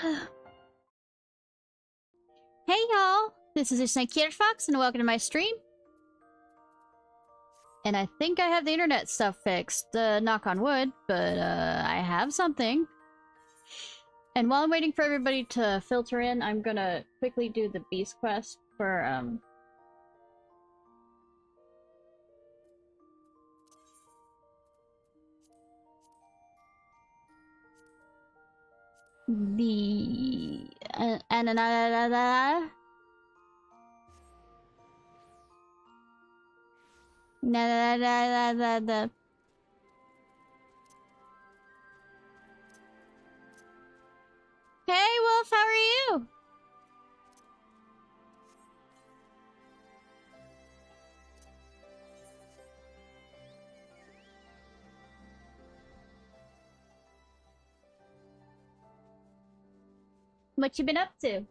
Hey y'all, this is Ishnai Ciarfox and welcome to my stream. And I think I have the internet stuff fixed, knock on wood, but I have something. And while I'm waiting for everybody to filter in, I'm gonna quickly do the beast quest for the Hey Wolf, how are you? What you been up to?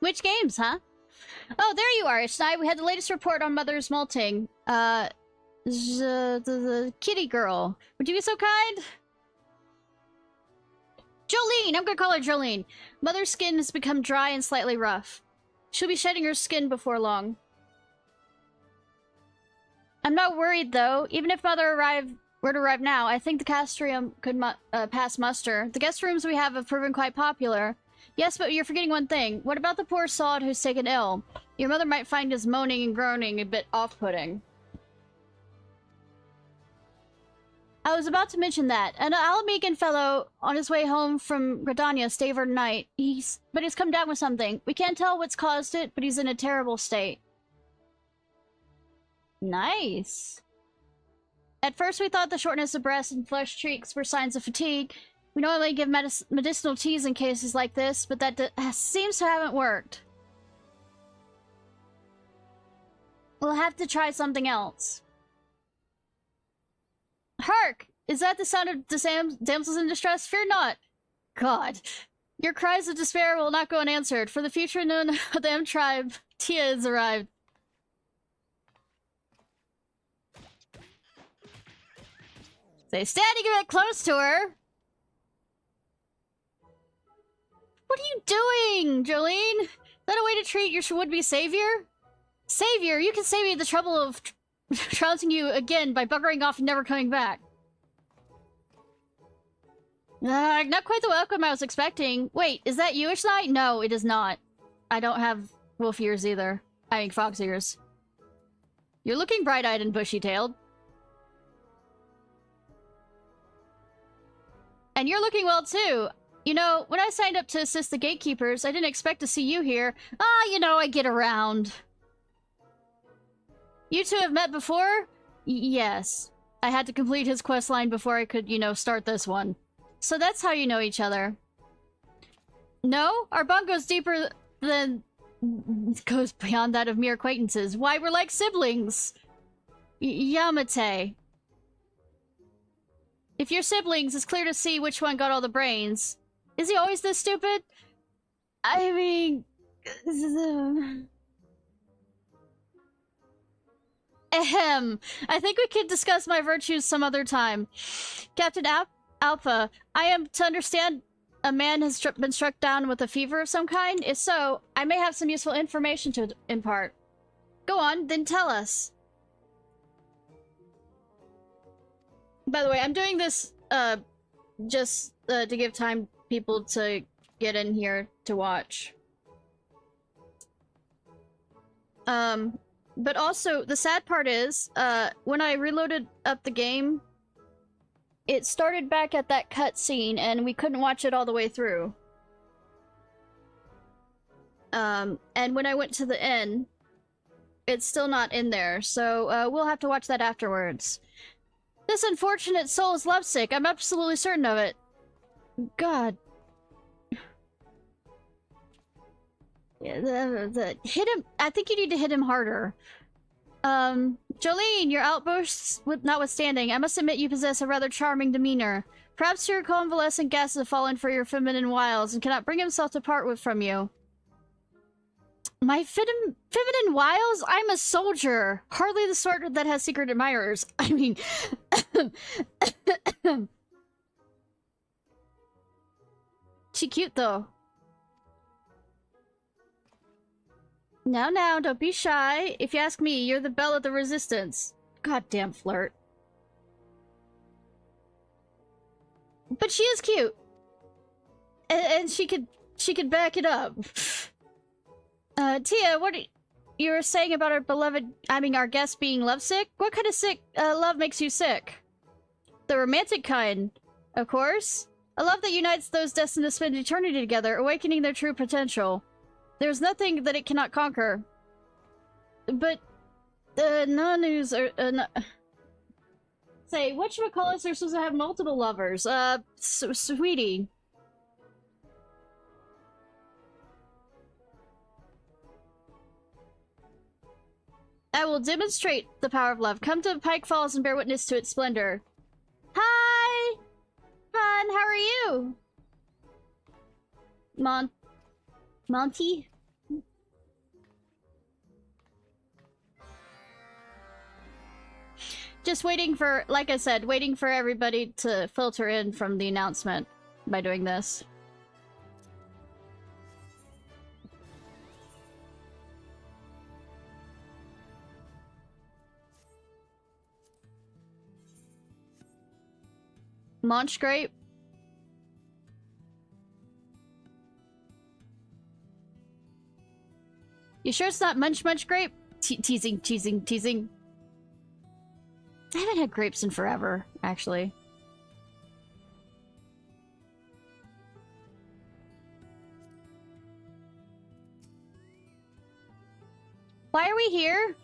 Which games, huh? Oh, there you are, Ishnai. We had the latest report on Mother's molting. The kitty girl. Would you be so kind? Jolene! I'm gonna call her Jolene. Mother's skin has become dry and slightly rough. She'll be shedding her skin before long. I'm not worried, though. Even if Mother were to arrive now, I think the castrium could pass muster. The guest rooms we have proven quite popular. Yes, but you're forgetting one thing. What about the poor sod who's taken ill? Your mother might find his moaning and groaning a bit off-putting. I was about to mention that. An Alamegan fellow on his way home from Gridania stayed overnight. He's come down with something. We can't tell what's caused it, but he's in a terrible state. Nice. At first we thought the shortness of breath and flesh cheeks were signs of fatigue. We normally give medicinal teas in cases like this, but that seems to haven't worked. We'll have to try something else. Hark! Is that the sound of the damsels in distress? Fear not. God. Your cries of despair will not go unanswered. For the future known of the M tribe, Tia has arrived. Stay standing a bit close to her. What are you doing, Jolene? Is that a way to treat your would-be savior? Savior, you can save me the trouble of trouncing you again by buggering off and never coming back. Not quite the welcome I was expecting. Wait, is that you, Ishnai? No, it is not. I don't have wolf ears either. I mean, fox ears. You're looking bright-eyed and bushy-tailed. And you're looking well, too. You know, when I signed up to assist the gatekeepers, I didn't expect to see you here. You know, I get around. You two have met before? Yes. I had to complete his quest line before I could, you know, start this one. So that's how you know each other. No? Our bond goes deeper than... goes beyond that of mere acquaintances. Why, we're like siblings! Yamate. If you're siblings, it's clear to see which one got all the brains. Is he always this stupid? I mean... Ahem. I think we could discuss my virtues some other time. Captain Alpha, I am to understand a man has been struck down with a fever of some kind? If so, I may have some useful information to impart. Go on, then tell us. By the way, I'm doing this, just to give time people to get in here to watch. But also, the sad part is, when I reloaded up the game, it started back at that cutscene, and we couldn't watch it all the way through. And when I went to the end, it's still not in there, so, we'll have to watch that afterwards. This unfortunate soul is lovesick, I'm absolutely certain of it. God. hit him. I think you need to hit him harder. Jolene, your outbursts notwithstanding, I must admit you possess a rather charming demeanor. Perhaps your convalescent gas has fallen for your feminine wiles and cannot bring himself to part from you. My feminine wiles? I'm a soldier. Hardly the sort that has secret admirers. I mean... She cute, though. Now, don't be shy. If you ask me, you're the belle of the resistance. Goddamn flirt. But she is cute. And she could back it up. Tia, what you were saying about our beloved, our guest being lovesick? What kind of love makes you sick? The romantic kind, of course. A love that unites those destined to spend eternity together, awakening their true potential. There's nothing that it cannot conquer. But, non-news are, Say, whatchamacallits are supposed to have multiple lovers? Sweetie. I will demonstrate the power of love. Come to Pike Falls and bear witness to its splendor. Hi! Hon, how are you? Monty? Just waiting for, like I said, waiting for everybody to filter in from the announcement by doing this. Munch grape. You sure it's not munch grape? Teasing. I haven't had grapes in forever, actually. Why are we here?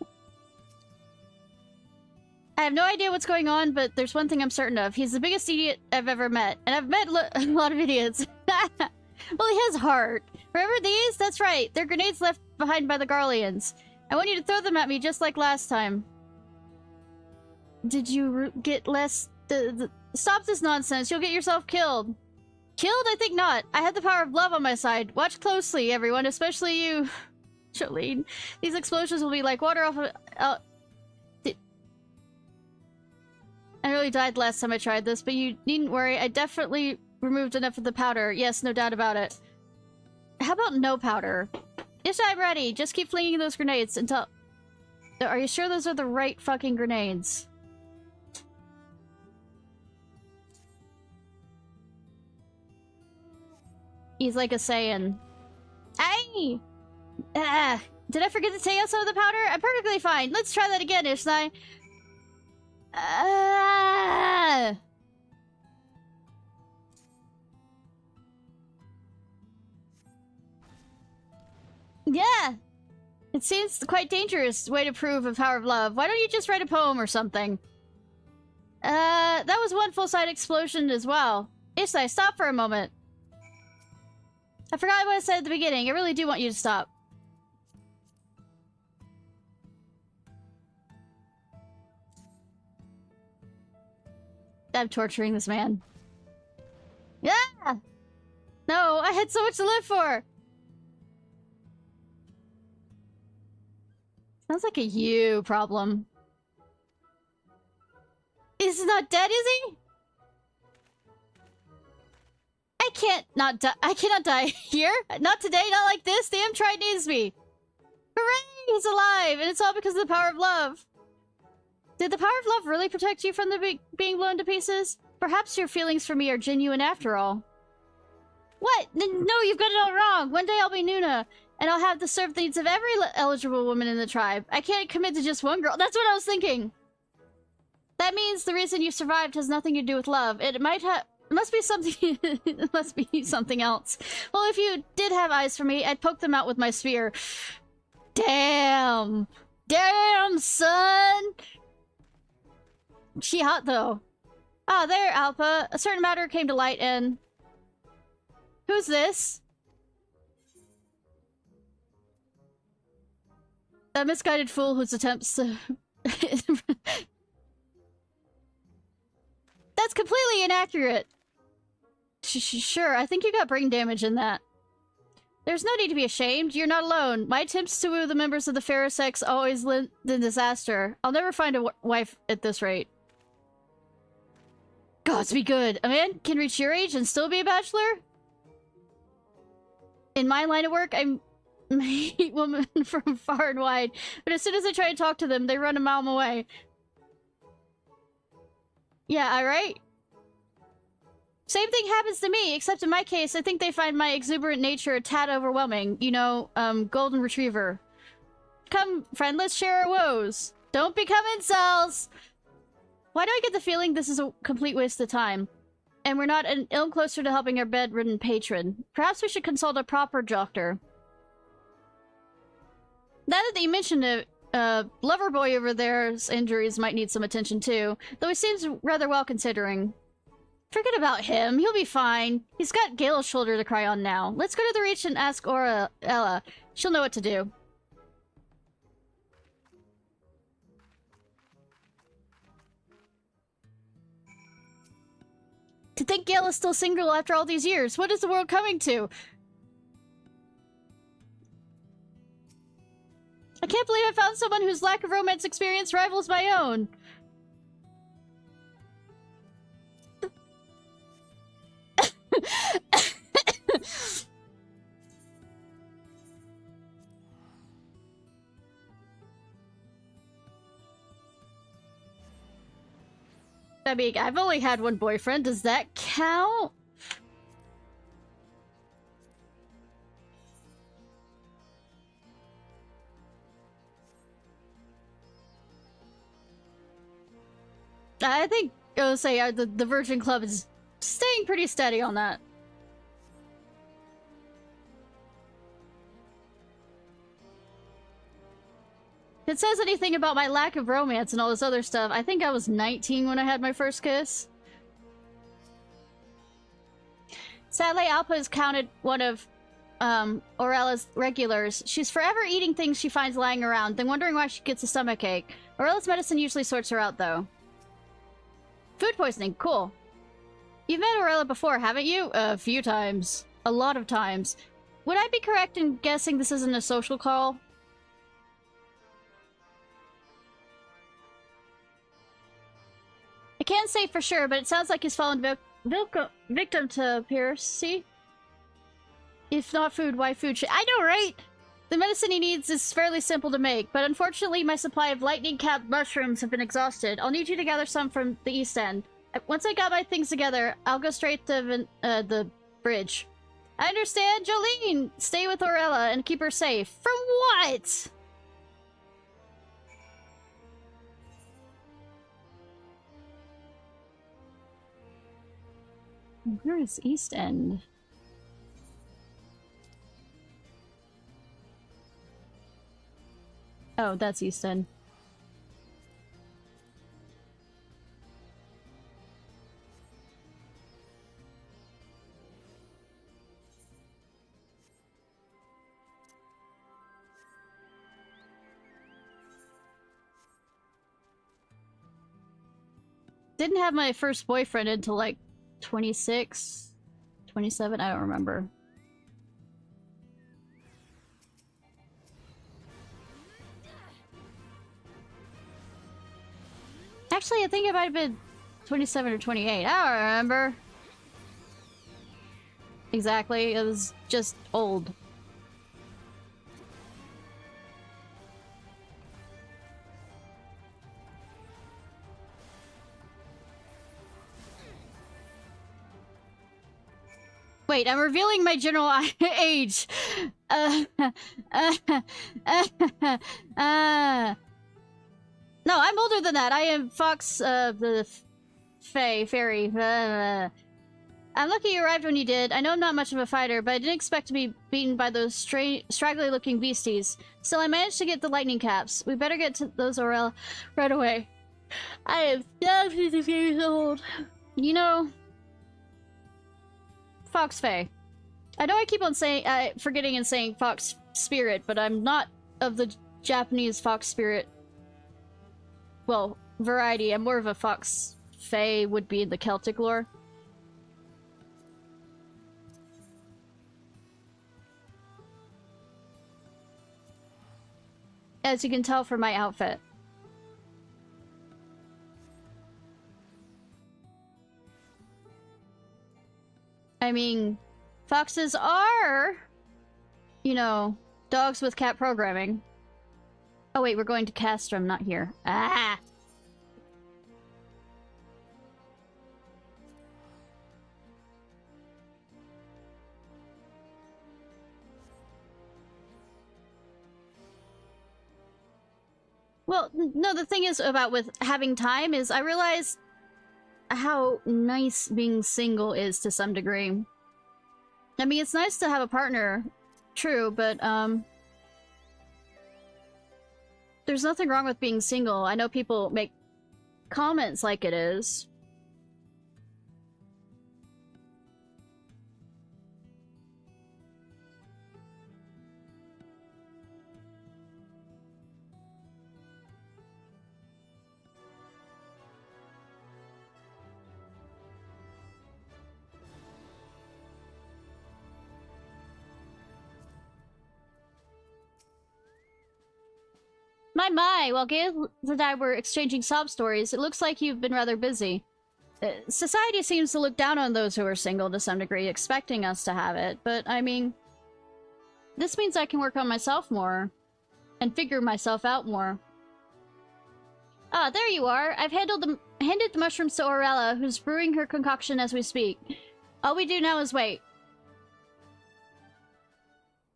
I have no idea what's going on, but there's one thing I'm certain of. He's the biggest idiot I've ever met. And I've met a lot of idiots. Well, he has heart. Remember these? That's right. They're grenades left behind by the Garleans. I want you to throw them at me just like last time. Did you get less... Stop this nonsense. You'll get yourself killed. Killed? I think not. I had the power of love on my side. Watch closely, everyone, especially you. Jolene. These explosions will be like water off of... I nearly died last time I tried this, but you needn't worry. I definitely removed enough of the powder. Yes, no doubt about it. How about no powder? Yes, I'm ready. Just keep flinging those grenades until... Are you sure those are the right fucking grenades? He's like a Saiyan. Aye! Did I forget to take out some of the powder? I'm perfectly fine. Let's try that again, Ishnai. Yeah! It seems quite dangerous way to prove a power of love. Why don't you just write a poem or something? That was one full-side explosion as well. Ishnai, stop for a moment. I forgot what I said at the beginning. I really do want you to stop. I'm torturing this man. Yeah! No, I had so much to live for! Sounds like a you problem. He's not dead, is he? I can't not die. I cannot die here. Not today, not like this. The M-Tribe needs me. Hooray! He's alive, and it's all because of the power of love. Did the power of love really protect you from the being blown to pieces? Perhaps your feelings for me are genuine after all. What? No, you've got it all wrong. One day I'll be Nuna, and I'll have to serve the needs of every eligible woman in the tribe. I can't commit to just one girl. That's what I was thinking. That means the reason you survived has nothing to do with love. It must be something. It must be something else. Well, if you did have eyes for me, I'd poke them out with my spear. Damn, son. She hot though. Ah, there, Alpha. A certain matter came to light and... Who's this? A misguided fool whose attempts to... That's completely inaccurate! Sure, I think you got brain damage in that. There's no need to be ashamed. You're not alone. My attempts to woo the members of the fairer sex always end in disaster. I'll never find a wife at this rate. Gods be good. A man can reach your age and still be a bachelor? In my line of work, I meet women from far and wide, but as soon as I try to talk to them, they run a mile away. Yeah, alright? Same thing happens to me, except in my case, I think they find my exuberant nature a tad overwhelming. You know, golden retriever. Come, friend, let's share our woes. Don't become incels! Why do I get the feeling this is a complete waste of time? And we're not an ill closer to helping our bedridden patron. Perhaps we should consult a proper doctor. Now that you mentioned it, lover boy over there's injuries might need some attention too, though he seems rather well considering. Forget about him. He'll be fine. He's got Gale's shoulder to cry on now. Let's go to the Reach and ask Ella. She'll know what to do. To think Gale is still single after all these years. What is the world coming to? I can't believe I found someone whose lack of romance experience rivals my own. I mean, I've only had one boyfriend. Does that count? I think I would say the Virgin Club is staying pretty steady on that. If it says anything about my lack of romance and all this other stuff, I think I was 19 when I had my first kiss. Sadly, Alpa is counted one of Aurella's regulars. She's forever eating things she finds lying around, then wondering why she gets a stomachache. Aurella's medicine usually sorts her out, though. Food poisoning, cool. You've met Aurella before, haven't you? A few times. A lot of times. Would I be correct in guessing this isn't a social call? I can't say for sure, but it sounds like he's fallen victim to piracy. If not food, why food? I know, right? The medicine he needs is fairly simple to make, but unfortunately my supply of lightning-capped mushrooms have been exhausted. I'll need you to gather some from the East End. Once I got my things together, I'll go straight to the bridge. I understand, Jolene! Stay with Aurella and keep her safe. From what? Where is East End? Oh, that's East End. Didn't have my first boyfriend until like 26, 27, I don't remember. Actually, I think it might have been 27 or 28. I don't remember. Exactly, it was just old. Wait, I'm revealing my general age. No, I'm older than that. I am Fox, the Fairy. I'm lucky you arrived when you did. I know I'm not much of a fighter, but I didn't expect to be beaten by those straggly-looking beasties. Still, I managed to get the lightning caps. We better get to those Aurella right away. I am 70 years old. You know... Fox Fae. I know I keep on saying, forgetting and saying Fox Spirit, but I'm not of the Japanese fox spirit. Well, variety. I'm more of a fox fae would be in the Celtic lore. As you can tell from my outfit. I mean, foxes are, you know, dogs with cat programming. Oh wait, we're going to Castrum, not here. Ah! Well, no, the thing is about with having time is I realize how nice being single is to some degree. I mean, it's nice to have a partner, true, but, there's nothing wrong with being single. I know people make comments like it is. My, while Gale and I were exchanging sob stories, it looks like you've been rather busy. Society seems to look down on those who are single to some degree, expecting us to have it, but I mean, this means I can work on myself more, and figure myself out more. Ah, there you are! I've handed the mushrooms to Aurella, who's brewing her concoction as we speak. All we do now is wait.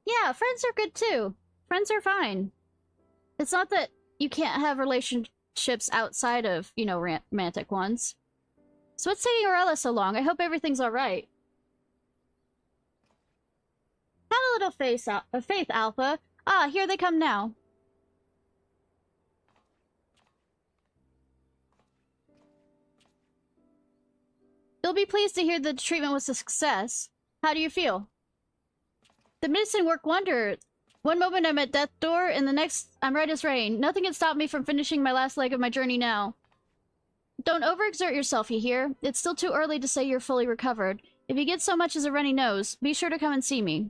Yeah, friends are good too. Friends are fine. It's not that you can't have relationships outside of, you know, romantic ones. So what's taking Aurella so long? I hope everything's alright. Have a little faith, Alpha. Ah, here they come now. You'll be pleased to hear the treatment was a success. How do you feel? The medicine worked wonders. One moment I'm at death's door, and the next I'm right as rain. Nothing can stop me from finishing my last leg of my journey now. Don't overexert yourself, you hear? It's still too early to say you're fully recovered. If you get so much as a runny nose, be sure to come and see me.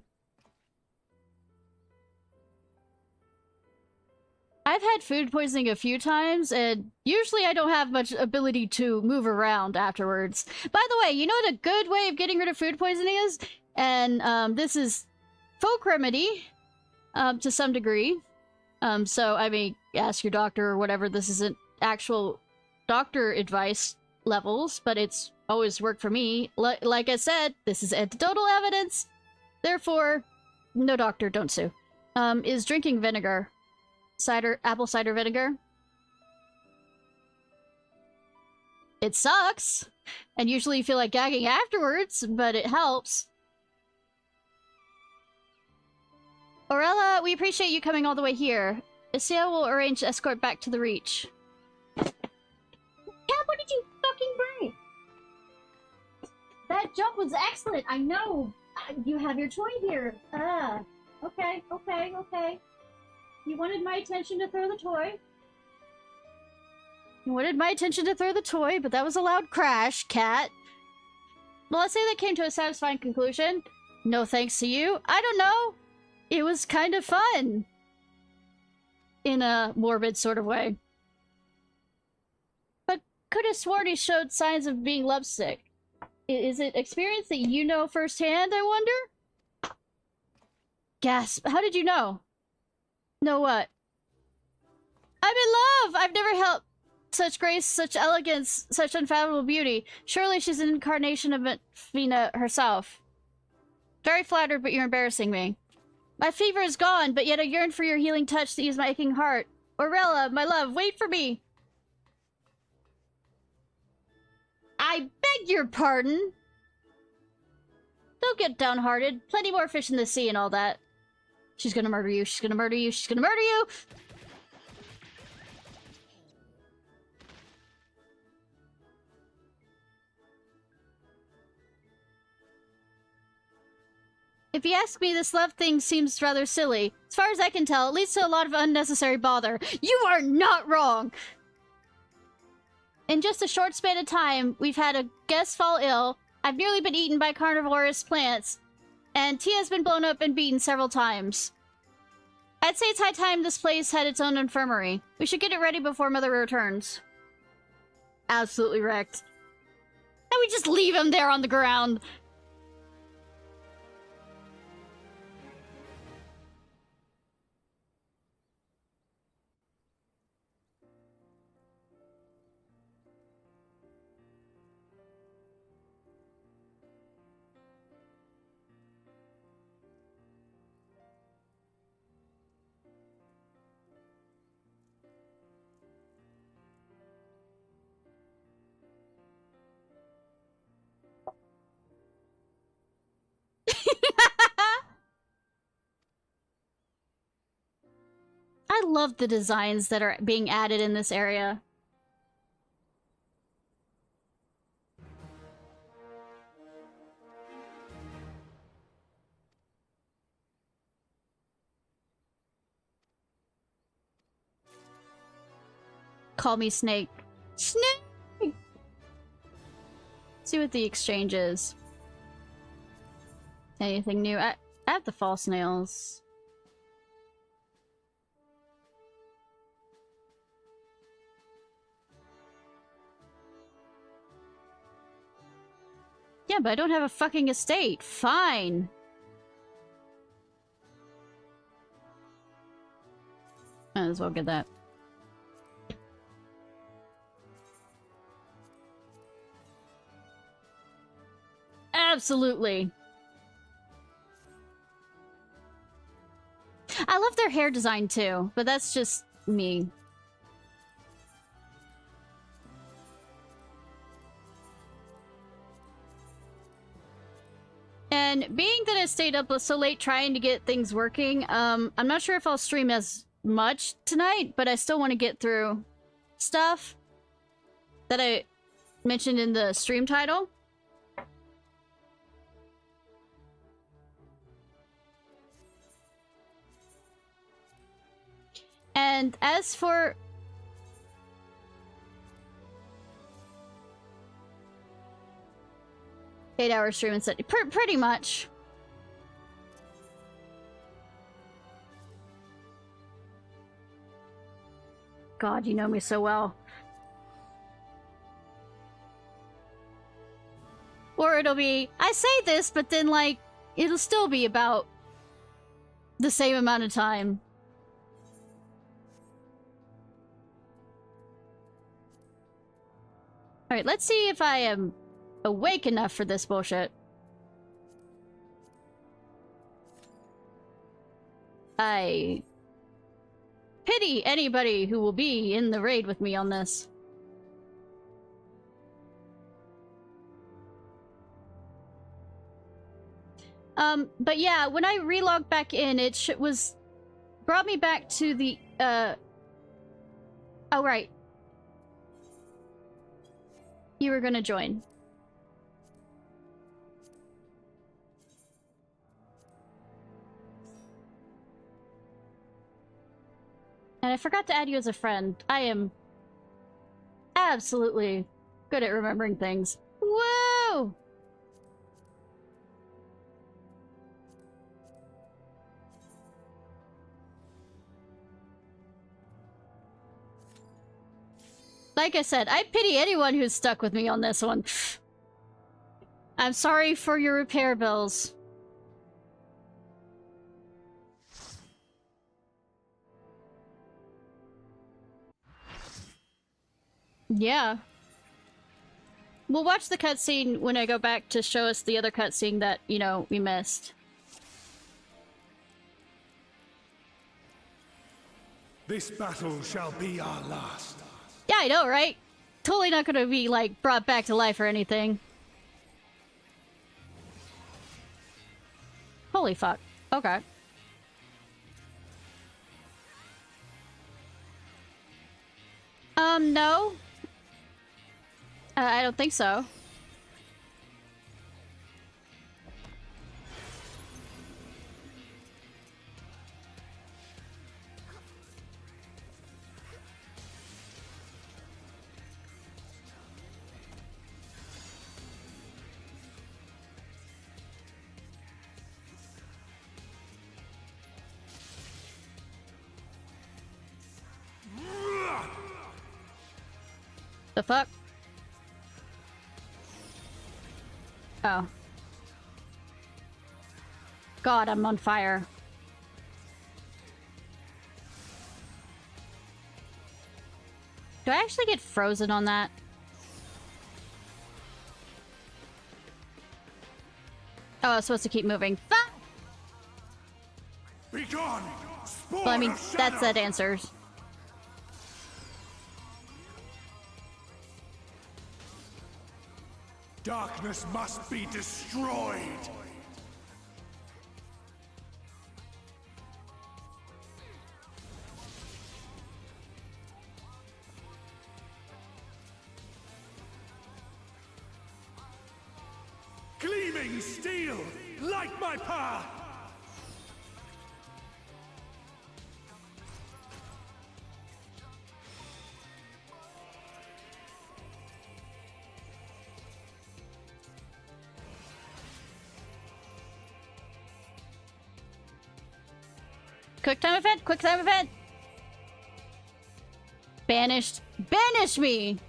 I've had food poisoning a few times, and usually I don't have much ability to move around afterwards. By the way, you know what a good way of getting rid of food poisoning is? And, this is folk remedy. To some degree. So, I mean, ask your doctor or whatever. This isn't actual doctor advice levels, but it's always worked for me. Like I said, this is anecdotal evidence. Therefore, no doctor, don't sue. Is drinking vinegar. Apple cider vinegar. It sucks. And usually you feel like gagging afterwards, but it helps. Aurella, we appreciate you coming all the way here. Isia will arrange to escort back to the Reach. Cat, what did you fucking bring? That jump was excellent, I know. You have your toy here. Okay. You wanted my attention to throw the toy. You wanted my attention to throw the toy, but that was a loud crash, Cat. Well, let's say that came to a satisfying conclusion. No thanks to you. I don't know. It was kind of fun. In a morbid sort of way. But could have sworn he showed signs of being lovesick. Is it experience that you know firsthand, I wonder? Gasp. How did you know? Know what? I'm in love! I've never held such grace, such elegance, such unfathomable beauty. Surely she's an incarnation of Fina herself. Very flattered, but you're embarrassing me. My fever is gone, but yet I yearn for your healing touch to ease my aching heart. Aurella, my love, wait for me! I beg your pardon! Don't get downhearted. Plenty more fish in the sea and all that. She's gonna murder you, she's gonna murder you, she's gonna murder you! If you ask me, this love thing seems rather silly. As far as I can tell, it leads to a lot of unnecessary bother. You are not wrong! In just a short span of time, we've had a guest fall ill, I've nearly been eaten by carnivorous plants, and Tia's been blown up and beaten several times. I'd say it's high time this place had its own infirmary. We should get it ready before Mother returns. Absolutely wrecked. And we just leave him there on the ground. I love the designs that are being added in this area. Call me Snake. Snake! See what the exchange is. Anything new? I have the false nails. Yeah, but I don't have a fucking estate. Fine. Might as well get that. Absolutely. I love their hair design too, but that's just me. And being that I stayed up so late trying to get things working, I'm not sure if I'll stream as much tonight, but I still want to get through stuff that I mentioned in the stream title. And as for... eight-hour stream instead. Pretty much. God, you know me so well. Or it'll be, I say this, but then, like, it'll still be about the same amount of time. Alright, let's see if I am awake enough for this bullshit. I pity anybody who will be in the raid with me on this. But yeah, when I relogged back in, it was brought me back to the, oh, right. You were gonna join. And I forgot to add you as a friend. I am absolutely good at remembering things. Whoa! Like I said, I pity anyone who's stuck with me on this one. I'm sorry for your repair bills. Yeah. We'll watch the cutscene when I go back to show us the other cutscene that, you know, we missed. This battle shall be our last. Yeah, I know, right? Totally not gonna be, like, brought back to life or anything. Holy fuck. Okay. No. I don't think so. The fuck? Oh. God, I'm on fire. Do I actually get frozen on that? Oh, I was supposed to keep moving. Fuck! Be gone! Well, I mean, that answers. Darkness must be destroyed! Gleaming steel, light my path! Quick time event! Quick time event! Banished. Banish me!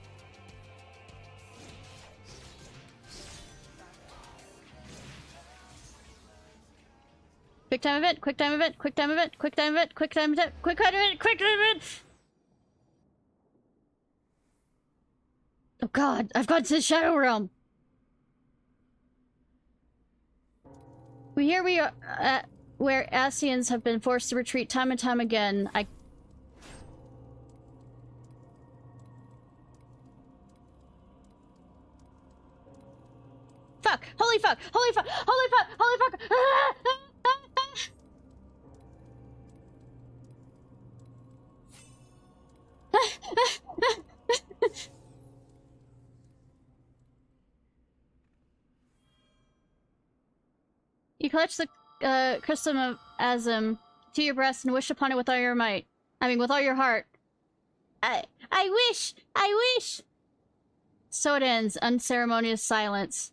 Quick time event! Quick time event! Quick time event! Quick time event! Quick time event! Quick time event! Quick time event! Oh god! I've gone to the Shadow Realm! Here we are, where Ascians have been forced to retreat time and time again. Fuck! Holy fuck! Holy fuck! Holy fuck! Holy fuck! You clutch the Crystal of Azim to your breast and wish upon it with all your might. I mean, with all your heart. I wish! I wish! So it ends. Unceremonious silence.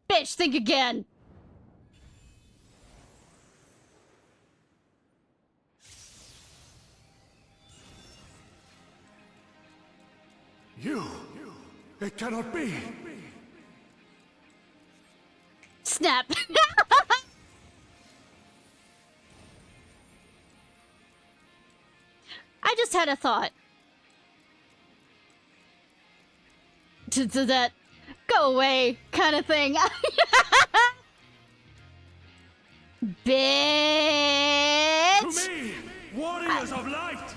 Bitch, think again! You! It cannot be! Snap! I just had a thought. To that go away kind of thing. Bitch! To me, warriors of light!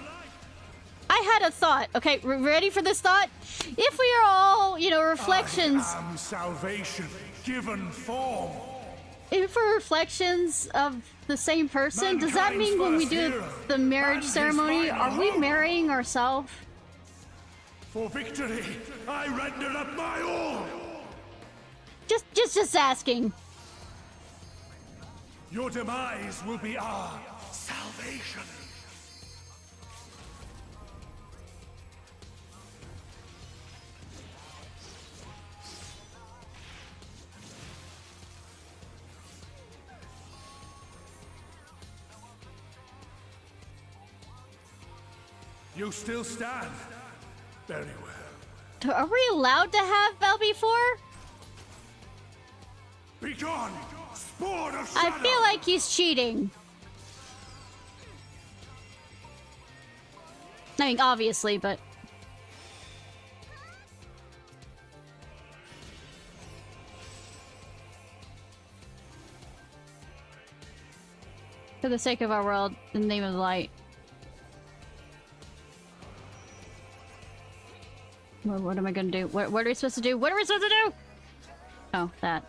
I had a thought. Okay, ready for this thought? If we are all, you know, reflections... I am salvation given form. If we're reflections of the same person, does that mean when we do the marriage ceremony, are we marrying ourselves? For victory, I render up my all! Just asking. Your demise will be our salvation. You still stand. Very well. Are we allowed to have LB4? Be gone, spawn of I shadow! feel like he's cheating. I mean, obviously, but... For the sake of our world, in the name of the light. What am I gonna do? What are we supposed to do? What are we supposed to do? Oh, that.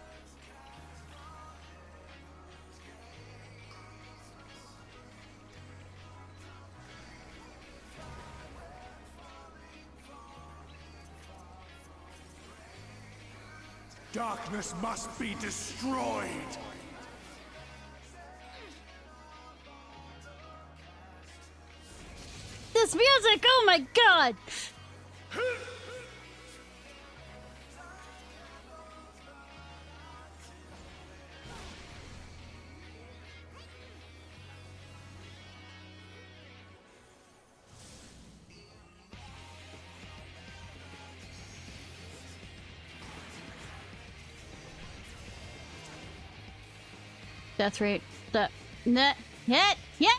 Darkness must be destroyed! This music! Oh my god! death rate. The net hit yeah.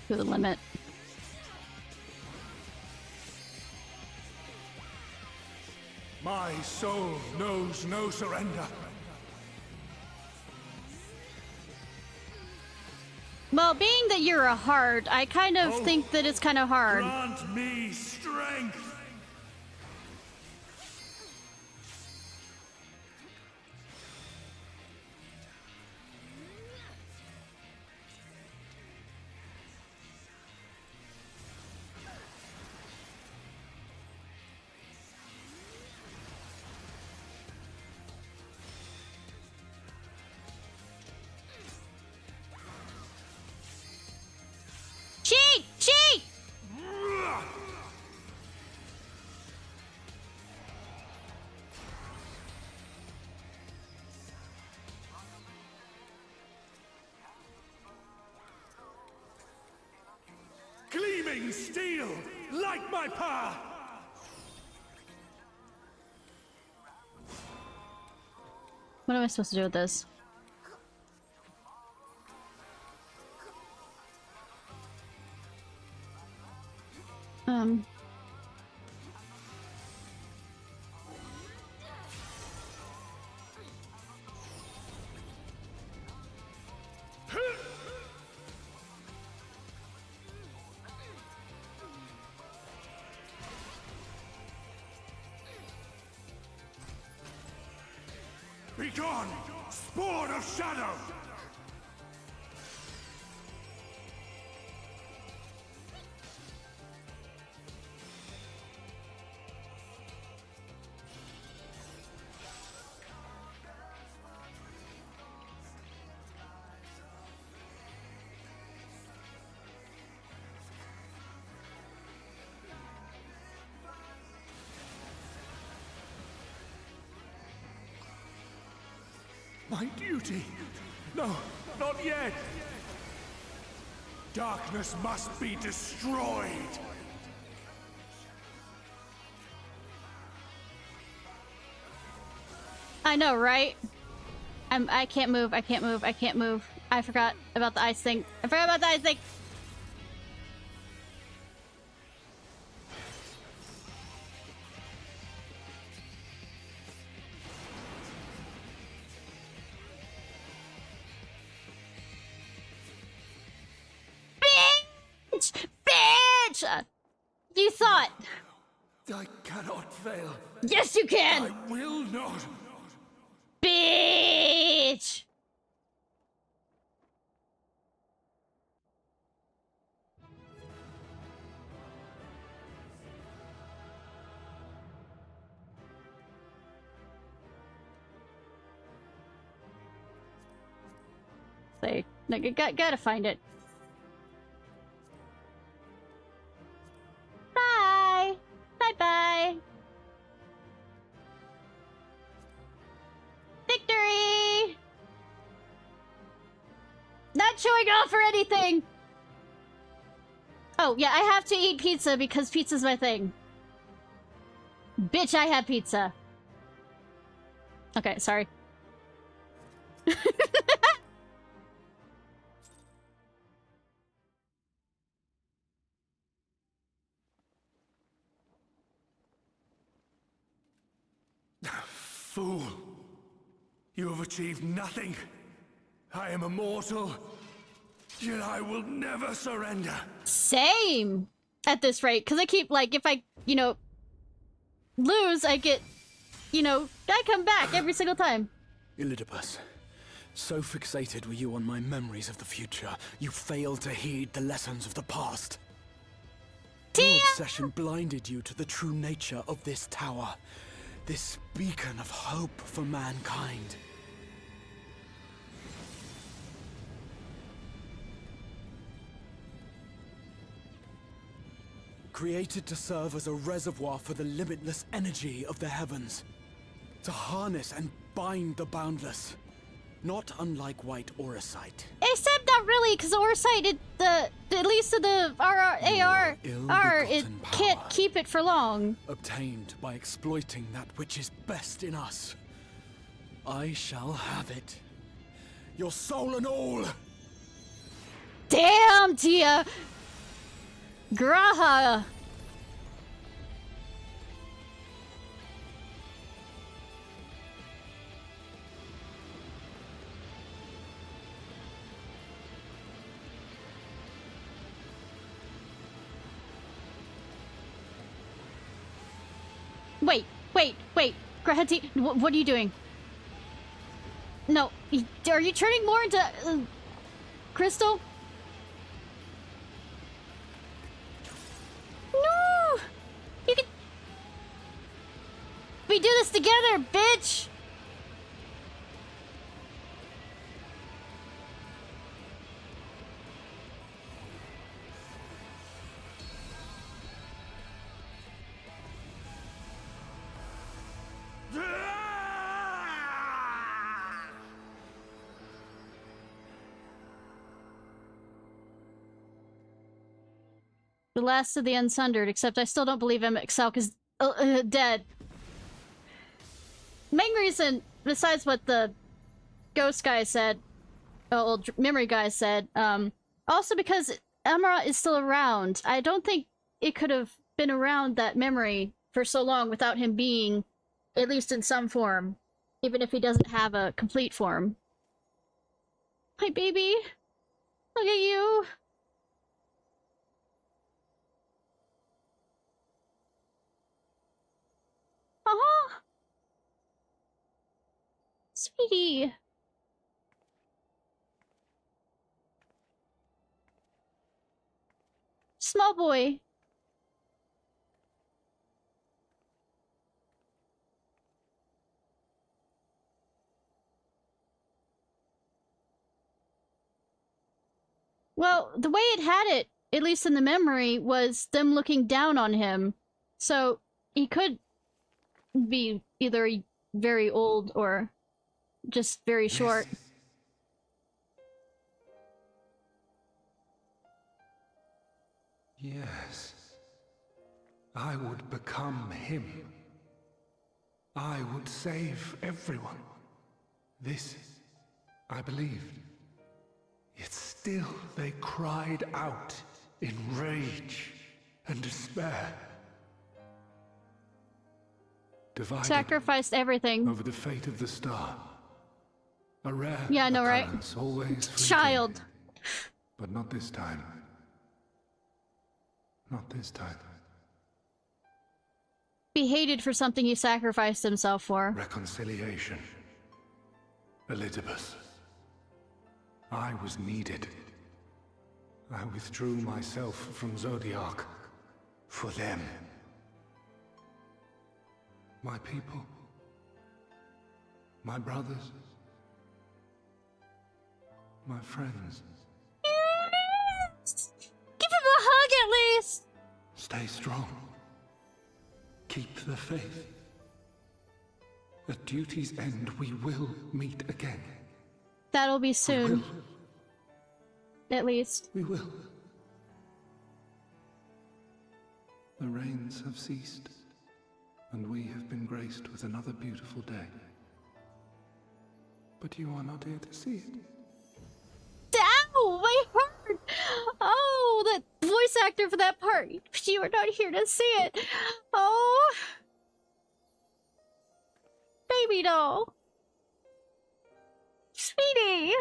To the limit. My soul knows no surrender. Well, being that you're a hard, I kind of think that it's kind of hard. Grant me strength. Cheat! Cheat! Gleaming steel, light my path. What am I supposed to do with this? Be gone, spawn of shadow! My duty! No, not yet! Darkness must be destroyed! I know, right? I can't move, I can't move, I can't move. I forgot about the ice thing. I forgot about the ice thing! Bitch! Bitch! You thought! I cannot fail. Yes, you can! I will not. Bitch! Say, gotta find it. Bye! Bye-bye! Victory! Not showing off or anything! Oh, yeah, I have to eat pizza because pizza's my thing. Bitch, I have pizza. Okay, sorry. Fool! You have achieved nothing. I am immortal, yet I will never surrender. Same! At this rate, because I keep, like, if I, lose, I get, I come back every single time. Elidibus, so fixated were you on my memories of the future, you failed to heed the lessons of the past. Your obsession blinded you to the true nature of this tower. This beacon of hope for mankind. created to serve as a reservoir for the limitless energy of the heavens. To harness and bind the boundless. Not unlike white auracite. Except not really, because auracite, at least to the AR, it can't keep it for long. Obtained by exploiting that which is best in us. I shall have it. Your soul and all! Damn, Tia! Graha! Wait. Grahati, what are you doing? No, are you turning more into Crystal? No! You can... We do this together, bitch! The last of the Unsundered, except I still don't believe Exarch is dead. Main reason, besides what the ghost guy said, old memory guy said, also because Emra is still around. I don't think it could have been around that memory for so long without him being, at least in some form, even if he doesn't have a complete form. Hi, baby. Look at you. Uh-huh. Sweetie. Small boy. Well, the way it had it, at least in the memory, was them looking down on him. So he could be either very old or just very short. Yes. I would become him. I would save everyone. This, I believed. Yet still they cried out in rage and despair. Divided Sacrificed everything. over the fate of the star. A rare Yeah, I know, right? occurrence, always fleeting. Child. But not this time. Not this time. Be hated for something he sacrificed himself for. Reconciliation. Elizabeth. I was needed. I withdrew myself from Zodiac. For them. My people. My brothers. My friends. Give him a hug at least! Stay strong. Keep the faith. At duty's end, we will meet again. That'll be We soon. will. At least. We will. The rains have ceased, and we have been graced with another beautiful day. But you are not here to see it. Ow! My heart! Oh, that voice actor for that part. You are not here to see it. Oh. Baby doll. Sweetie.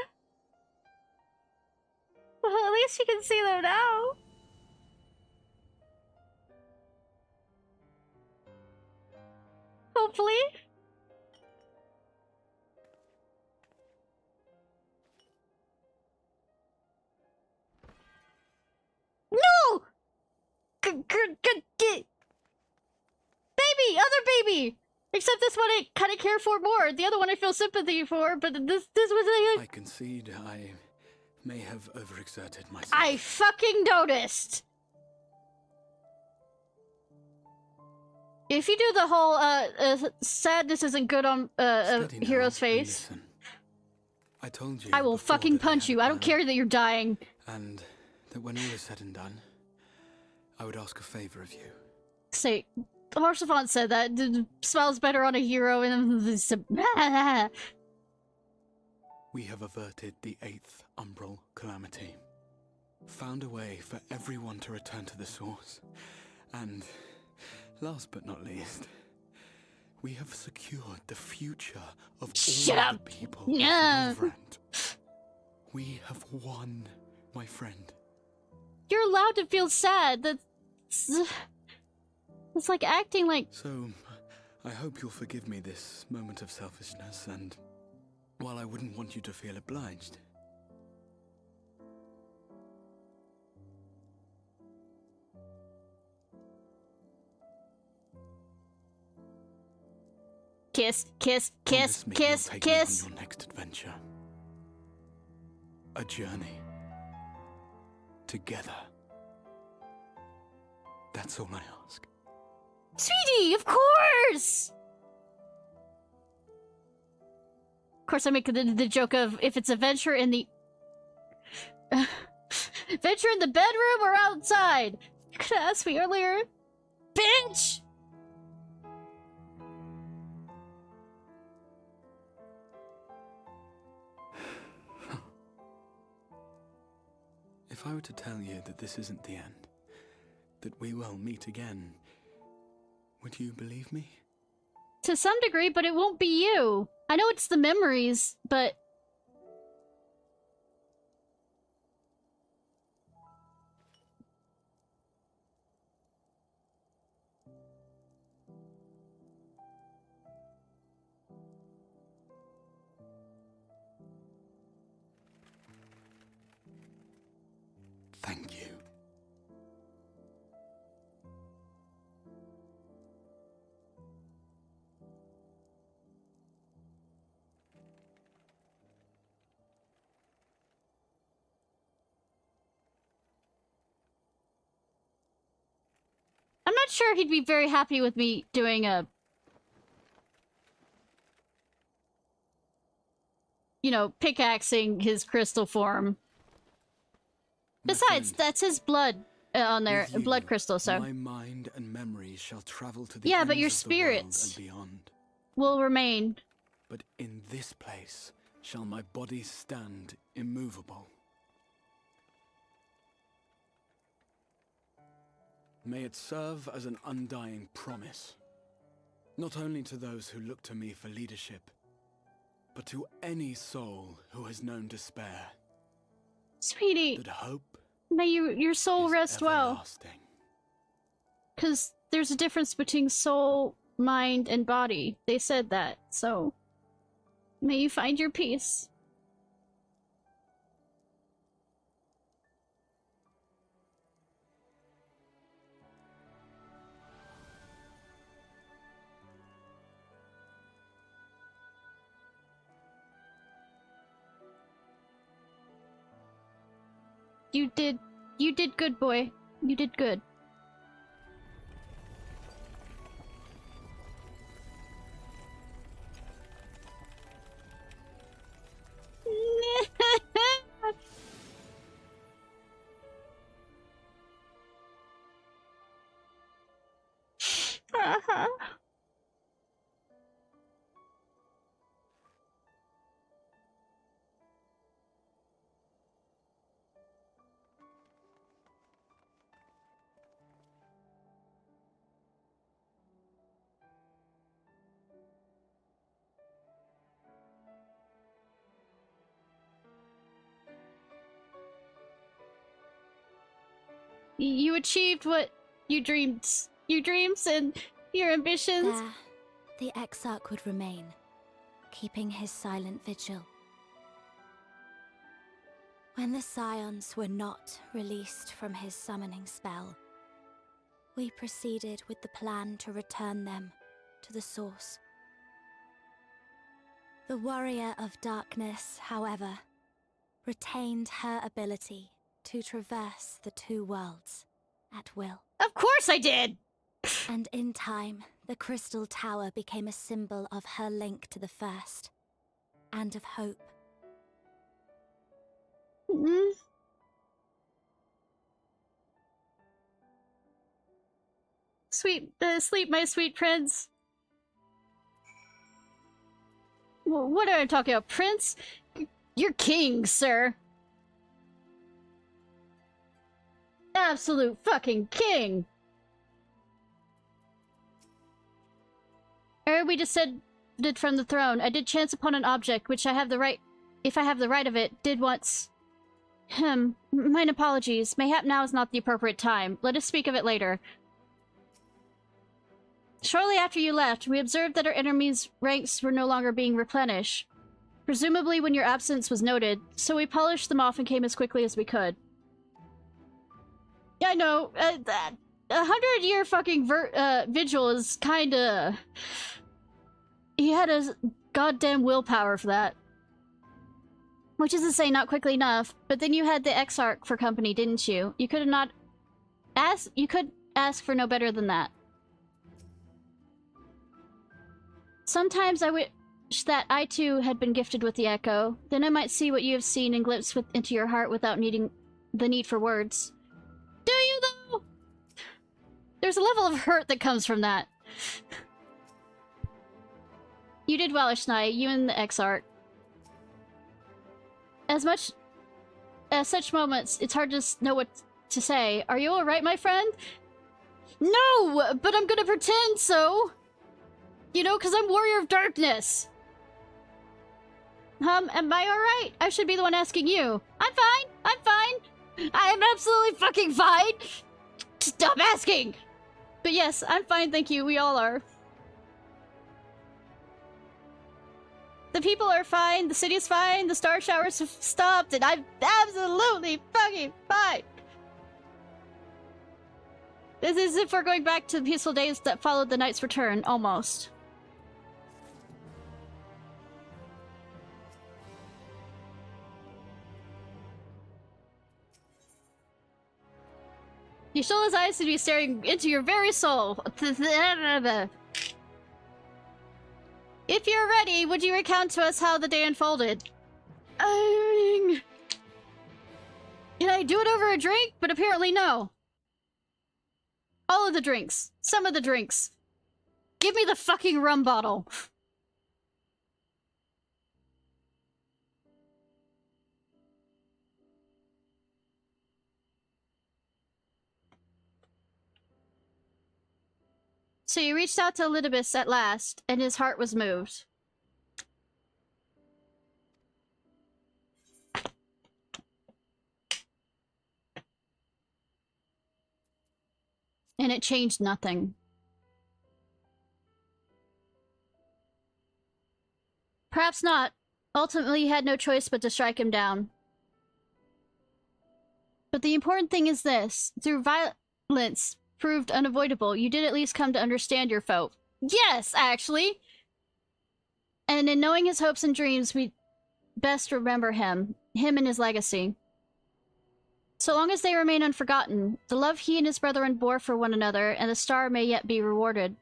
Well, at least you can see them now. Hopefully. No! Baby! Other baby! Except this one I kind of care for more. The other one I feel sympathy for, but this was I concede I may have overexerted myself. I fucking noticed! If you do the whole sadness isn't good on a Steady now hero's and face, listen. I told you I will before fucking that I punch had a you. I don't plan, care that you're dying. and that when all is said and done, I would ask a favor of you. Say, Harsafon said that. Smells better on a hero and We have averted the 8th umbral calamity, found a way for everyone to return to the source, and last but not least, we have secured the future of all the people of Norvrand. We have won, my friend. You're allowed to feel sad. That's... It's like acting like... So, I hope you'll forgive me this moment of selfishness, and while I wouldn't want you to feel obliged, Kiss, kiss, kiss, promise me kiss, you'll take kiss. me on your next adventure. A journey. Together. That's all I ask. Sweetie, of course! Of course, I make the joke of if it's a venture in the... venture in the bedroom or outside? You could have asked me earlier. Bitch! If I were to tell you that this isn't the end, that we will meet again, would you believe me? To some degree, but it won't be you. I know it's the memories, but... Thank you. I'm not sure he'd be very happy with me doing a... You know, pickaxing his crystal form. My Besides, friend, that's his blood on there, with you, blood crystal, so... my mind and memories shall travel to the Yeah, ends but your of the world spirits and beyond. will remain. But in this place shall my body stand immovable. May it serve as an undying promise, not only to those who look to me for leadership, but to any soul who has known despair. Sweetie, That hope may your soul is rest well. everlasting. Because there's a difference between soul, mind, and body. They said that, so... May you find your peace. You did good, boy. You did good. You achieved what you dreamed. Your dreams and your ambitions. There, the Exarch would remain, keeping his silent vigil. When the Scions were not released from his summoning spell, we proceeded with the plan to return them to the source. The Warrior of Darkness, however, retained her ability to traverse the two worlds at will. Of course I did! And in time, the Crystal Tower became a symbol of her link to the First, and of hope. Mm. Sleep, my sweet prince. What are I talking about, prince? You're king, sir. Absolute fucking king. Ere we descended from the throne, I did chance upon an object which I have the right, if I have the right of it, did once. Mine apologies. Mayhap now is not the appropriate time. Let us speak of it later. Shortly after you left, we observed that our enemies' ranks were no longer being replenished. Presumably when your absence was noted, so we polished them off and came as quickly as we could. Yeah, I know. That 100-year fucking vigil is kinda... He had a goddamn willpower for that. Which is to say, not quickly enough, but then you had the Exarch for company, didn't you? You could not ask... You could ask for no better than that. Sometimes I wish that I too had been gifted with the Echo. Then I might see what you have seen and glimpse into your heart without needing the need for words. Do you, though? There's a level of hurt that comes from that. You did well, Ishnai, you and the Exarch. As such moments, it's hard to know what to say. Are you alright, my friend? No, but I'm gonna pretend so. You know, because I'm Warrior of Darkness. Am I alright? I should be the one asking you. I'm fine. I'm fine. I am absolutely fucking fine. Stop asking. But yes, I'm fine, thank you. We all are. The people are fine. The city is fine. The star showers have stopped. And I'm absolutely fucking fine. This is as if we're going back to the peaceful days that followed the knight's return. Almost. You show his eyes to be staring into your very soul. If you're ready, would you recount to us how the day unfolded? Can I do it over a drink? But apparently no. All of the drinks. Some of the drinks. Give me the fucking rum bottle. So you reached out to Elidibus at last, and his heart was moved. And it changed nothing. Perhaps not. Ultimately, you had no choice but to strike him down. But the important thing is this. Through violence proved unavoidable, you did at least come to understand your foe. Yes, actually! And in knowing his hopes and dreams, we best remember him and his legacy. So long as they remain unforgotten, the love he and his brethren bore for one another and the star may yet be rewarded.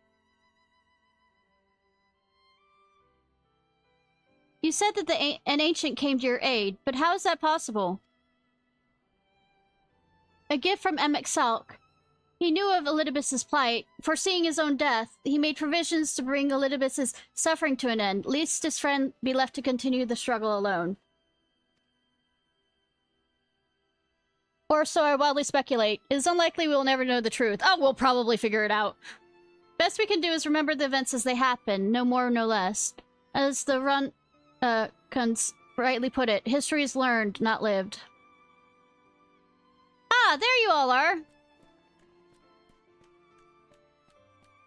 You said that an ancient came to your aid, but how is that possible? A gift from Exarch. He knew of Elidibus's plight. Foreseeing his own death, he made provisions to bring Elidibus's suffering to an end, lest his friend be left to continue the struggle alone. Or so I wildly speculate. It is unlikely we will never know the truth. Oh, we'll probably figure it out. Best we can do is remember the events as they happen, no more, no less. As the Cons rightly put it, history is learned, not lived. Ah, there you all are!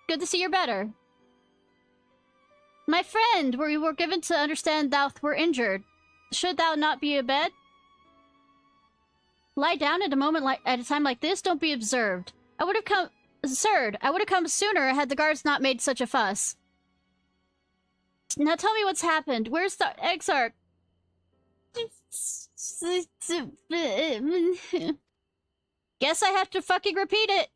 Good to see you're better. My friend, we were given to understand thou were injured. Should thou not be abed? Lie down at a time like this? Don't be observed. I would have come... Absurd. I would have come sooner had the guards not made such a fuss. Now tell me what's happened. Where's the Exarch? Guess I have to fucking repeat it.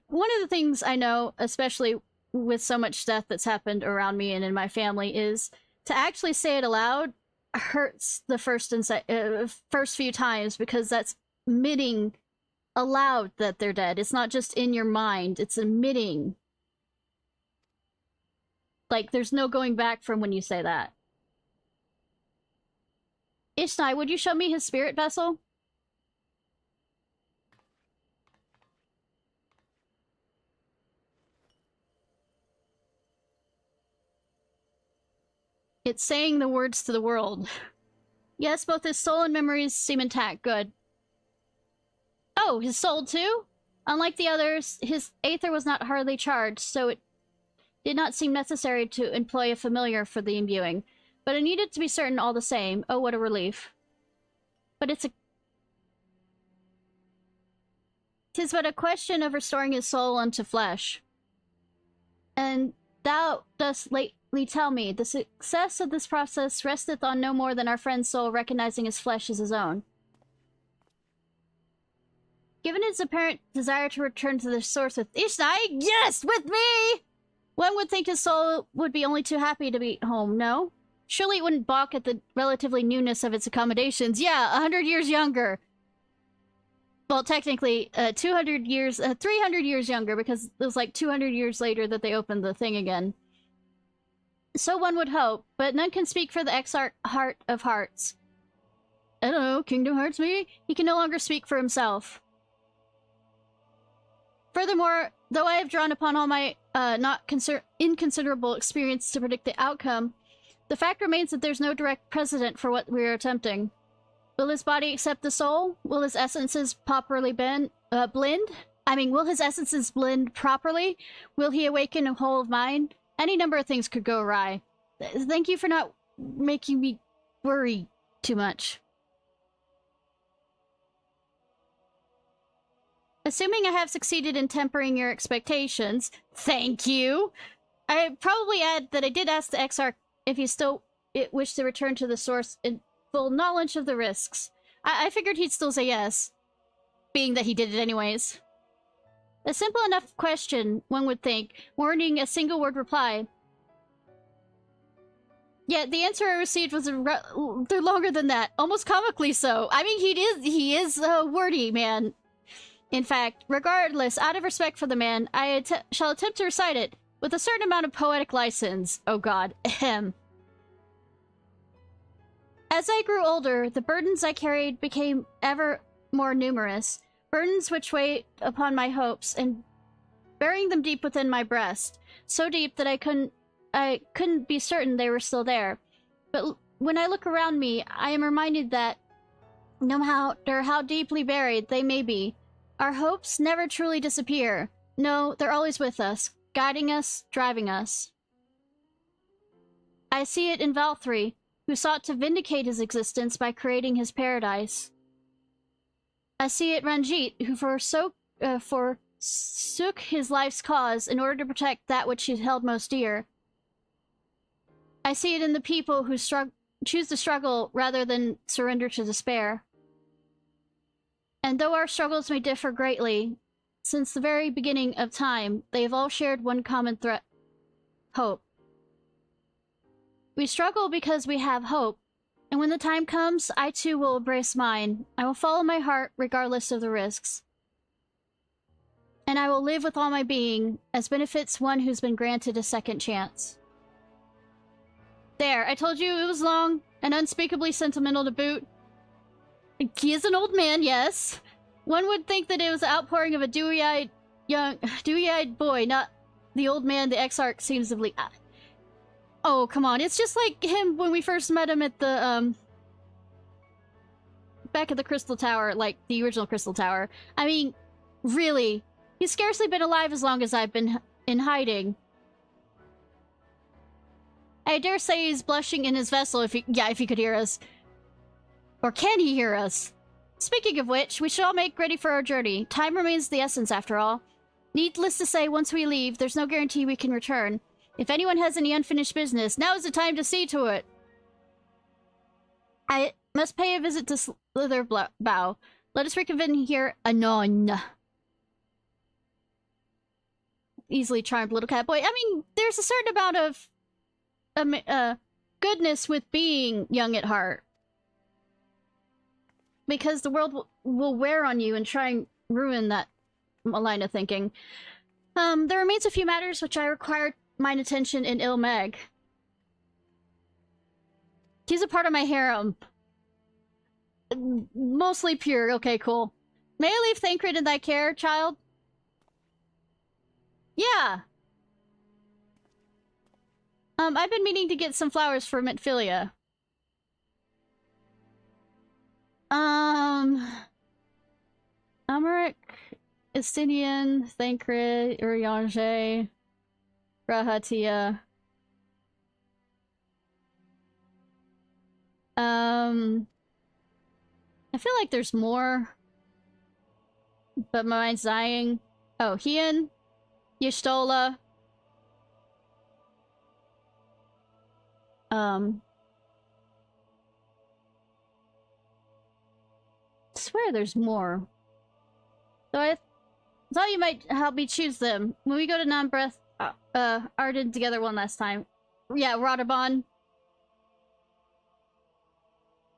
one of the things I know, especially with so much death that's happened around me and in my family, is to actually say it aloud hurts the first few times, because that's admitting aloud that they're dead. It's not just in your mind, it's admitting. Like, there's no going back from when you say that. Ishnai, would you show me his spirit vessel? It's saying the words to the world. Yes, both his soul and memories seem intact. Good. Oh, his soul too? Unlike the others, his aether was not hardly charged, so it did not seem necessary to employ a familiar for the imbuing. But it needed to be certain all the same. Oh, what a relief. But tis but a question of restoring his soul unto flesh. And thou dost lately tell me, the success of this process resteth on no more than our friend's soul recognizing his flesh as his own. Given his apparent desire to return to the source with Ishnai, yes, with me! One would think his soul would be only too happy to be home, no? Surely it wouldn't balk at the relatively newness of its accommodations. Yeah, 100 years younger. Well, technically, 300 years younger, because it was like 200 years later that they opened the thing again. So one would hope, but none can speak for the Exarch Heart of Hearts. I don't know, Kingdom Hearts maybe? He can no longer speak for himself. Furthermore, though I have drawn upon all my inconsiderable experience to predict the outcome, the fact remains that there's no direct precedent for what we are attempting. Will his body accept the soul? Will his essences properly blend? Will his essences blend properly? Will he awaken a whole of mind? Any number of things could go awry. Thank you for not making me worry too much. Assuming I have succeeded in tempering your expectations, thank you! I'd probably add that I did ask the Exarch if he still wished to return to the source in full knowledge of the risks. I figured he'd still say yes, being that he did it anyways. A simple enough question, one would think, warranting a single word reply. Yet the answer I received was longer than that, almost comically so. I mean, he is a wordy man. In fact, regardless, out of respect for the man, I shall attempt to recite it with a certain amount of poetic license. Oh god, ahem. As I grew older, the burdens I carried became ever more numerous, burdens which weighed upon my hopes and burying them deep within my breast, so deep that I couldn't be certain they were still there. But when I look around me, I am reminded that no matter how deeply buried they may be, our hopes never truly disappear. No, they're always with us, guiding us, driving us. I see it in Valkyrie, who sought to vindicate his existence by creating his paradise. I see it Ranjit, who forsook his life's cause in order to protect that which he held most dear. I see it in the people who choose to struggle rather than surrender to despair. And though our struggles may differ greatly, since the very beginning of time, they have all shared one common threat: hope. We struggle because we have hope, and when the time comes, I too will embrace mine. I will follow my heart regardless of the risks. And I will live with all my being, as benefits one who's been granted a second chance. There, I told you it was long and unspeakably sentimental to boot. He is an old man, yes. One would think that it was the outpouring of a dewy-eyed boy, not the old man the Exarch seems to believe. Oh, come on. It's just like him when we first met him at the, back at the Crystal Tower, like the original Crystal Tower. I mean, really, he's scarcely been alive as long as I've been in hiding. I dare say he's blushing in his vessel if he could hear us. Or can he hear us? Speaking of which, we should all make ready for our journey. Time remains the essence, after all. Needless to say, once we leave, there's no guarantee we can return. If anyone has any unfinished business, now is the time to see to it. I must pay a visit to Slitherbow. Let us reconvene here anon. easily charmed little cat boy. I mean, there's a certain amount of goodness with being young at heart. Because the world will wear on you and try and ruin that line of thinking. There remains a few matters which I require mine attention in Ilmeg. He's a part of my harem. Mostly pure. Okay, cool. May I leave Thancred in thy care, child? Yeah. I've been meaning to get some flowers for Mentphilia. Amaric, Estinian, Thancred, Urianger, Rahatia. I feel like there's more, but my mind's dying. Oh, Hien, Y'shtola. I swear there's more. So I thought you might help me choose them. When we go to Non-Breath, Arden together one last time. Yeah, Radabon.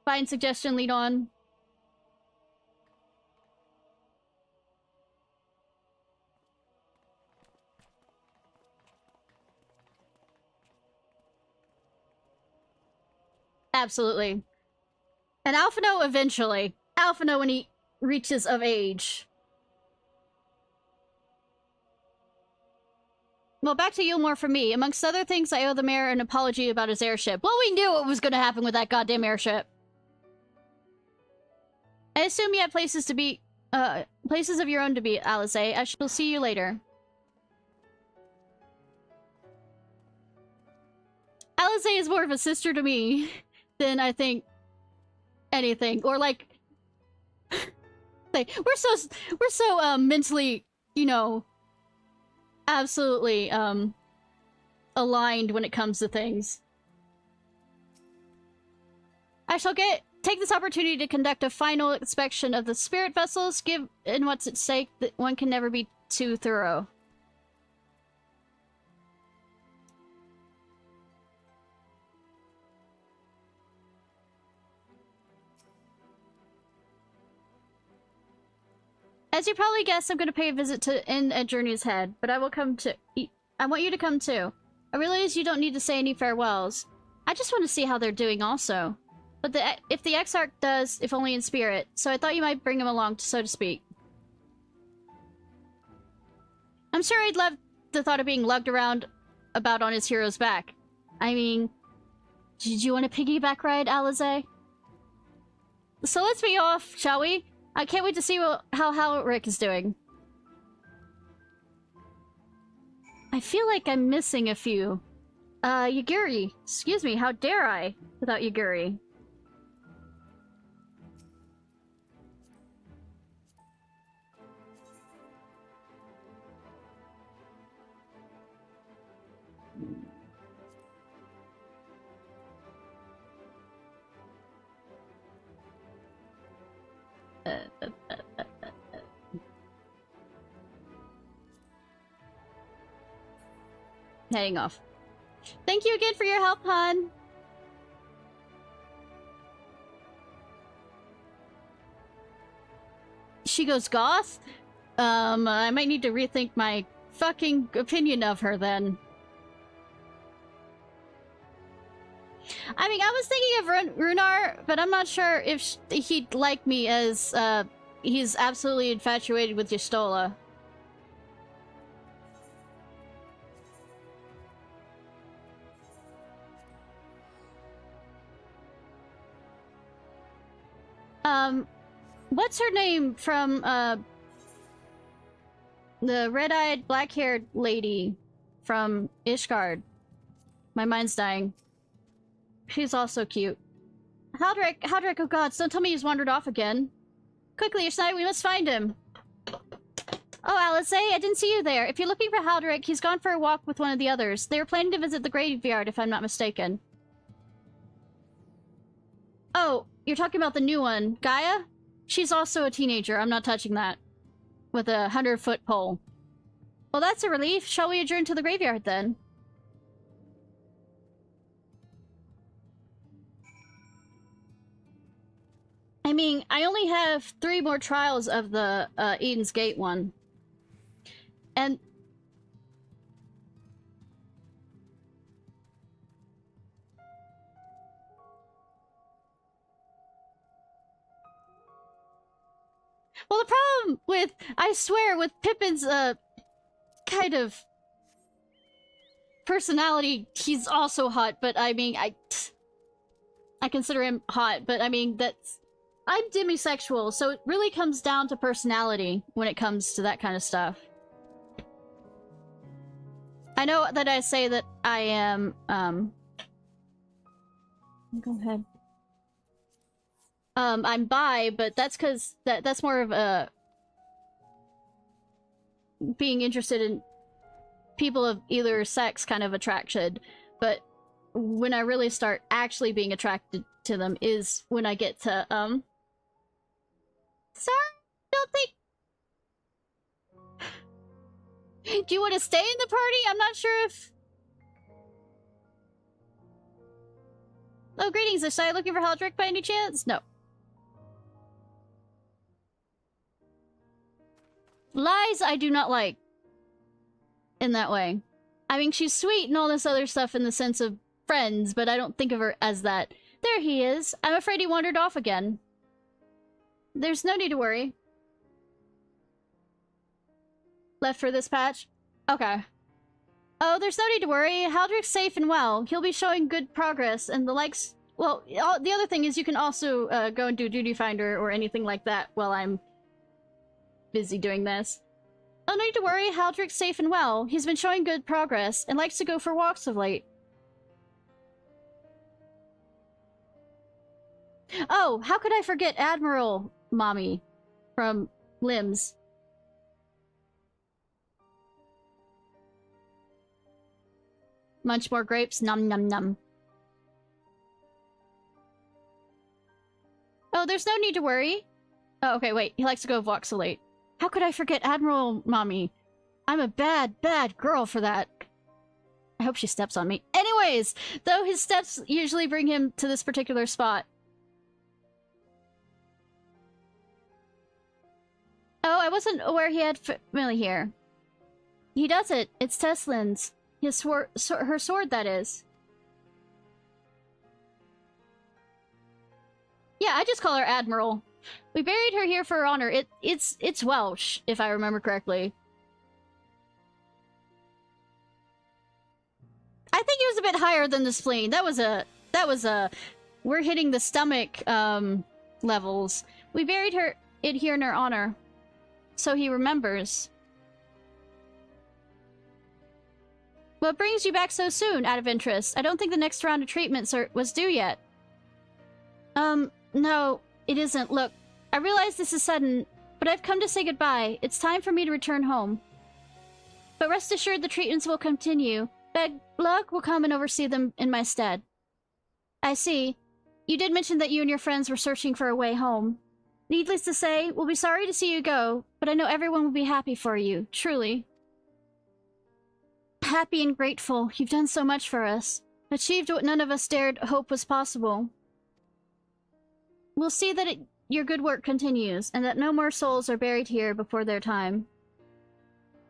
Fine suggestion, lead on. Absolutely. And Alphino eventually. Alphino when he reaches of age. Well, back to Yulmore for me. Amongst other things, I owe the mayor an apology about his airship. Well, we knew what was going to happen with that goddamn airship. I assume you have places to be, places of your own to be, Alice. I shall see you later. Alice is more of a sister to me than I think anything. Or like, we're so mentally, you know, absolutely aligned when it comes to things. I shall take this opportunity to conduct a final inspection of the spirit vessels, given what's at stake that one can never be too thorough. As you probably guessed, I'm going to pay a visit to Inn at Journey's Head, but I will come to... I want you to come too. I realize you don't need to say any farewells. I just want to see how they're doing also. But if the Exarch does, if only in spirit, so I thought you might bring him along, so to speak. I'm sure he'd love the thought of being lugged around about on his hero's back. I mean, did you want a piggyback ride, Alize? So let's be off, shall we? I can't wait to see how Rick is doing. I feel like I'm missing a few. Yaguri. Excuse me, how dare I without Yaguri? Heading off. Thank you again for your help, hon. She goes goth? I might need to rethink my fucking opinion of her then. I mean, I was thinking of Runar, but I'm not sure if he'd like me as, he's absolutely infatuated with Y'shtola. What's her name from, the red-eyed, black-haired lady from Ishgard? My mind's dying. She's also cute. Haldrick, oh gods, don't tell me he's wandered off again. Quickly, Ishnai, we must find him. Oh, Alice, I didn't see you there. If you're looking for Haldrick, he's gone for a walk with one of the others. They were planning to visit the graveyard, if I'm not mistaken. Oh, you're talking about the new one, Gaia? She's also a teenager. I'm not touching that. With a 100-foot pole. Well, that's a relief. Shall we adjourn to the graveyard, then? I mean, I only have 3 more trials of the Eden's Gate one. And... well, the problem with, I swear, with Pippin's, kind of personality, he's also hot, but I mean, I consider him hot, but I mean, I'm demisexual, so it really comes down to personality when it comes to that kind of stuff. I know that I say that I am, go ahead. I'm bi, but that's because that's more of a being interested in people of either sex kind of attraction. But when I really start actually being attracted to them is when I get to, sorry, don't think... Do you want to stay in the party? I'm not sure if... Oh, greetings, Ishnai. Looking for Haldrick by any chance? No. Lies I do not like. In that way. I mean, she's sweet and all this other stuff in the sense of friends, but I don't think of her as that. There he is. I'm afraid he wandered off again. There's no need to worry. Left for this patch? Okay. Oh, there's no need to worry. Haldrick's safe and well. He'll be showing good progress, and the likes... Well, the other thing is you can also go and do Duty Finder or anything like that while I'm busy doing this. Oh, no need to worry. Haldrick's safe and well. He's been showing good progress, and likes to go for walks of late. Oh, how could I forget Admiral Mommy from Limbs? Munch more grapes, num num num. Oh, there's no need to worry. Oh, okay, wait. He likes to go walk so late. How could I forget Admiral Mommy? I'm a bad, bad girl for that. I hope she steps on me. Anyways, though his steps usually bring him to this particular spot. Oh, I wasn't aware he had family here. He does it. It's Teslin's. His her sword, that is. Yeah, I just call her Admiral. We buried her here for her honor. It's Welsh, if I remember correctly. I think it was a bit higher than the spleen. That was a we're hitting the stomach levels. We buried it here in her honor. So he remembers. What brings you back so soon, out of interest? I don't think the next round of treatments was due yet. No, it isn't. Look, I realize this is sudden, but I've come to say goodbye. It's time for me to return home. But rest assured the treatments will continue. Luck will come and oversee them in my stead. I see. You did mention that you and your friends were searching for a way home. Needless to say, we'll be sorry to see you go, but I know everyone will be happy for you, truly. Happy and grateful. You've done so much for us. Achieved what none of us dared hope was possible. We'll see that your good work continues, and that no more souls are buried here before their time.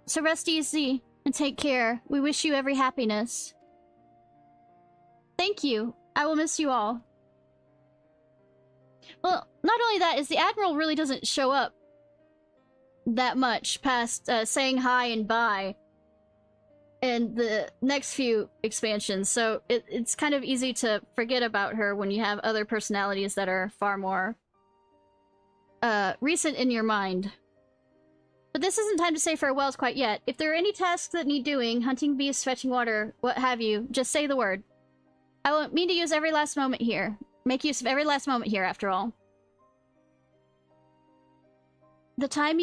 So rest easy, and take care. We wish you every happiness. Thank you. I will miss you all. Well, not only that, is the Admiral really doesn't show up that much past saying hi and bye in the next few expansions, so it's kind of easy to forget about her when you have other personalities that are far more recent in your mind. But this isn't time to say farewells quite yet. If there are any tasks that need doing, hunting beasts, fetching water, what have you, just say the word. I won't mean to use every last moment here. Make use of every last moment here, after all. The time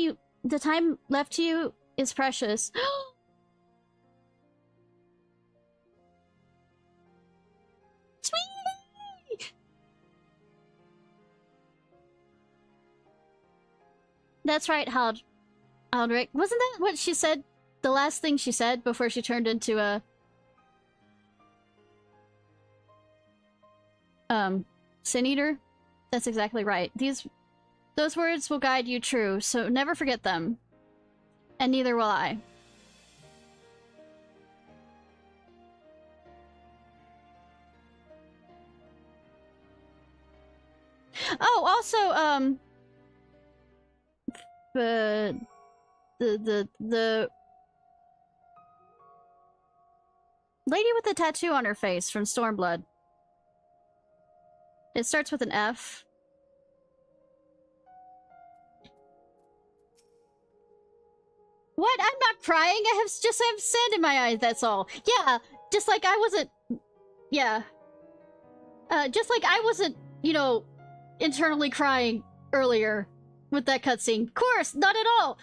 left to you is precious. Sweet! That's right, Aldrich. Wasn't that what she said the last thing she said before she turned into a... Sin Eater? That's exactly right. Those words will guide you true, so never forget them. And neither will I. Oh, also, the lady with the tattoo on her face from Stormblood. It starts with an F. What? I'm not crying. I just have sand in my eyes, that's all. Yeah, just like I wasn't... Yeah. Just like I wasn't, you know, internally crying earlier with that cutscene. Of course, not at all.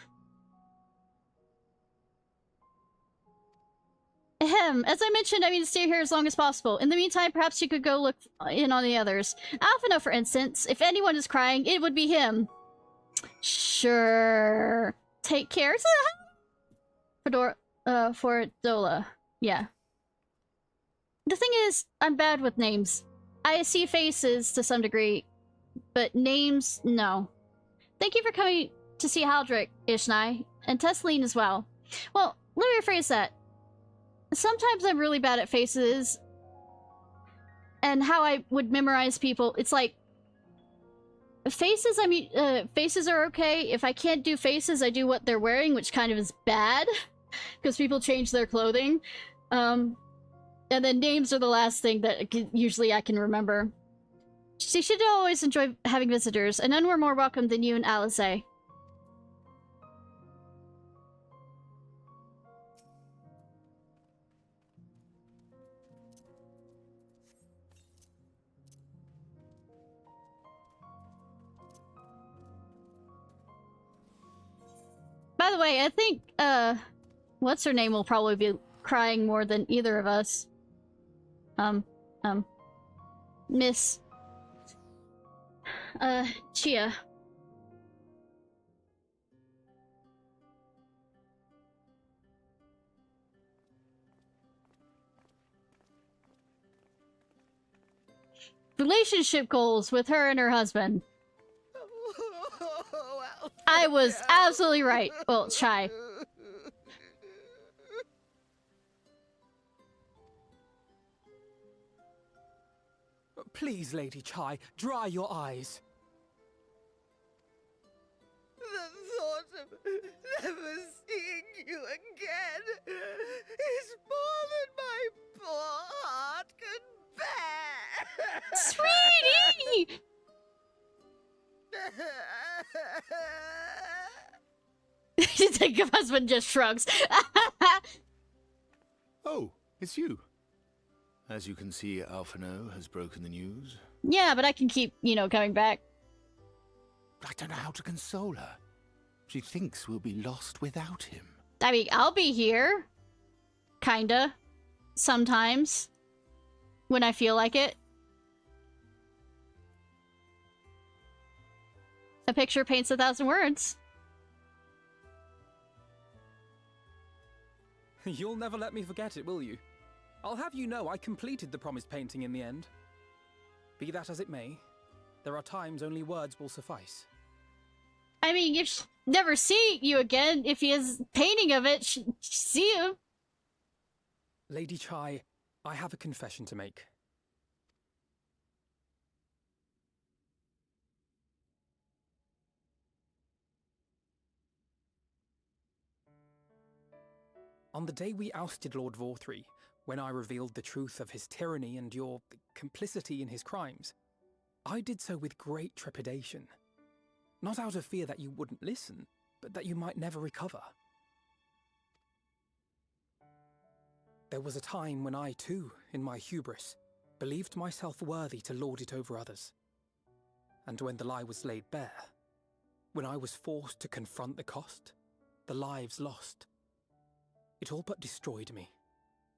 Ahem. As I mentioned, I mean to stay here as long as possible. In the meantime, perhaps you could go look in on the others. Alphino, for instance. If anyone is crying, it would be him. Sure. Take care. For Dola. Yeah. The thing is, I'm bad with names. I see faces to some degree, but names, no. Thank you for coming to see Haldrick, Ishnai, and Tesleen as well. Well, let me rephrase that. Sometimes I'm really bad at faces, and how I would memorize people. It's like, faces, I mean, faces are okay. If I can't do faces, I do what they're wearing, which kind of is bad, because people change their clothing. And then names are the last thing that usually I can remember. She should always enjoy having visitors, and none were more welcome than you and Alice. By the way, I think, what's her name will probably be crying more than either of us. Miss... Chia. Relationship goals with her and her husband. I was absolutely right. Well, shy. Please, Lady Chai, dry your eyes. The thought of never seeing you again is more than my poor heart can bear. Sweetie! You think your husband just shrugs. Oh, it's you. As you can see, Alphino has broken the news. Yeah, but I can keep, you know, coming back. I don't know how to console her. She thinks we'll be lost without him. I mean, I'll be here. Kinda. Sometimes. When I feel like it. A picture paints 1,000 words. You'll never let me forget it, will you? I'll have you know I completed the promised painting in the end. Be that as it may, there are times only words will suffice. I mean, if she never see you again, if he is painting of it, she see you. Lady Chai, I have a confession to make. On the day we ousted Lord Vorthree, when I revealed the truth of his tyranny and your complicity in his crimes, I did so with great trepidation. Not out of fear that you wouldn't listen, but that you might never recover. There was a time when I too, in my hubris, believed myself worthy to lord it over others. And when the lie was laid bare, when I was forced to confront the cost, the lives lost, it all but destroyed me.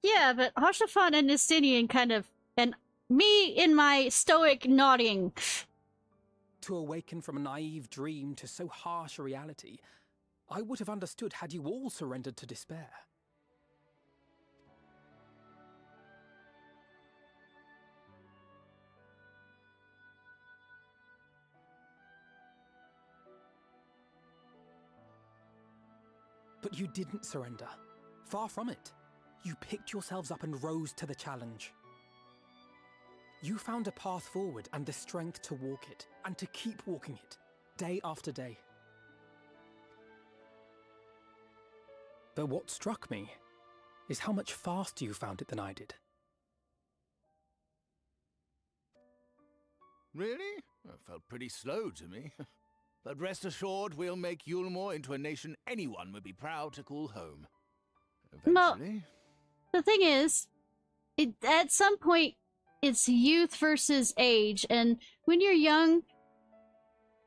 Yeah, but Hoshafan and Nistinian kind of... And me in my stoic nodding. To awaken from a naive dream to so harsh a reality, I would have understood had you all surrendered to despair. But you didn't surrender. Far from it. You picked yourselves up and rose to the challenge. You found a path forward and the strength to walk it, and to keep walking it, day after day. But what struck me is how much faster you found it than I did. Really? That felt pretty slow to me. But rest assured, we'll make Yulmore into a nation anyone would be proud to call home. Eventually. The thing is, at some point, it's youth versus age, and when you're young,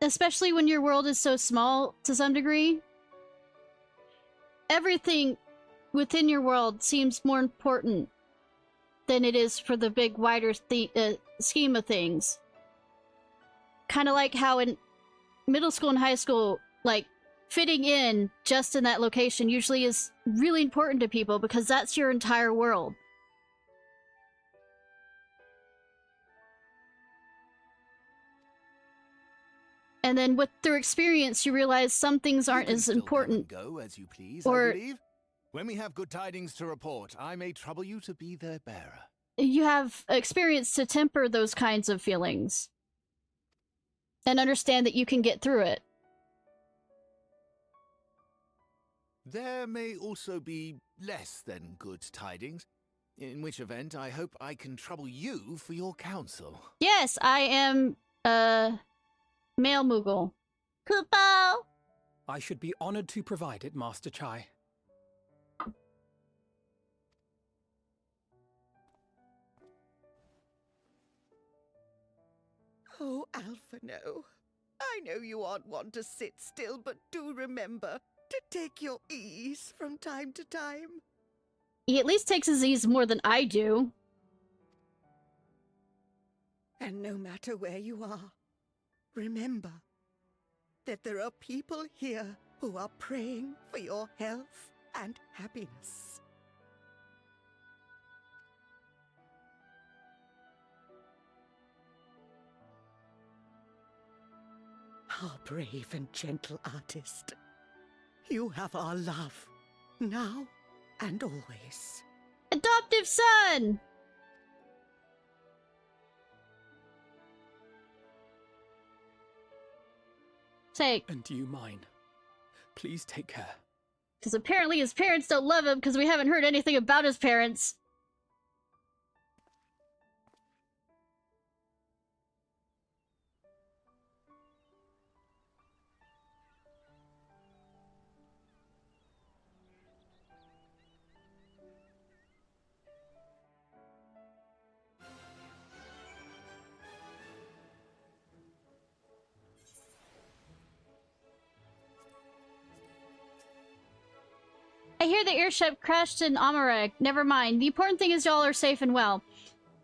especially when your world is so small to some degree, everything within your world seems more important than it is for the big, wider scheme of things. Kind of like how in middle school and high school, like, fitting in just in that location usually is really important to people because that's your entire world. And then through experience, you realize some things aren't as important. Go as you please, or I believe. When we have good tidings to report, I may trouble you to be their bearer. You have experience to temper those kinds of feelings. And understand that you can get through it. There may also be less than good tidings, in which event I hope I can trouble you for your counsel. Yes, I am, male Moogle. Kupo! I should be honored to provide it, Master Chai. Oh, Alphino, I know you aren't one to sit still, but do remember to take your ease from time to time. He at least takes his ease more than I do. And no matter where you are, remember that there are people here who are praying for your health and happiness. Our brave and gentle artist. You have our love, now and always. Adoptive son! Say, And do you mine? Please take care. because apparently his parents don't love him because we haven't heard anything about his parents. I hear the airship crashed in Amareg. Never mind. The important thing is y'all are safe and well.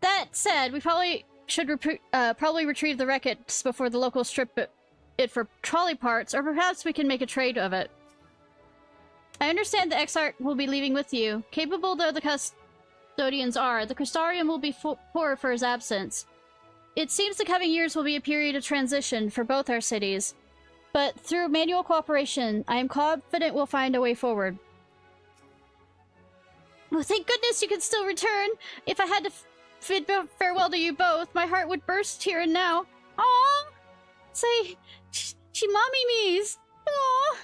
That said, we probably should retrieve the wreckage before the locals strip it for trolley parts, or perhaps we can make a trade of it. I understand the Exarch will be leaving with you. Capable though the custodians are, the Crystarium will be poor for his absence. It seems the coming years will be a period of transition for both our cities. But through manual cooperation, I am confident we'll find a way forward. Oh, thank goodness you can still return! If I had to bid farewell to you both, my heart would burst here and now. Aww! Say, she mommy me's! Aww!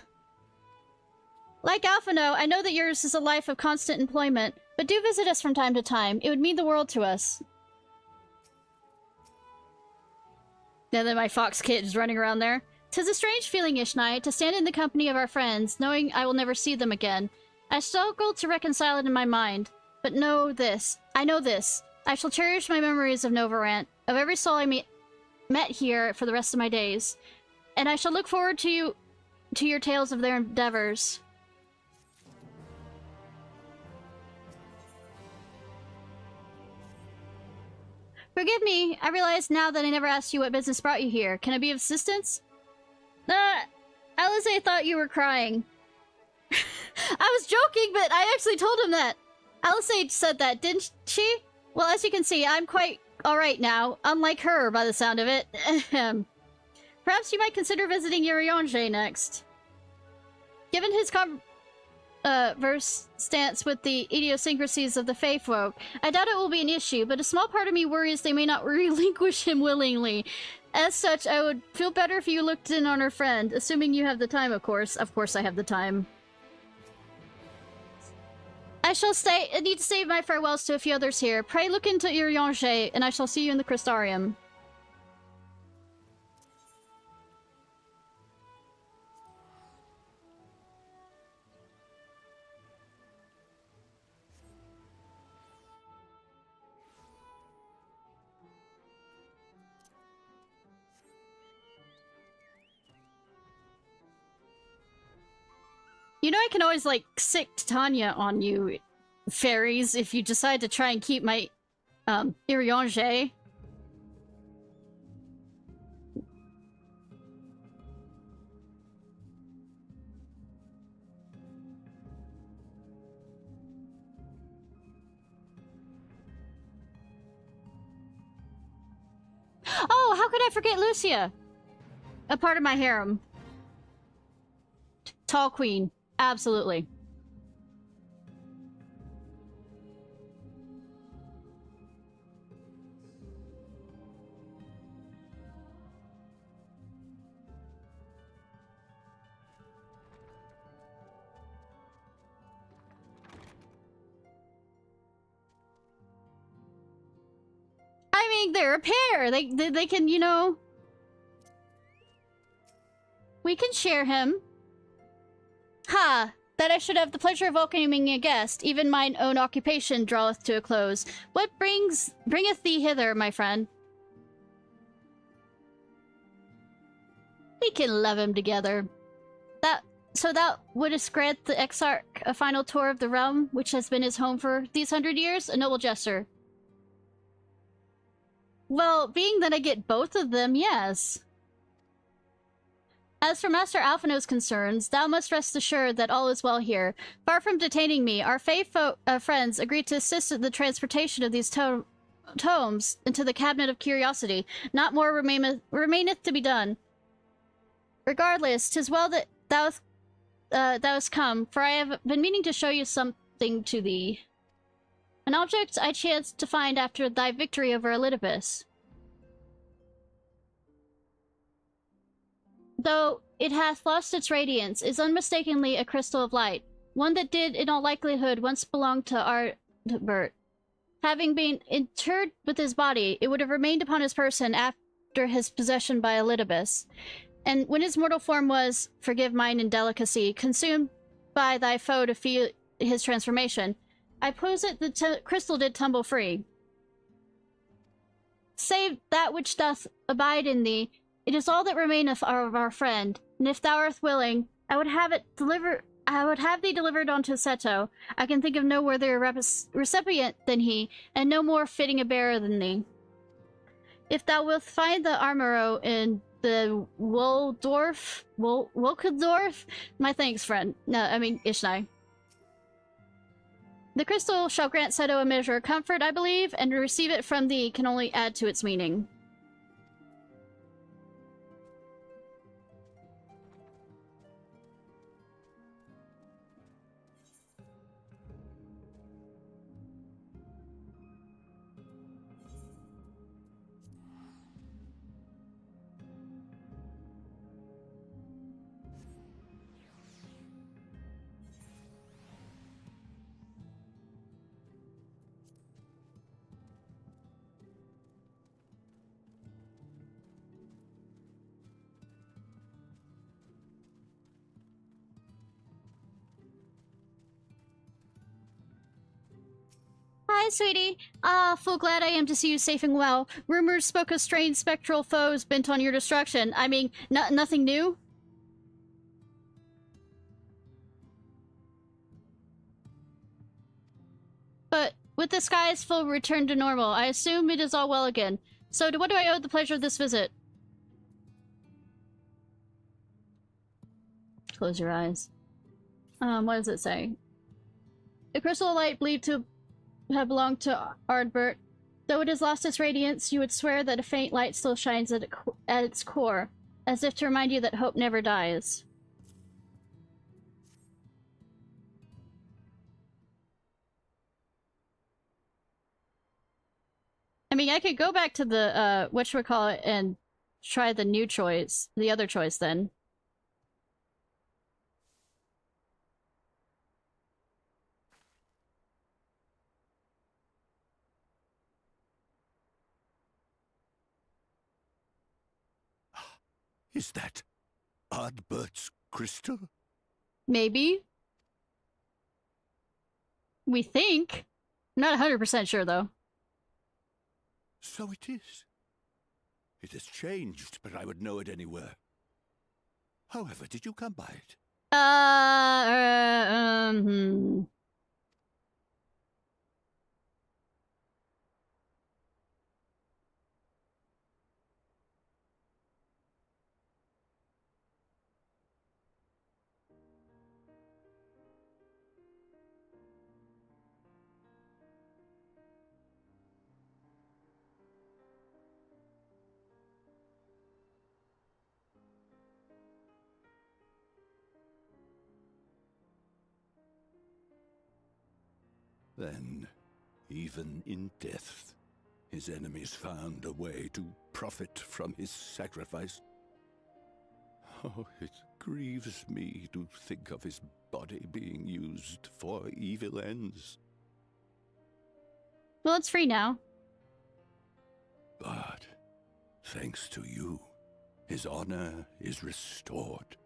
Like Alphino, I know that yours is a life of constant employment, but do visit us from time to time. It would mean the world to us. And then my fox kid is running around there. 'Tis a strange feeling, Ishnai, to stand in the company of our friends, knowing I will never see them again. I struggle to reconcile it in my mind, but I know this. I shall cherish my memories of Novarant, of every soul I met here for the rest of my days. And I shall look forward to your tales of their endeavors. Forgive me, I realize now that I never asked you what business brought you here. Can I be of assistance? Alize thought you were crying. I was joking, but I actually told him that. Alisade said that, didn't she? Well, as you can see, I'm quite alright now, unlike her by the sound of it. Perhaps you might consider visiting Urianger next. Given his verse stance with the idiosyncrasies of the Fae folk, I doubt it will be an issue, but a small part of me worries they may not relinquish him willingly. As such, I would feel better if you looked in on her friend, assuming you have the time, of course. Of course I have the time. I shall stay. I need to save my farewells to a few others here. Pray look into Urianger, and I shall see you in the Crystarium. You know I can always, like, sick Tanya on you, fairies, if you decide to try and keep my, Urianger. Oh, how could I forget Lucia? A part of my harem. Tall queen. Absolutely. I mean, they're a pair. They can, you know... We can share him. Ha! That I should have the pleasure of welcoming a guest. Even mine own occupation draweth to a close. What bringeth thee hither, my friend? We can love him together. So thou wouldst grant the Exarch a final tour of the realm, which has been his home for these 100 years? A noble gesture. Well, being that I get both of them, yes. As for Master Alphino's concerns, thou must rest assured that all is well here. Far from detaining me, our Fae friends agreed to assist in the transportation of these tomes into the Cabinet of Curiosity. Not more remaineth to be done. Regardless, 'tis well that thou hast come, for I have been meaning to show you something to thee. An object I chanced to find after thy victory over Elidibus. Though it hath lost its radiance, is unmistakably a crystal of light, one that did, in all likelihood, once belong to Ardbert. Having been interred with his body, it would have remained upon his person after his possession by Elidibus. And when his mortal form was, forgive mine indelicacy, consumed by thy foe to feel his transformation, I posit the crystal did tumble free. Save that which doth abide in thee, it is all that remaineth of our friend, and if thou art willing, I would have thee delivered unto Seto. I can think of no worthier recipient than he, and no more fitting a bearer than thee. If thou wilt find the armoro in the Woldorf, my thanks, friend. No, I mean Ishnai. The crystal shall grant Seto a measure of comfort, I believe, and to receive it from thee can only add to its meaning. Hi, sweetie. Full glad I am to see you safe and well. Rumors spoke of strange spectral foes bent on your destruction. I mean, nothing new? But with the skies full return to normal, I assume it is all well again. So to what do I owe the pleasure of this visit? Close your eyes. What does it say? The crystal light believed to have belonged to Ardbert. Though it has lost its radiance, you would swear that a faint light still shines at its core, as if to remind you that hope never dies. I mean, I could go back to the, whatchamacallit, and try the new choice, the other choice then. Is that Ardbert's crystal? Maybe. We think. Not 100% sure, though. So it is. It has changed, but I would know it anywhere. However, did you come by it? Then, even in death, his enemies found a way to profit from his sacrifice. Oh, it grieves me to think of his body being used for evil ends. Well, it's free now. But, thanks to you, his honor is restored.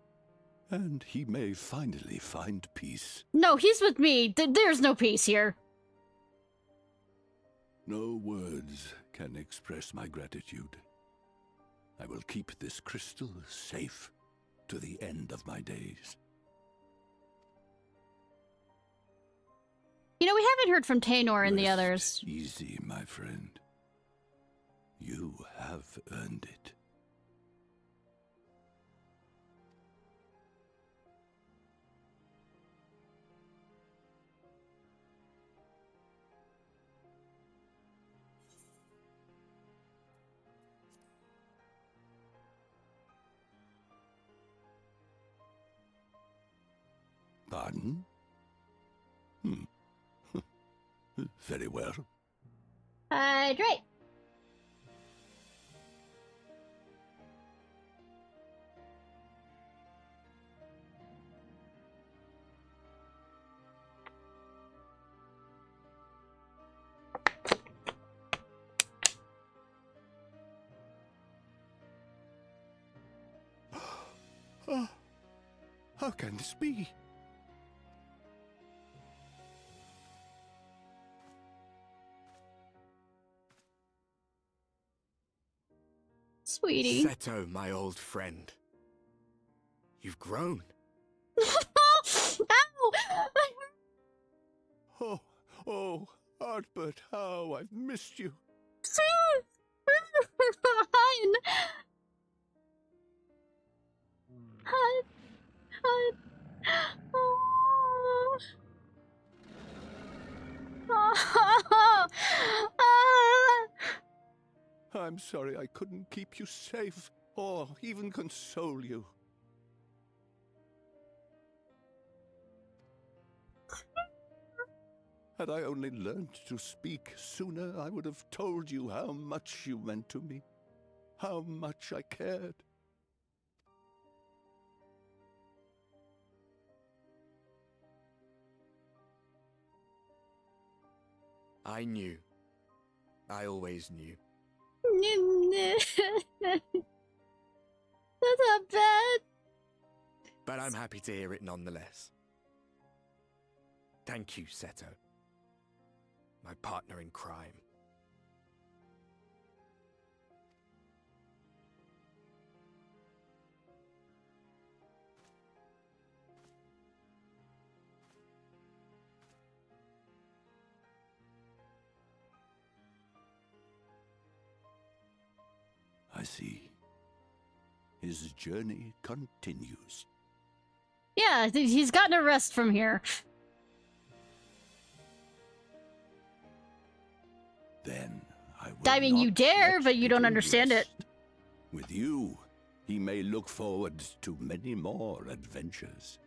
And he may finally find peace. No, he's with me. There's no peace here. No words can express my gratitude. I will keep this crystal safe to the end of my days. You know, we haven't heard from Taynor and the Rest others. easy, my friend. You have earned it. Pardon? Very well. Hydrate. Oh, how can this be? Sweetie. Seto, my old friend. You've grown. Ow! Oh, Ardbert, how I've missed you. I'm sorry I couldn't keep you safe, or even console you. Had I only learned to speak sooner, I would have told you how much you meant to me, how much I cared. I knew. I always knew. That's not bad. But I'm happy to hear it nonetheless. Thank you, Seto. My partner in crime. I see. His journey continues. Yeah, he's gotten a rest from here. Then I mean, you not dare, let but you don't Peter understand it. rest. With you, he may look forward to many more adventures.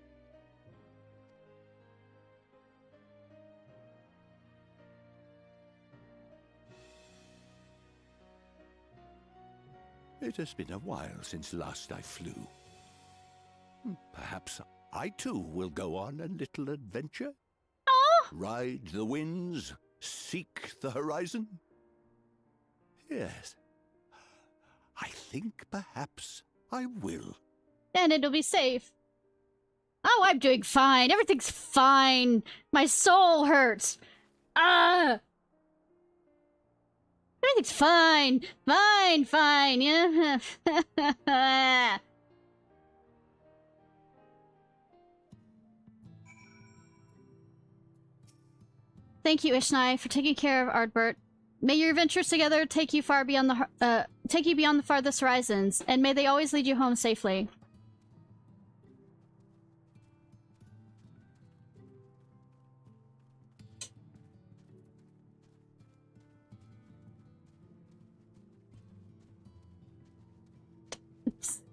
It has been a while since last I flew. Perhaps I too will go on a little adventure? Oh! Ride the winds, seek the horizon? Yes, I think perhaps I will. And it'll be safe. Oh, I'm doing fine. Everything's fine. My soul hurts. Everything's fine. Fine. Yeah. Thank you, Ishnai, for taking care of Ardbert. May your adventures together take you far beyond the farthest horizons, and may they always lead you home safely.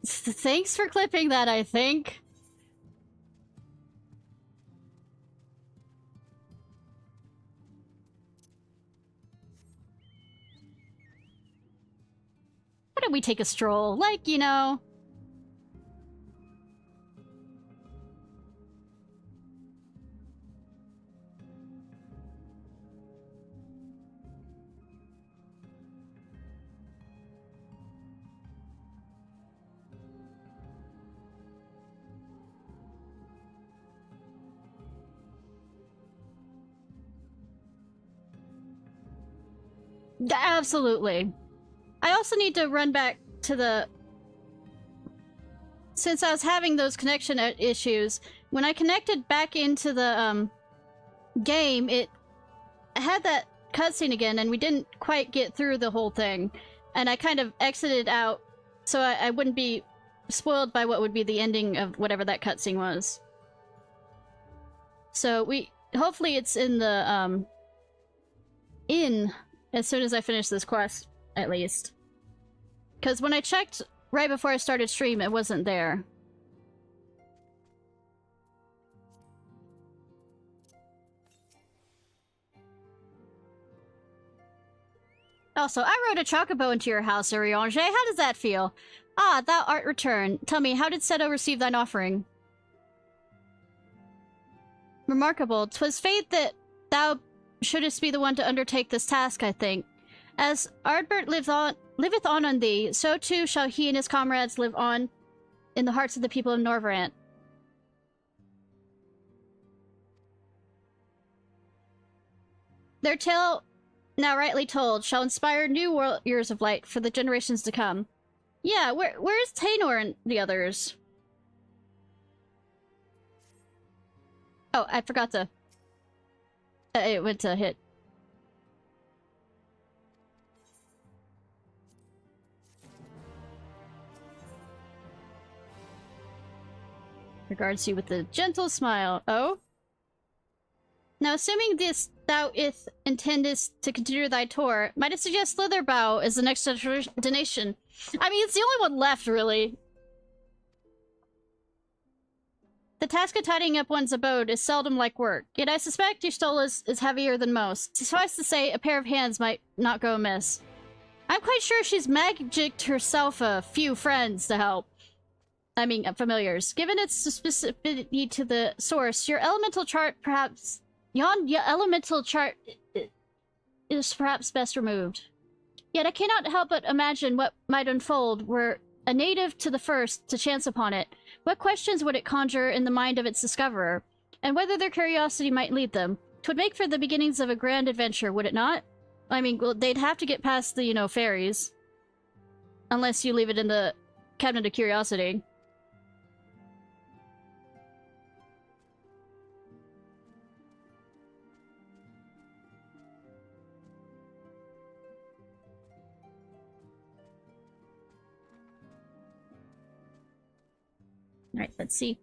Thanks for clipping that, I think. Why don't we take a stroll? Like, you know... Absolutely. I also need to run back to the... Since I was having those connection issues, when I connected back into the game, it had that cutscene again, and we didn't quite get through the whole thing. And I kind of exited out so I wouldn't be spoiled by what would be the ending of whatever that cutscene was. So hopefully it's in the as soon as I finish this quest, at least. Because when I checked right before I started stream, it wasn't there. Also, I rode a chocobo into your house, Urianger. How does that feel? Ah, thou art returned. Tell me, how did Seto receive thine offering? Remarkable. 'Twas fate that thou shouldest be the one to undertake this task, I think. As Ardbert liveth on thee, so too shall he and his comrades live on in the hearts of the people of Norvrant. Their tale, now rightly told, shall inspire new warriors of light for the generations to come. Yeah, where's Tainor and the others? Oh, I forgot to... it went to hit. Regards you with a gentle smile. Oh? Now, assuming this thou intendest to continue thy tour, might I suggest Slitherbow as the next destination? I mean, it's the only one left, really. The task of tidying up one's abode is seldom like work, yet I suspect your stole is heavier than most. Suffice to say, a pair of hands might not go amiss. I'm quite sure she's magicked herself a few friends to help. I mean, familiars. Given its specificity to the source, your elemental chart perhaps... your elemental chart is perhaps best removed. Yet I cannot help but imagine what might unfold were a native to the first to chance upon it. What questions would it conjure in the mind of its discoverer? And whether their curiosity might lead them. 'Twould make for the beginnings of a grand adventure, would it not? I mean, well, they'd have to get past the, you know, fairies. Unless you leave it in the Cabinet of Curiosity. Alright, let's see.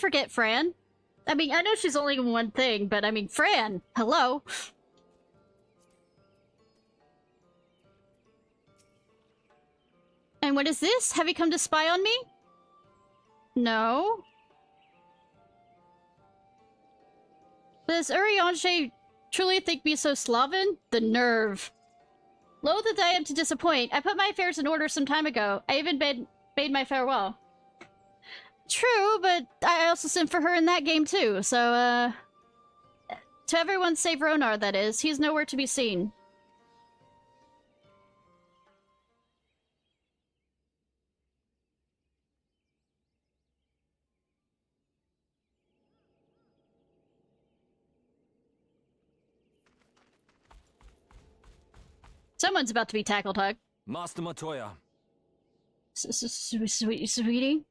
forget Fran. I mean, I know she's only one thing, but I mean, Fran, hello. And what is this? Have you come to spy on me? No. Does Urianger truly think me so Slavan? The nerve. Loath that I am to disappoint. I put my affairs in order some time ago. I even bade my farewell. True, but I also sent for her in that game too, so, to everyone save Ronar, that is. He's nowhere to be seen. Someone's about to be tackled, Hug. Master Matoya. Sweetie?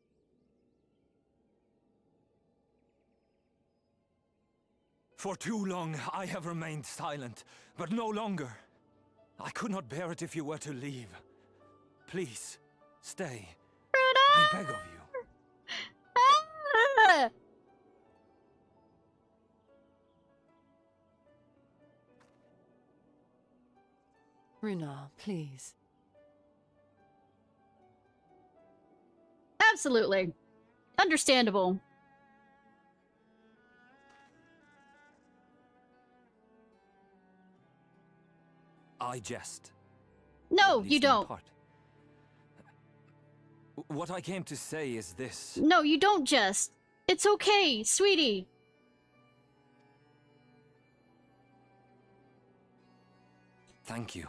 For too long, I have remained silent, but no longer. I could not bear it if you were to leave. Please, stay. I beg of you. Ah! Runar, please. Absolutely. Understandable. I jest. No, At you least in don't. part. What I came to say is this. No, you don't just. It's okay, sweetie. Thank you.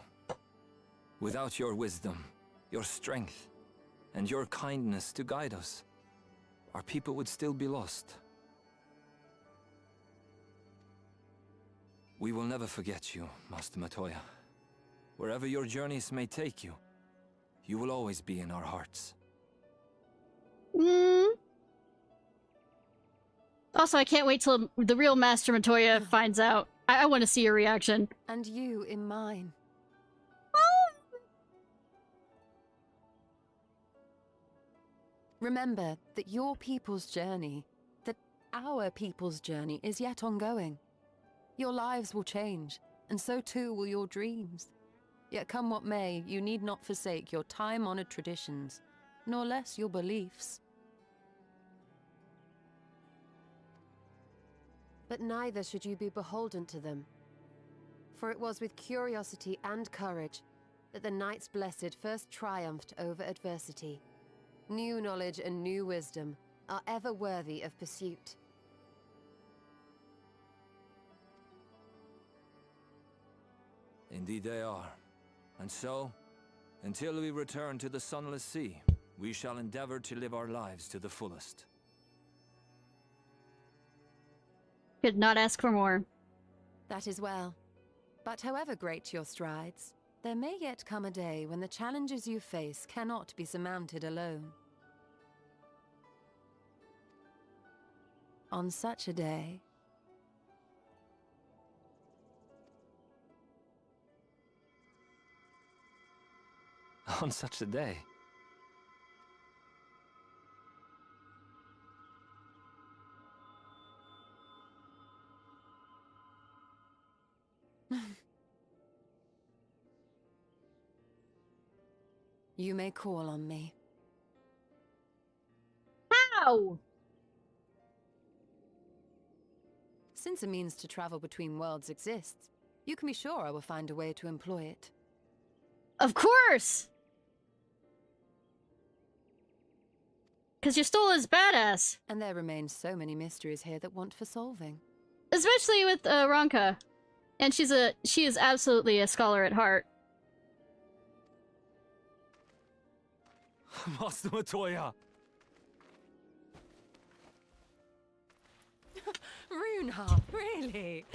Without your wisdom, your strength, and your kindness to guide us, our people would still be lost. We will never forget you, Master Matoya. Wherever your journeys may take you, you will always be in our hearts. Also, I can't wait till the real Master Matoya finds out. I want to see your reaction. And you in mine. Remember that your people's journey, that our people's journey is yet ongoing. Your lives will change, and so too will your dreams. Yet come what may, you need not forsake your time-honored traditions, nor less your beliefs. But neither should you be beholden to them. For it was with curiosity and courage that the Knights Blessed first triumphed over adversity. New knowledge and new wisdom are ever worthy of pursuit. Indeed they are. And so, until we return to the Sunless Sea, we shall endeavor to live our lives to the fullest. Could not ask for more. That is well. But however great your strides, there may yet come a day when the challenges you face cannot be surmounted alone. On such a day, On such a day. you may call on me. How? Since a means to travel between worlds exists, you can be sure I will find a way to employ it. Of course! Because you're still as badass. And there remain so many mysteries here that want for solving. Especially with Ronka. And she is absolutely a scholar at heart. Master Matoya! Runar, really?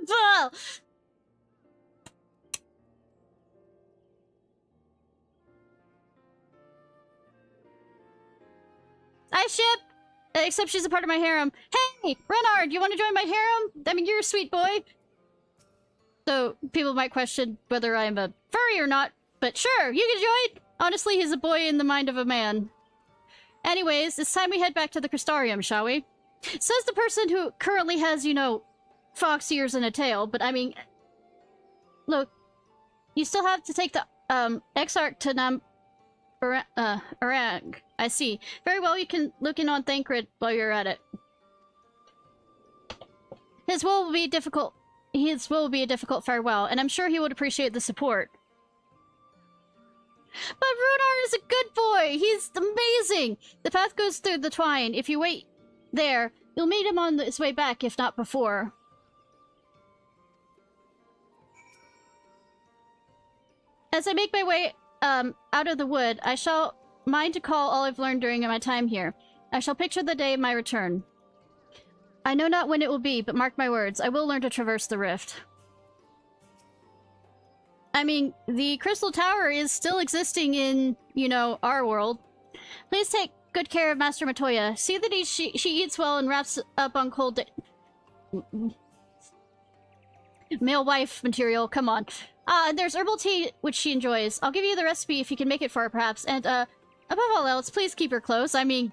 Adorable! I ship! Except she's a part of my harem. Hey, Renard, you want to join my harem? I mean, you're a sweet boy. So, people might question whether I'm a furry or not, but sure, you can join! Honestly, he's a boy in the mind of a man. Anyways, it's time we head back to the Crystarium, shall we? Says the person who currently has, you know, fox ears and a tail, but I mean... Look, you still have to take the, Exarch to Orang. I see. Very well, you can look in on Thancred while you're at it. His will be difficult. His will be a difficult farewell, and I'm sure he would appreciate the support. But Runar is a good boy! He's amazing! The path goes through the twine. If you wait there, you'll meet him on his way back, if not before. As I make my way, out of the wood, I shall mind to call all I've learned during my time here. I shall picture the day of my return. I know not when it will be, but mark my words, I will learn to traverse the rift. I mean, the Crystal Tower is still existing in, you know, our world. Please take good care of Master Matoya. See that she eats well and wraps up on cold male wife material, come on. And there's herbal tea, which she enjoys. I'll give you the recipe if you can make it for her, perhaps. And, above all else, please keep her close. I mean,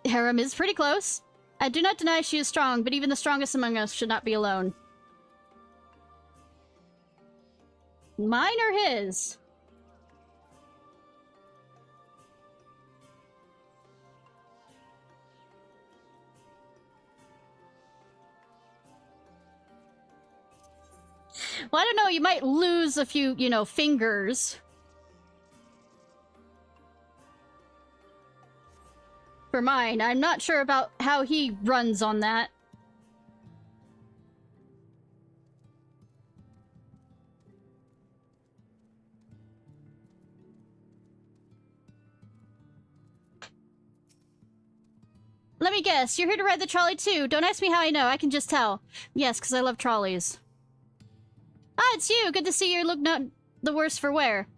Harem is pretty close. I do not deny she is strong, but even the strongest among us should not be alone. Mine or his? Well, I don't know, you might lose a few, you know, fingers. For mine. I'm not sure about how he runs on that. Let me guess, you're here to ride the trolley too. Don't ask me how I know, I can just tell. Yes, because I love trolleys. Ah, it's you! Good to see you look not the worse for wear.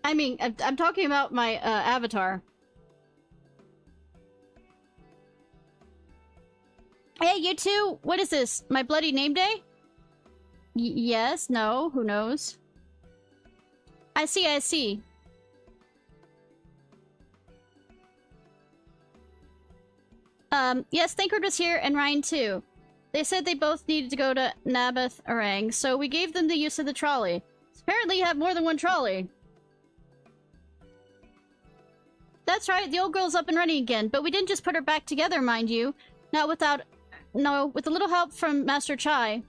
I mean, I'm talking about my, avatar. Hey, you two! What is this? My bloody name day? Yes? No? Who knows? I see, I see. Yes, Thancred was here, and Ryan too. They said they both needed to go to Naboth Orang, so we gave them the use of the trolley. Apparently you have more than one trolley. That's right, the old girl's up and running again, but we didn't just put her back together, mind you. Not without... No, with a little help from Master Chai.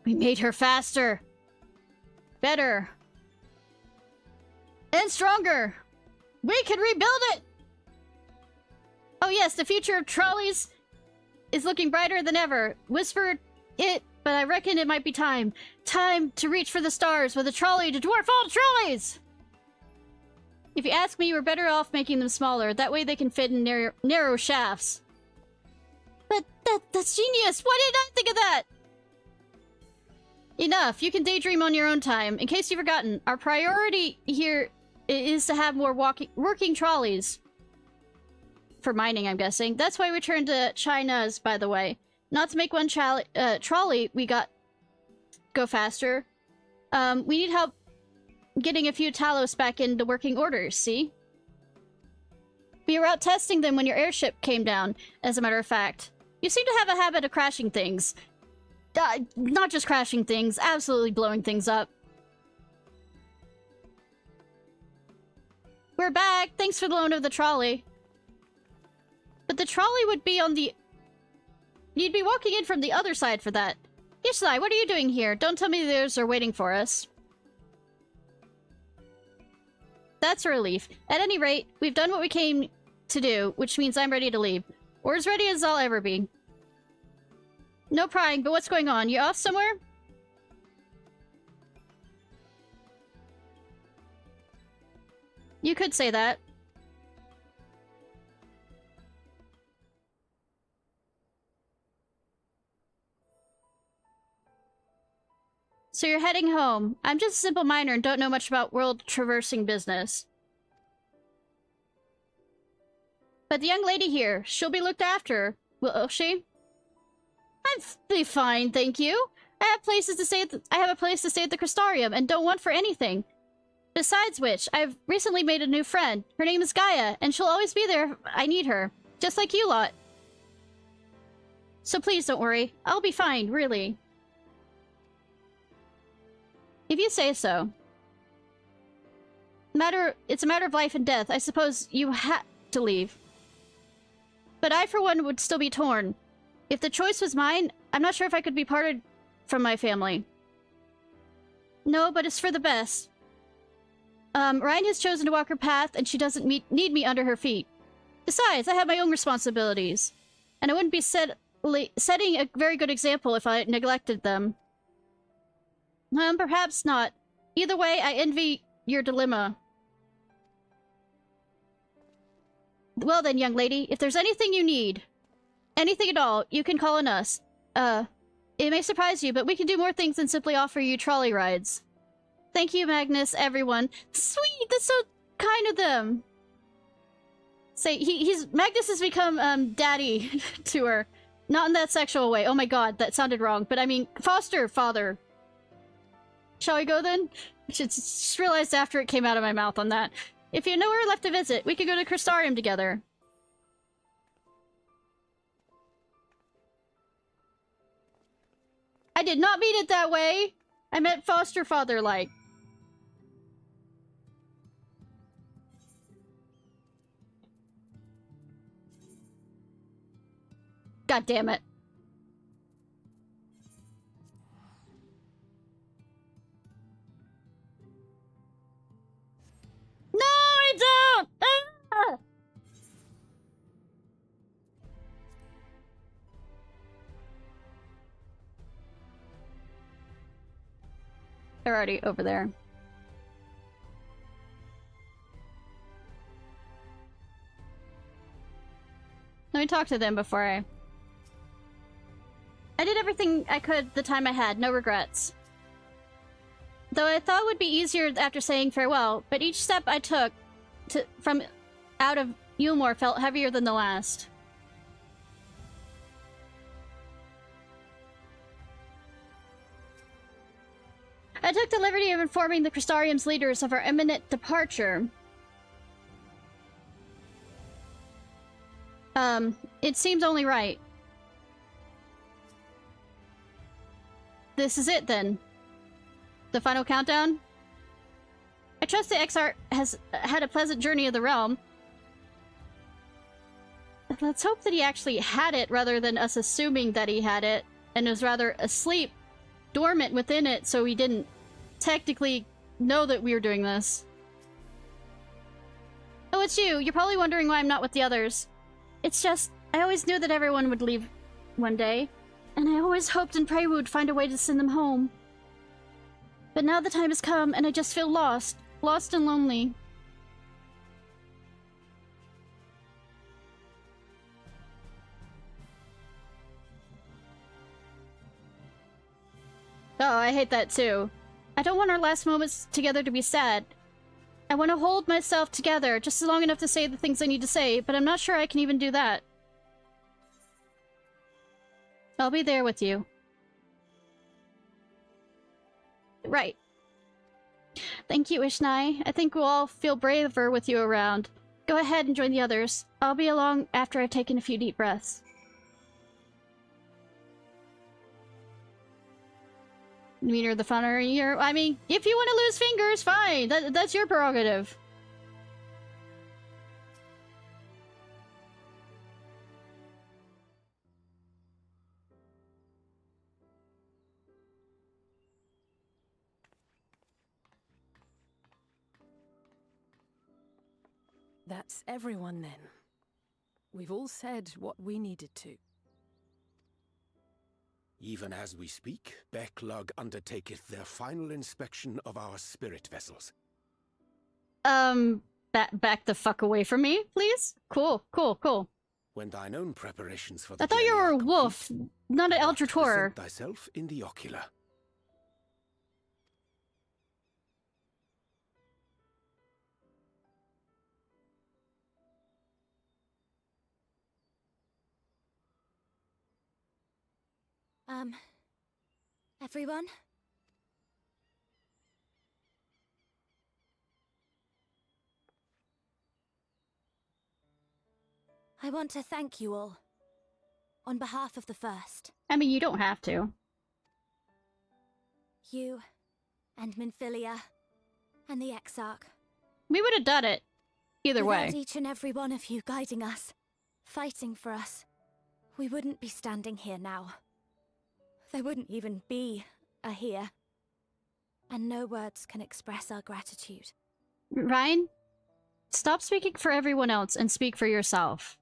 We made her faster. Better. And stronger! We can rebuild it! Oh yes, the future of trolleys is looking brighter than ever. Whispered it, but I reckon it might be time. Time to reach for the stars with a trolley to dwarf all trolleys! If you ask me, we're better off making them smaller. That way they can fit in narrow shafts. But that's genius! Why did I think of that? Enough. You can daydream on your own time. In case you've forgotten, our priority here is to have more working trolleys. For mining, I'm guessing. That's why we turned to China's, by the way. Not to make one trolley we got go faster. We need help getting a few Talos back into working orders, see? We were out testing them when your airship came down, as a matter of fact. You seem to have a habit of crashing things. Not just crashing things, absolutely blowing things up. We're back! Thanks for the loan of the trolley. But the trolley would be on the... You'd be walking in from the other side for that. Ishnai, what are you doing here? Don't tell me the others are waiting for us. That's a relief. At any rate, we've done what we came to do, which means I'm ready to leave. Or as ready as I'll ever be. No prying, but what's going on? You off somewhere? You could say that. So you're heading home. I'm just a simple miner and don't know much about world-traversing business. But the young lady here, she'll be looked after. Will she? I'll be fine, thank you. I have places to stay I have a place to stay at the Crystarium and don't want for anything. Besides which, I've recently made a new friend. Her name is Gaia, and she'll always be there if I need her. Just like you lot. So please don't worry. I'll be fine, really. If you say so. It's a matter of life and death. I suppose you had to leave. But I, for one, would still be torn. If the choice was mine, I'm not sure if I could be parted from my family. No, but it's for the best. Ryan has chosen to walk her path, and she doesn't need me under her feet. Besides, I have my own responsibilities. And I wouldn't be setting a very good example if I neglected them. Perhaps not. Either way, I envy your dilemma. Well then, young lady, if there's anything you need, anything at all, you can call on us. It may surprise you, but we can do more things than simply offer you trolley rides. Thank you, Magnus, everyone. Sweet, that's so kind of them. Say, Magnus has become, daddy to her. Not in that sexual way. Oh my god, that sounded wrong. But I mean, foster father. Shall we go then? Just realized after it came out of my mouth on that. If you're nowhere left to visit, we could go to Crystarium together. I did not mean it that way! I meant foster father-like. God damn it. No, I don't! Ah! They're already over there. Let me talk to them before I did everything I could the time I had, no regrets. Though I thought it would be easier after saying farewell, but each step I took from out of Ulmore felt heavier than the last. I took the liberty of informing the Crystarium's leaders of our imminent departure. It seemed only right. This is it, then. The final countdown? I trust the Exarch has had a pleasant journey of the realm. Let's hope that he actually had it, rather than us assuming that he had it, and was rather asleep, dormant within it, so we didn't technically know that we were doing this. Oh, it's you! You're probably wondering why I'm not with the others. It's just, I always knew that everyone would leave one day, and I always hoped and prayed we would find a way to send them home. But now the time has come, and I just feel lost. Lost and lonely. Oh, I hate that too. I don't want our last moments together to be sad. I want to hold myself together just long enough to say the things I need to say, but I'm not sure I can even do that. I'll be there with you. Right. Thank you, Ishnai. I think we'll all feel braver with you around. Go ahead and join the others. I'll be along after I've taken a few deep breaths. The meaner the funner you're... I mean, if you want to lose fingers, fine. That's your prerogative. That's everyone then. We've all said what we needed to. Even as we speak, Backlog undertaketh their final inspection of our spirit vessels. Back the fuck away from me, please? Cool. When thine own preparations for the I thought you journey were a are wolf, complete, not an thou art to Eldritch horror. present thyself in the ocular. Everyone? I want to thank you all. On behalf of the First. I mean, you don't have to. You, and Minfilia, and the Exarch. We would have done it. Either way. Without each and every one of you guiding us, fighting for us, we wouldn't be standing here now. There wouldn't even be a here. And no words can express our gratitude. Ryan, stop speaking for everyone else and speak for yourself.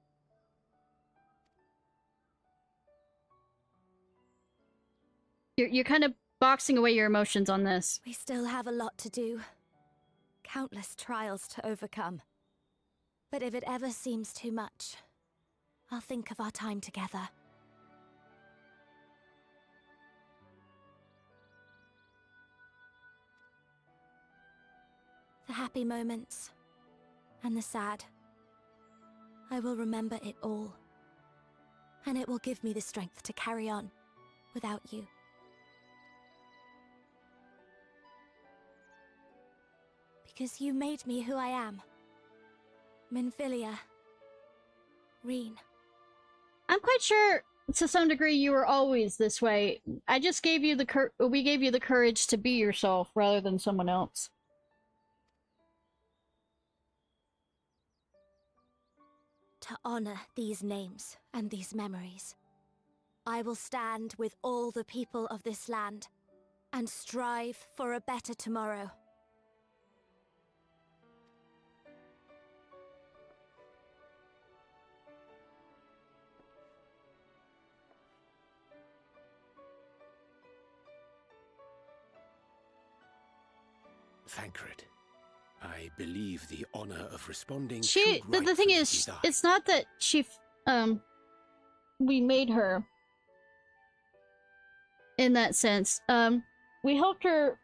You're kind of boxing away your emotions on this. We still have a lot to do. Countless trials to overcome. But if it ever seems too much, I'll think of our time together. The happy moments, and the sad. I will remember it all. And it will give me the strength to carry on without you. Because you made me who I am. Minfilia. Reen. I'm quite sure, to some degree, you were always this way. I just gave you we gave you the courage to be yourself rather than someone else. To honor these names and these memories, I will stand with all the people of this land and strive for a better tomorrow. Thancred, I believe the honor of responding. The thing is, it's not that we made her. In that sense, we helped her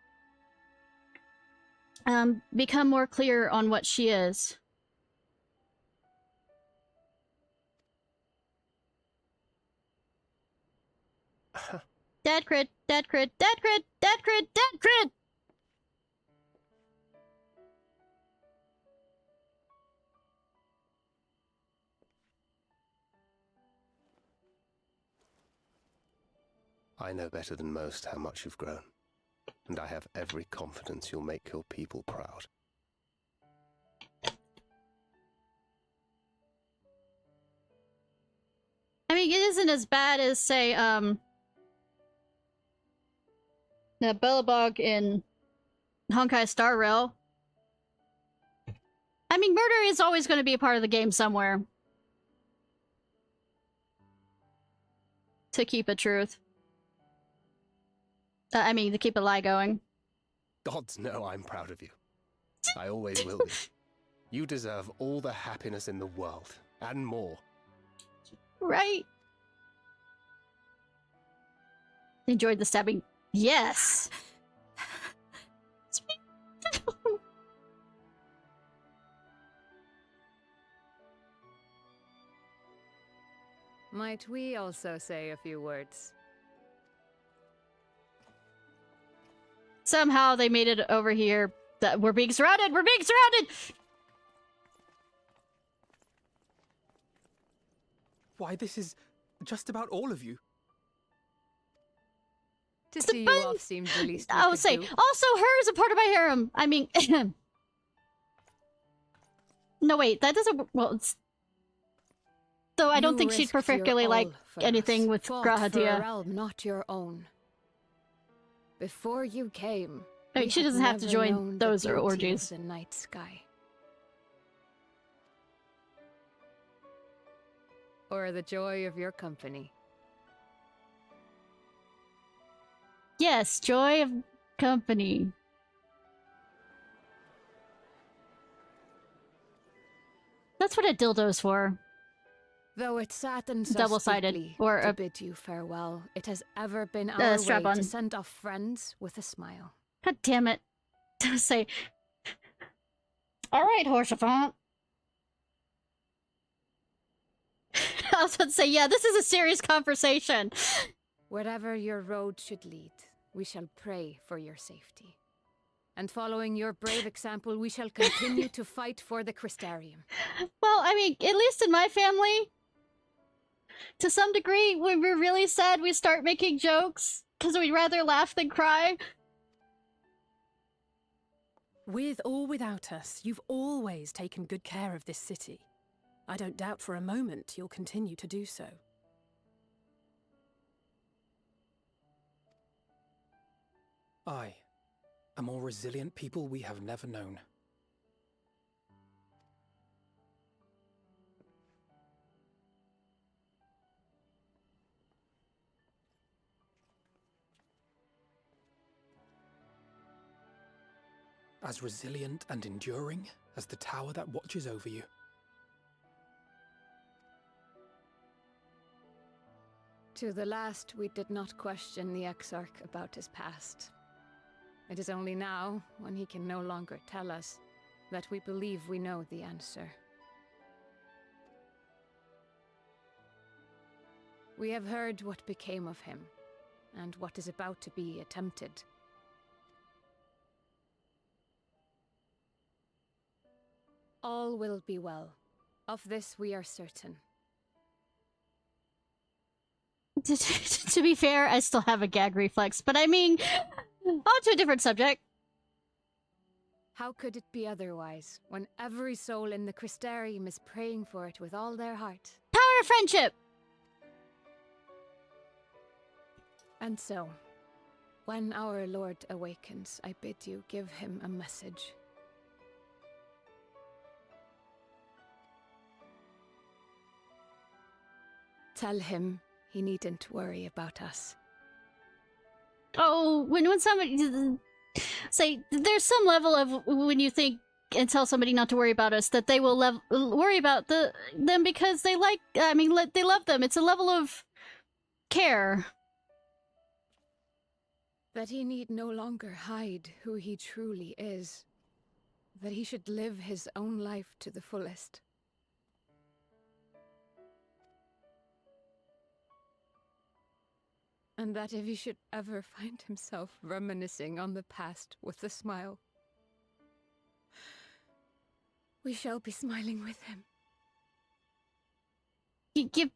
become more clear on what she is. Dad crit, dad crit, dad crit, dad crit, dad crit! I know better than most how much you've grown, and I have every confidence you'll make your people proud. I mean, it isn't as bad as, say, the Bellabog in Honkai Star Rail. I mean, murder is always going to be a part of the game somewhere. To keep it truth. I mean, to keep a lie going. Gods know I'm proud of you. I always will be. You deserve all the happiness in the world, and more. Right. Enjoyed the stabbing. Yes! Might we also say a few words? Somehow they made it over here. We're being surrounded! We're being surrounded! Why, this is just about all of you. To see you off seemed the least we I would could say, do. also her is a part of my harem. I mean, no wait, that doesn't, well, it's... Though I don't think she'd particularly like anything with Grahadia. For a Grahadia. realm not your own. Before you came, I mean, she doesn't have to join those orgies. The night sky. Or the joy of your company. Yes, joy of company. That's what a dildo's for. Though it saddens us Double-sided, deeply or to a bid you farewell, it has ever been our way strap-on. to send off friends with a smile. God damn it. To say, alright, Horsefant. I was about to say, yeah, this is a serious conversation. Wherever your road should lead, we shall pray for your safety. And following your brave example, we shall continue to fight for the Crystarium. Well, I mean, at least in my family, to some degree, when we're really sad, we start making jokes, because we'd rather laugh than cry. With or without us, you've always taken good care of this city. I don't doubt for a moment you'll continue to do so. I, a more resilient people we have never known. As resilient and enduring as the tower that watches over you. To the last, we did not question the Exarch about his past. It is only now, when he can no longer tell us, that we believe we know the answer. We have heard what became of him, and what is about to be attempted. All will be well. Of this we are certain. To be fair, I still have a gag reflex, but I mean, on to a different subject. How could it be otherwise, when every soul in the Crystarium is praying for it with all their heart? Power of friendship! And so, when our Lord awakens, I bid you give him a message. Tell him he needn't worry about us. Oh, when somebody... Say, there's some level of when you think and tell somebody not to worry about us, that they will worry about them because they like... I mean, they love them. It's a level of care. That he need no longer hide who he truly is. That he should live his own life to the fullest. And that if he should ever find himself reminiscing on the past with a smile, we shall be smiling with him. You give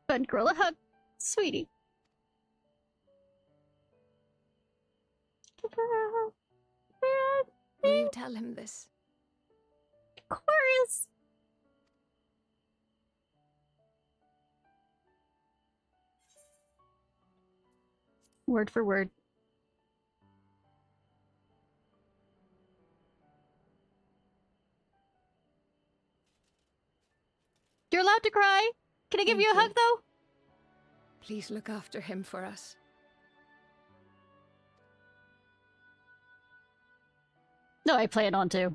Bun Girl a hug, sweetie. Will you tell him this? Of course. Word for word. You're allowed to cry. Can I give you a hug, though? Please look after him for us. No, I plan on to.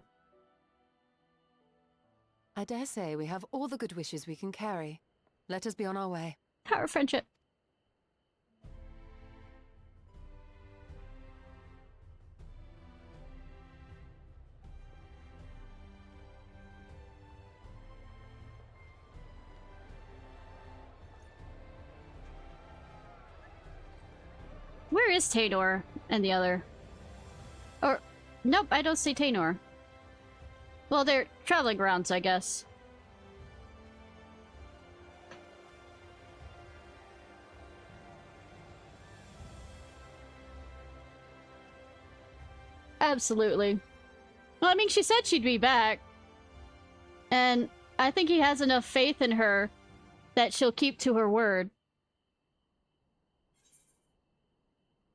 I dare say we have all the good wishes we can carry. Let us be on our way. Power of friendship. Where is Taynor and the other? Or, nope, I don't see Taynor. Well, they're traveling grounds, I guess. Absolutely. Well, I mean, she said she'd be back. And I think he has enough faith in her that she'll keep to her word.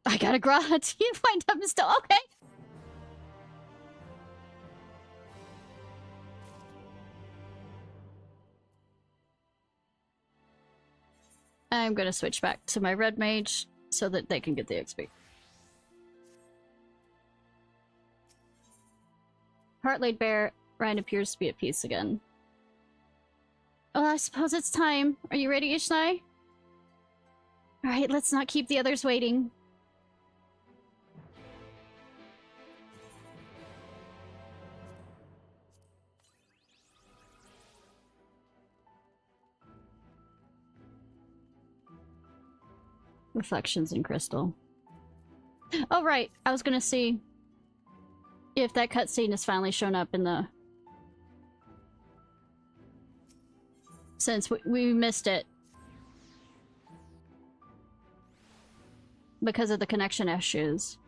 I gotta grot. You find him still okay. I'm gonna switch back to my red mage so that they can get the XP. Heart laid bare, Ryan appears to be at peace again. Oh, I suppose it's time. Are you ready, Ishnai? Alright, let's not keep the others waiting. Reflections in crystal. Oh, right. I was gonna see if that cutscene has finally shown up in the... Since we missed it. Because of the connection issues.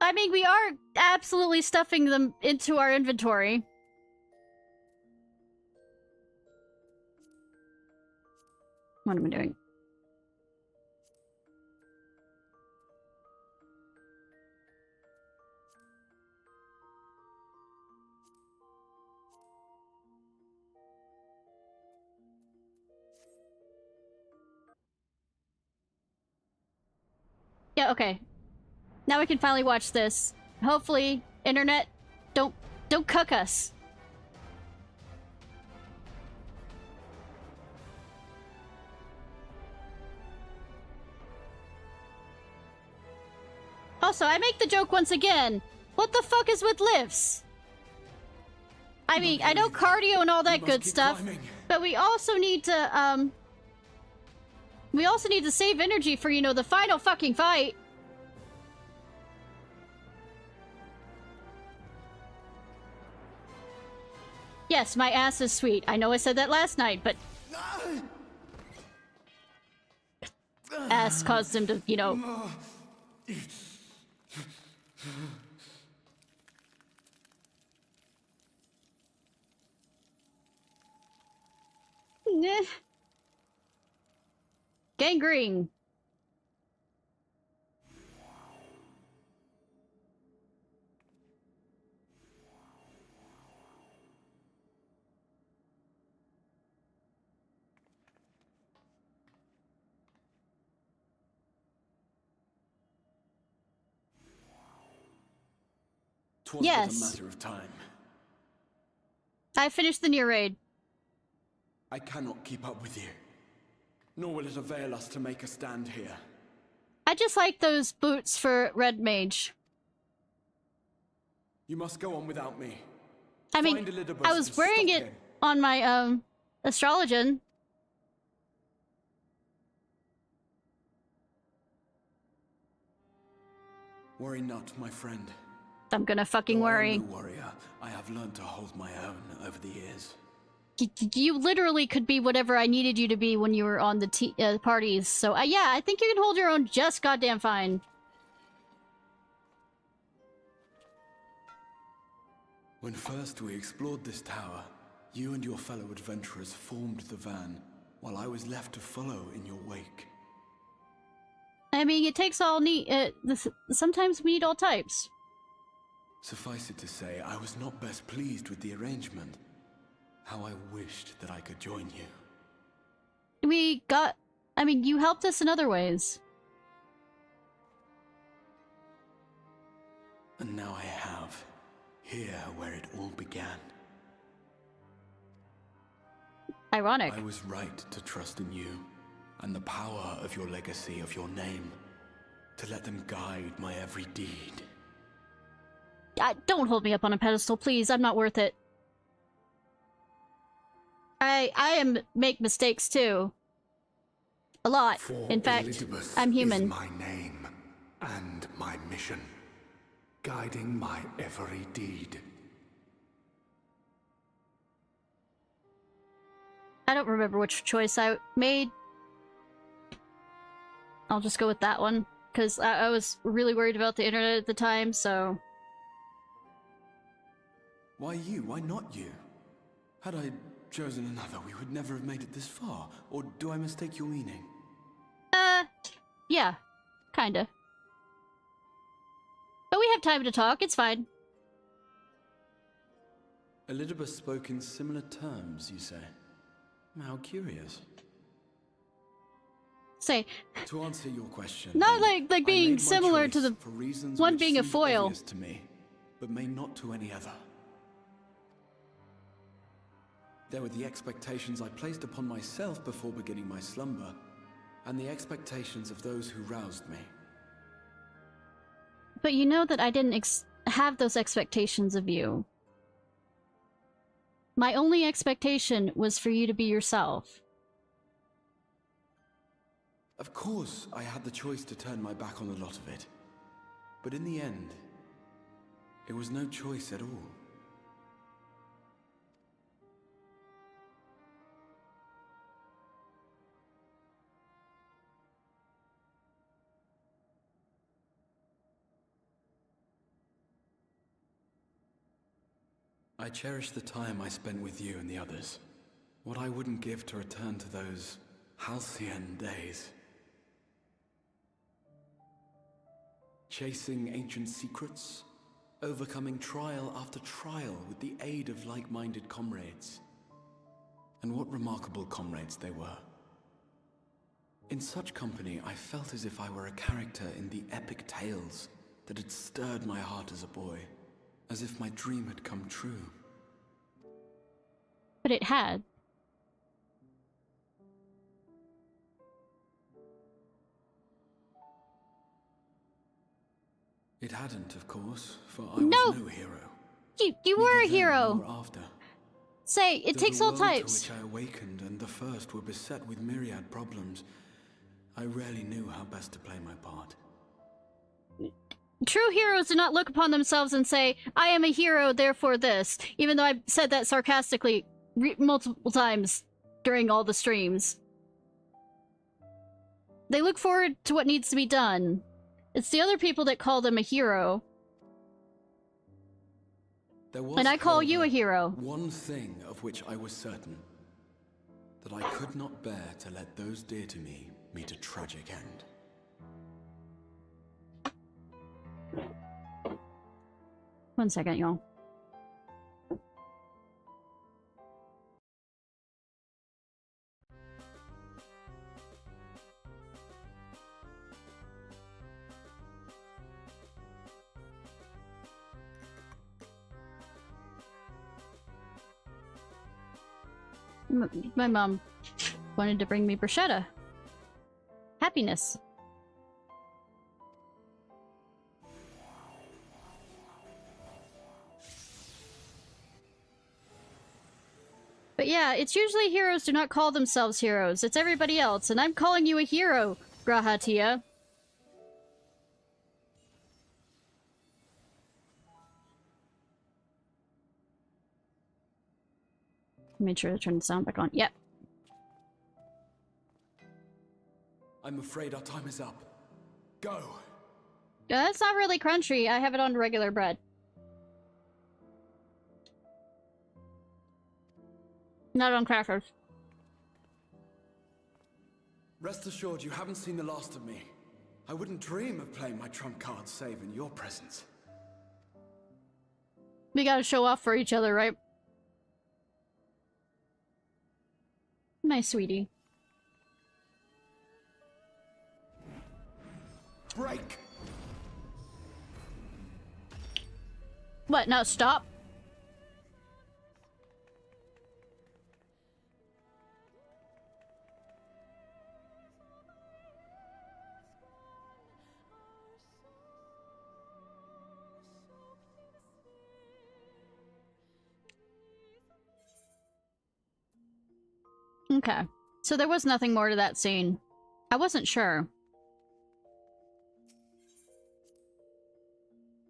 I mean, we are absolutely stuffing them into our inventory. What am I doing? Yeah, okay. Now we can finally watch this. Hopefully, internet, don't cuck us. Also, I make the joke once again. What the fuck is with lifts? I mean, I know cardio and all that good stuff, but we also need to, we also need to save energy for, you know, the final fucking fight. Yes, my ass is sweet. I know I said that last night, but... ass caused him to, you know... Gangrene. Yes. But a matter of time. I finished the near raid. I cannot keep up with you. Nor will it avail us to make a stand here. I just like those boots for Red Mage. You must go on without me. I mean, I was wearing it on my, astrologian. Worry not, my friend. I'm gonna fucking worry. I am no warrior. I have learned to hold my own over the years. You literally could be whatever I needed you to be when you were on the parties. So, yeah, I think you can hold your own just goddamn fine. When first we explored this tower, you and your fellow adventurers formed the van, while I was left to follow in your wake. I mean, it takes all sometimes we need all types. Suffice it to say, I was not best pleased with the arrangement. How I wished that I could join you. I mean, you helped us in other ways. And now I have, here where it all began. Ironic. I was right to trust in you, and the power of your legacy, of your name, to let them guide my every deed. Don't hold me up on a pedestal, please. I'm not worth it. I make mistakes too. A lot. For In fact, Elizabeth I'm human. Is my name and my mission, guiding my every deed. I don't remember which choice I made. I'll just go with that one, because I was really worried about the internet at the time, so... Why you? Why not you? Had I chosen another, we would never have made it this far. Or do I mistake your meaning? Yeah. Kinda. But we have time to talk, it's fine. Elizabeth spoke in similar terms, you say? How curious. Say, to answer your question, not then, like being similar to the for reasons one which being a seem foil. obvious to me, but may not to any other. There were the expectations I placed upon myself before beginning my slumber, and the expectations of those who roused me. But you know that I didn't have those expectations of you. My only expectation was for you to be yourself. Of course, I had the choice to turn my back on a lot of it. But in the end, it was no choice at all. I cherish the time I spent with you and the others. What I wouldn't give to return to those halcyon days. Chasing ancient secrets, overcoming trial after trial with the aid of like-minded comrades. And what remarkable comrades they were. In such company, I felt as if I were a character in the epic tales that had stirred my heart as a boy. As if my dream had come true. But it had. It hadn't, of course, for I was no hero. You were a hero. After. Say, it takes all types. To which I awakened, and the first were beset with myriad problems. I rarely knew how best to play my part. True heroes do not look upon themselves and say, I am a hero, therefore this. Even though I said that sarcastically multiple times during all the streams. They look forward to what needs to be done. It's the other people that call them a hero. And I call you a hero. One thing of which I was certain. That I could not bear to let those dear to me meet a tragic end. One second, y'all. My mom wanted to bring me bruschetta. Happiness. But yeah, it's usually heroes do not call themselves heroes. It's everybody else, and I'm calling you a hero, Grahatia. Made sure to turn the sound back on. Yep. I'm afraid our time is up. Go! That's not really crunchy. I have it on regular bread. Not on crackers. Rest assured, you haven't seen the last of me. I wouldn't dream of playing my trump card save in your presence. We gotta show off for each other, right? My sweetie. Break! What, now stop? Okay. So there was nothing more to that scene. I wasn't sure.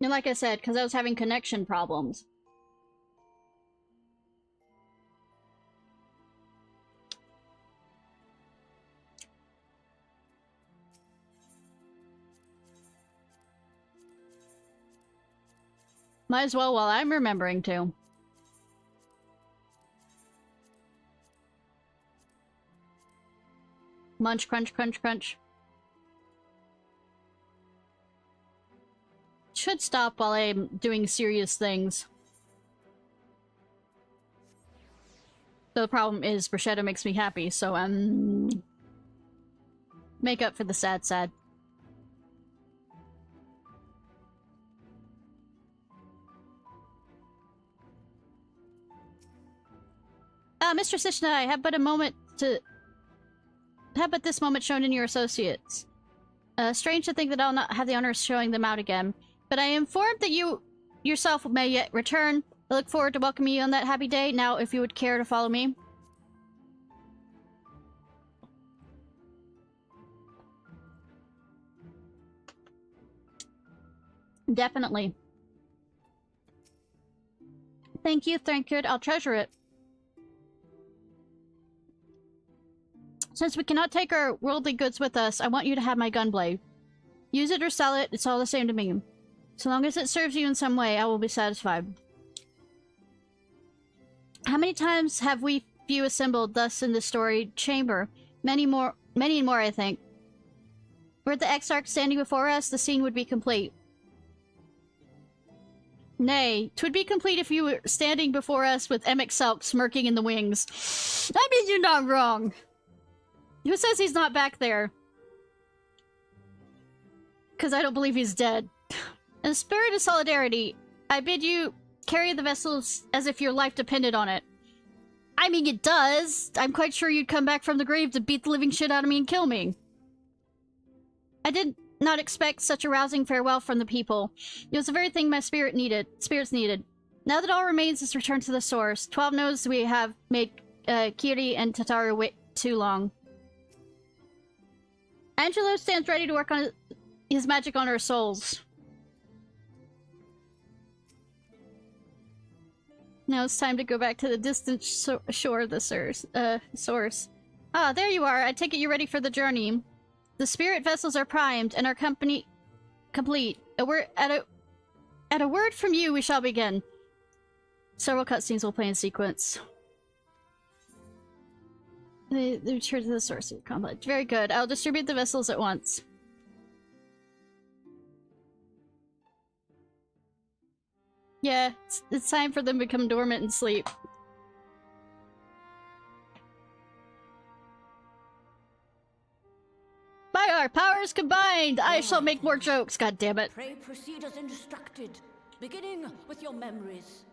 And like I said, because I was having connection problems. Might as well while I'm remembering to. Munch, crunch, crunch, crunch. Should stop while I'm doing serious things. The problem is, bruschetta makes me happy, so make up for the sad. Mistress Ishnai, have but this moment shown in your associates. Strange to think that I'll not have the honor of showing them out again. But I am informed that you yourself may yet return. I look forward to welcoming you on that happy day. Now, if you would care to follow me. Definitely. Thank you, Thankred. I'll treasure it. Since we cannot take our worldly goods with us, I want you to have my gunblade. Use it or sell it, it's all the same to me. So long as it serves you in some way, I will be satisfied. How many times have we few assembled thus in this storied chamber? Many and more, I think. Were the Exarch standing before us, the scene would be complete. Nay, 'twould be complete if you were standing before us with Selk smirking in the wings. I mean, you're not wrong. Who says he's not back there? Because I don't believe he's dead. In the spirit of solidarity, I bid you carry the vessels as if your life depended on it. I mean, it does. I'm quite sure you'd come back from the grave to beat the living shit out of me and kill me. I did not expect such a rousing farewell from the people. It was the very thing my spirits needed. Now that all remains is return to the source. 12 knows we have made Kiri and Tataru wait too long. Angelo stands ready to work on his magic on our souls. Now it's time to go back to the distant shore of the source. Ah, there you are. I take it you're ready for the journey. The spirit vessels are primed and our company complete. At a word from you, we shall begin. Several cutscenes will play in sequence. They return to the source of conflict. Very good. I'll distribute the vessels at once. Yeah, it's time for them to become dormant and sleep. By our powers combined, I shall make more jokes, God damn it. Pray proceed as instructed, beginning with your memories.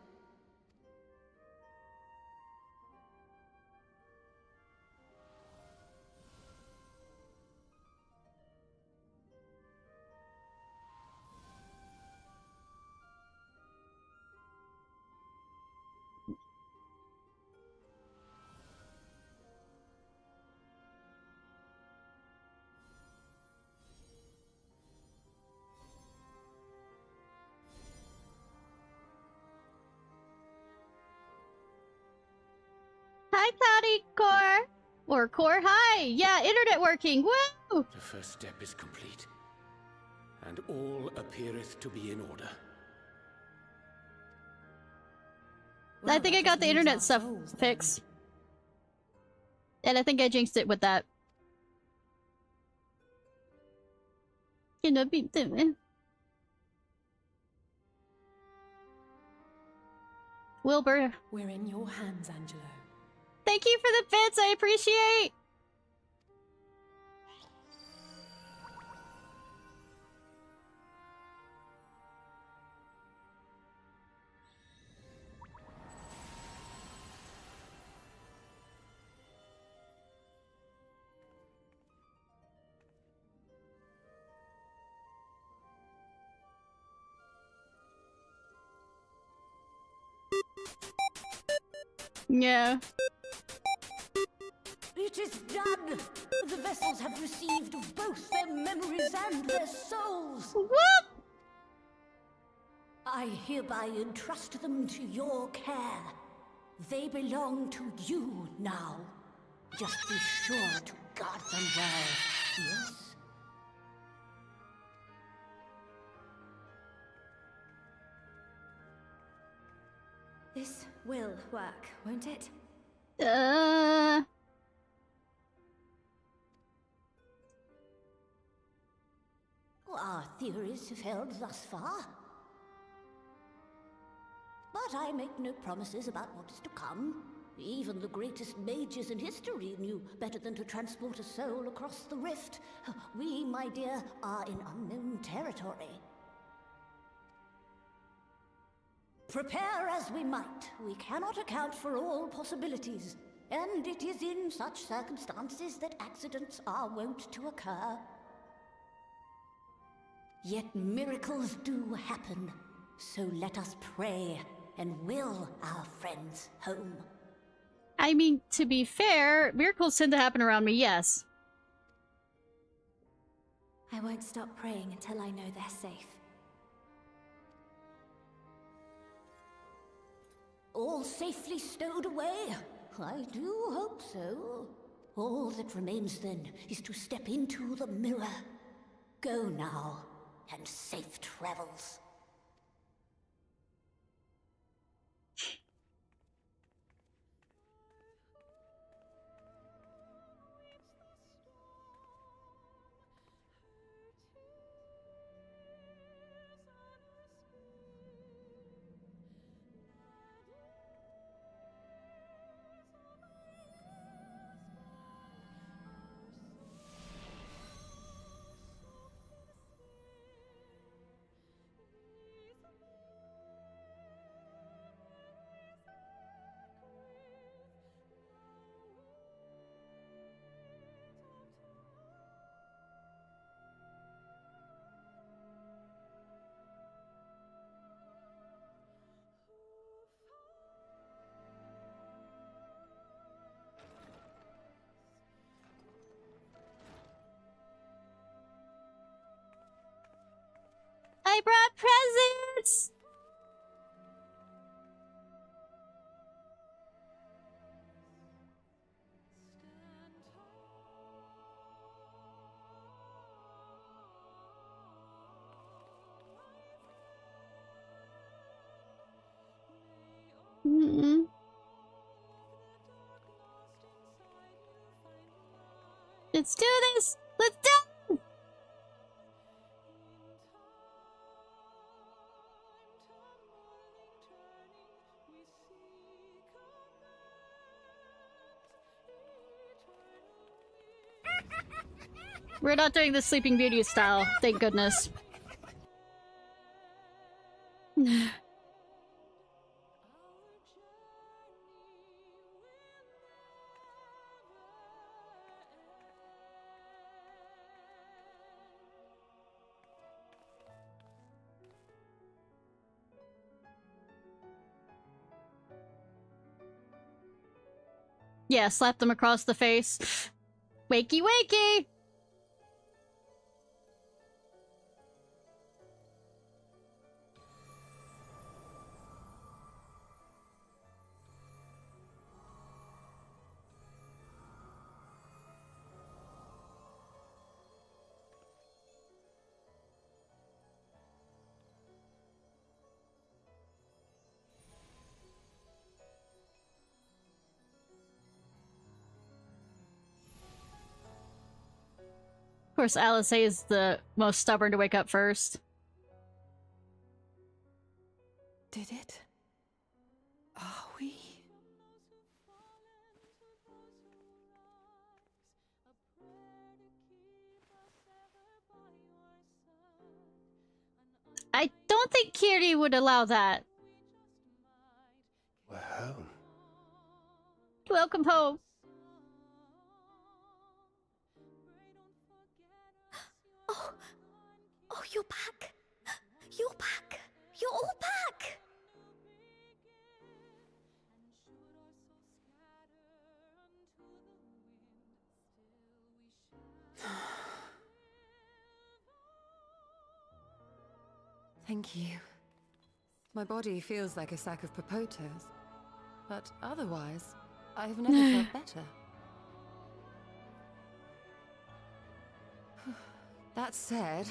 Hi, Cloudy Core! Or Core, hi! Yeah, internet working, woo! The first step is complete, and all appeareth to be in order. I think I got the internet stuff fixed. And I think I jinxed it with that. Wilbur. We're in your hands, Angelo. Thank you for the bits, I appreciate! Yeah. It is done! The vessels have received both their memories and their souls! Whoop! I hereby entrust them to your care. They belong to you now. Just be sure to guard them well, yes? This will work, won't it? Our theories have held thus far. But I make no promises about what is to come. Even the greatest mages in history knew better than to transport a soul across the rift. We, my dear, are in unknown territory. Prepare as we might, we cannot account for all possibilities. And it is in such circumstances that accidents are wont to occur. Yet miracles do happen, so let us pray and will our friends home. I mean, to be fair, miracles tend to happen around me, yes. I won't stop praying until I know they're safe. All safely stowed away? I do hope so. All that remains then is to step into the mirror. Go now, and safe travels. I brought presents! Mm-mm. Let's do this! Let's do it! We're not doing the Sleeping Beauty style, thank goodness. Yeah, slap them across the face. Wakey wakey! Of course, Alice is the most stubborn to wake up first. Did it? Are we? I don't think Kiri would allow that. We're home. Welcome home. Oh, you're back. You're back. You're all back. Thank you. My body feels like a sack of potatoes, but otherwise, I've never felt better. That said,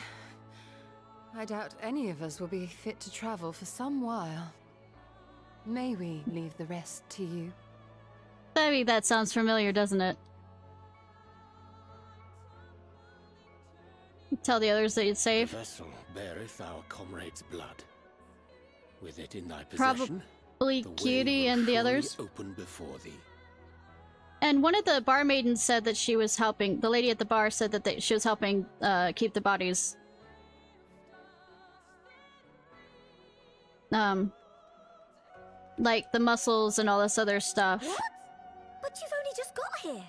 I doubt any of us will be fit to travel for some while. May we leave the rest to you? I mean, that sounds familiar, doesn't it? Tell the others that it's safe. The vessel beareth our comrade's blood. With it in thy possession, probably Cutie and the others. Open before thee. And one of the barmaidens said that she was helping. The lady at the bar said that she was helping keep the bodies. Like the muscles and all this other stuff. What? But you've only just got here.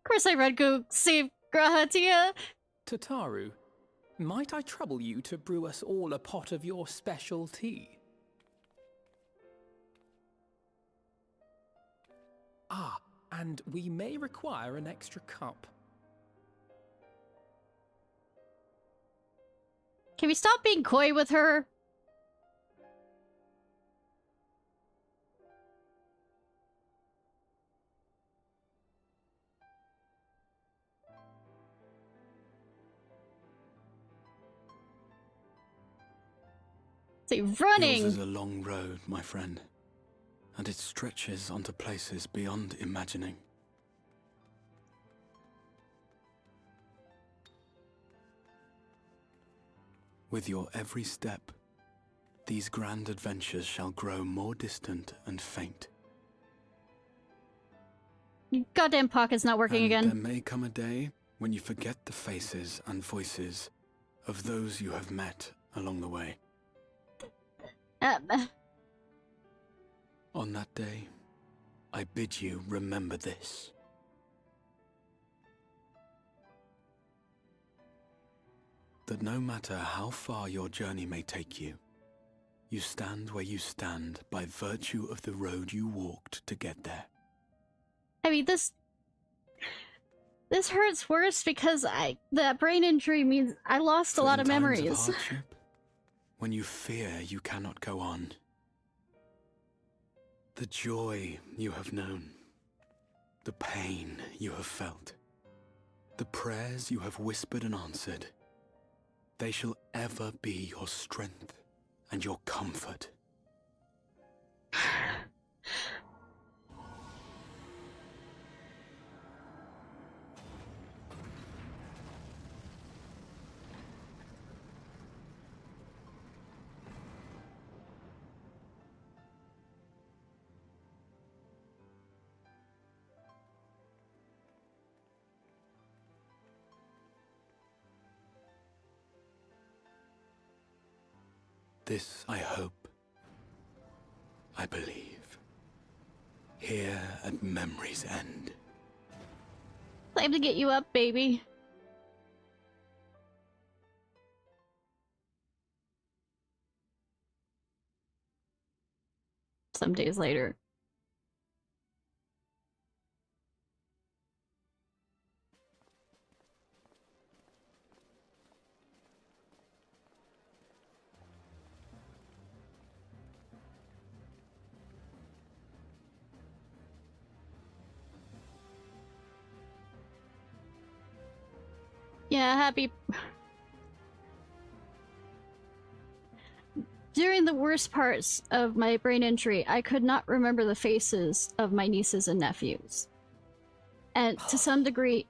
Of course I read Go Save Grahatia. Tataru, might I trouble you to brew us all a pot of your special tea? Ah, and we may require an extra cup. Can we stop being coy with her? Say running! Yours is a long road, my friend, and it stretches onto places beyond imagining. With your every step, these grand adventures shall grow more distant and faint. Goddamn pocket's not working again. There may come a day when you forget the faces and voices of those you have met along the way. On that day, I bid you remember this. That no matter how far your journey may take you, you stand where you stand by virtue of the road you walked to get there. I mean, this hurts worse because that brain injury means I lost a lot of memories. In times of hardship, when you fear you cannot go on, the joy you have known, the pain you have felt, the prayers you have whispered and answered, they shall ever be your strength and your comfort. This I hope, I believe, here at memory's end. Time to get you up, baby. Some days later. Yeah, happy. During the worst parts of my brain injury, I could not remember the faces of my nieces and nephews. And to some degree,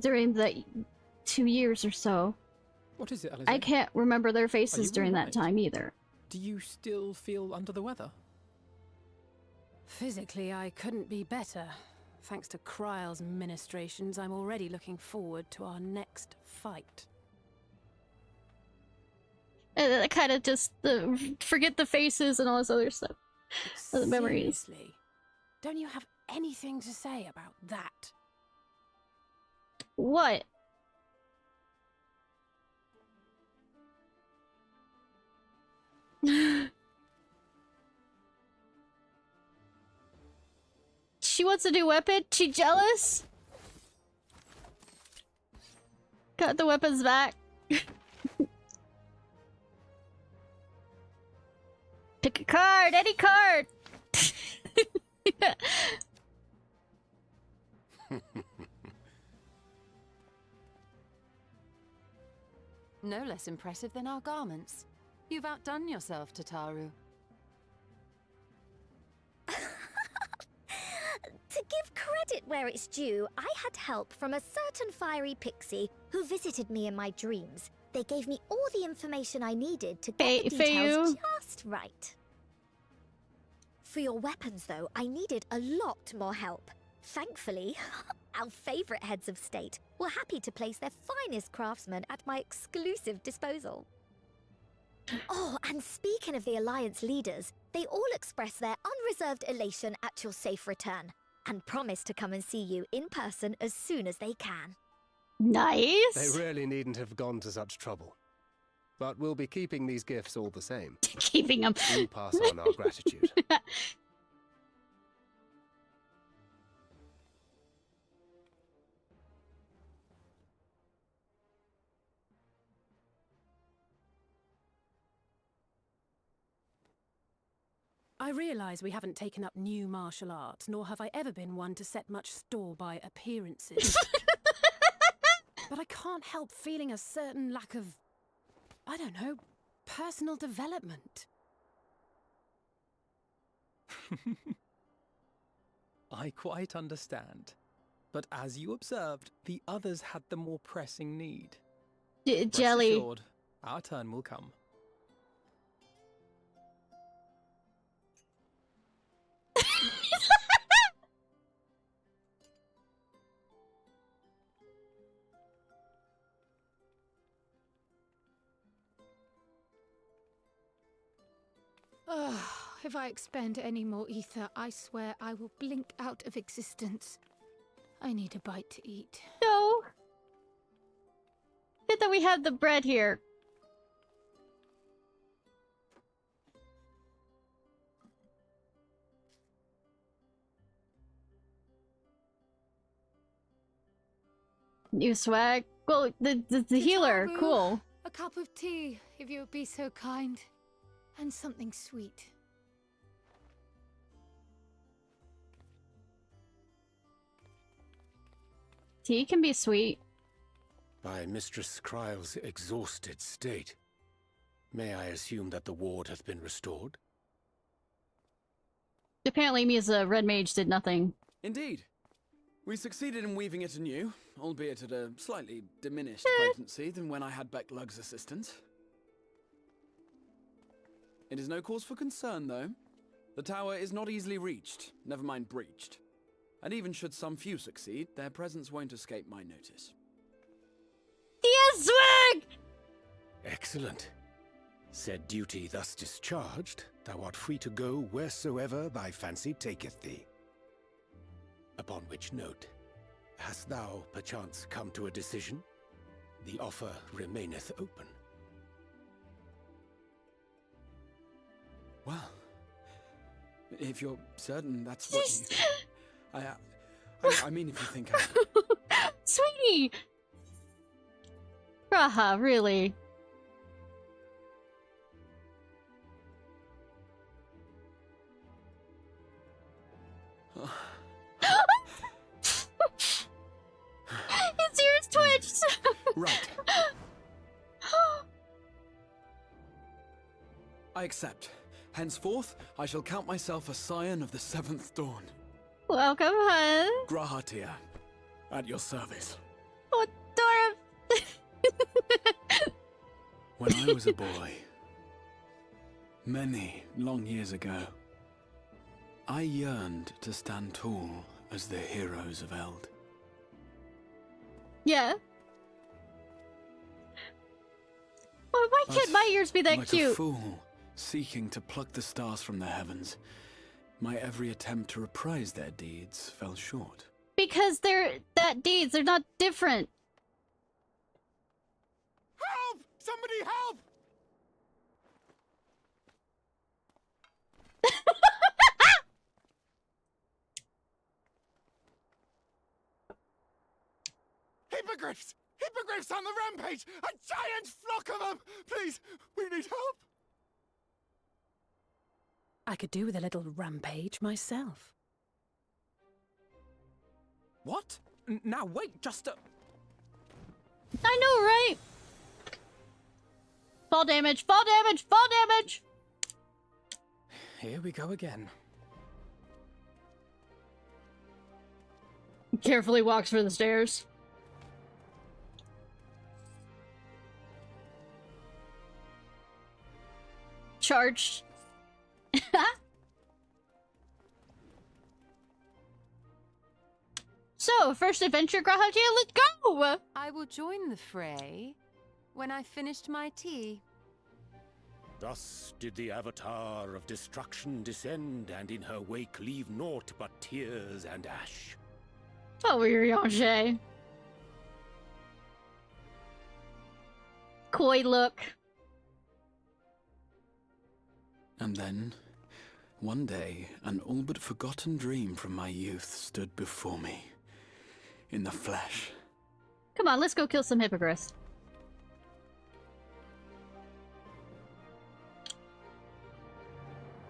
during the 2 years or so, What is it, Alice? I can't remember their faces during that time either. Do you still feel under the weather? Physically, I couldn't be better. Thanks to Kryle's ministrations, I'm already looking forward to our next fight. And I kind of just forget the faces and all this other stuff. The memories. Seriously, don't you have anything to say about that? What? She wants a new weapon? She jealous? Got the weapons back. Pick a card, any card! No less impressive than our garments. You've outdone yourself, Tataru. To give credit where it's due, I had help from a certain fiery pixie who visited me in my dreams. They gave me all the information I needed to get the details just right. For your weapons, though, I needed a lot more help. Thankfully, our favourite heads of state were happy to place their finest craftsmen at my exclusive disposal. Oh, and speaking of the Alliance leaders, they all express their unreserved elation at your safe return, and promise to come and see you in person as soon as they can. Nice! They really needn't have gone to such trouble. But we'll be keeping these gifts all the same. Keeping them. We'll pass on our gratitude. I realise we haven't taken up new martial arts, nor have I ever been one to set much store by appearances. But I can't help feeling a certain lack of, I don't know, personal development. I quite understand. But as you observed, the others had the more pressing need. Jelly. Rest assured, our turn will come. If I expend any more ether, I swear I will blink out of existence. I need a bite to eat. No. Good that we have the bread here. New swag. Well, the healer. Vtuber, Cool. A cup of tea, if you would be so kind. And something sweet. Tea can be sweet. By Mistress Kryle's exhausted state, may I assume that the ward hath been restored? Apparently me as a red mage did nothing. Indeed. We succeeded in weaving it anew, albeit at a slightly diminished potency than when I had Becklug's assistance. It is no cause for concern, though. The tower is not easily reached, never mind breached. And even should some few succeed, their presence won't escape my notice. Yes, swag! Excellent. Said duty thus discharged, thou art free to go wheresoever thy fancy taketh thee. Upon which note, hast thou perchance come to a decision? The offer remaineth open. Well, if you're certain that's what you... I mean, if you think I... Sweetie! Raha, really? His ears twitched! Right. I accept. Henceforth, I shall count myself a scion of the seventh dawn. Welcome, hun. Grahatia, at your service. Oh, Dora. When I was a boy, many long years ago, I yearned to stand tall as the heroes of Eld. Yeah. Well, why can't my ears be that like cute? A fool, seeking to pluck the stars from the heavens, my every attempt to reprise their deeds fell short. Because they're deeds, they're not different. Help! Somebody help! Hippogriffs! Hippogriffs on the rampage! A giant flock of them! Please, we need help! I could do with a little rampage myself. What? Now wait, just a... I know, right? Fall damage, fall damage, fall damage! Here we go again. Carefully walks for the stairs. Charged. So, first adventure, Grahatia, let's go! I will join the fray when I've finished my tea. Thus did the Avatar of Destruction descend, and in her wake leave naught but tears and ash. Oh, Riange. Coy look. And then, one day, an all but forgotten dream from my youth stood before me. In the flesh. Come on, let's go kill some hippogriffs.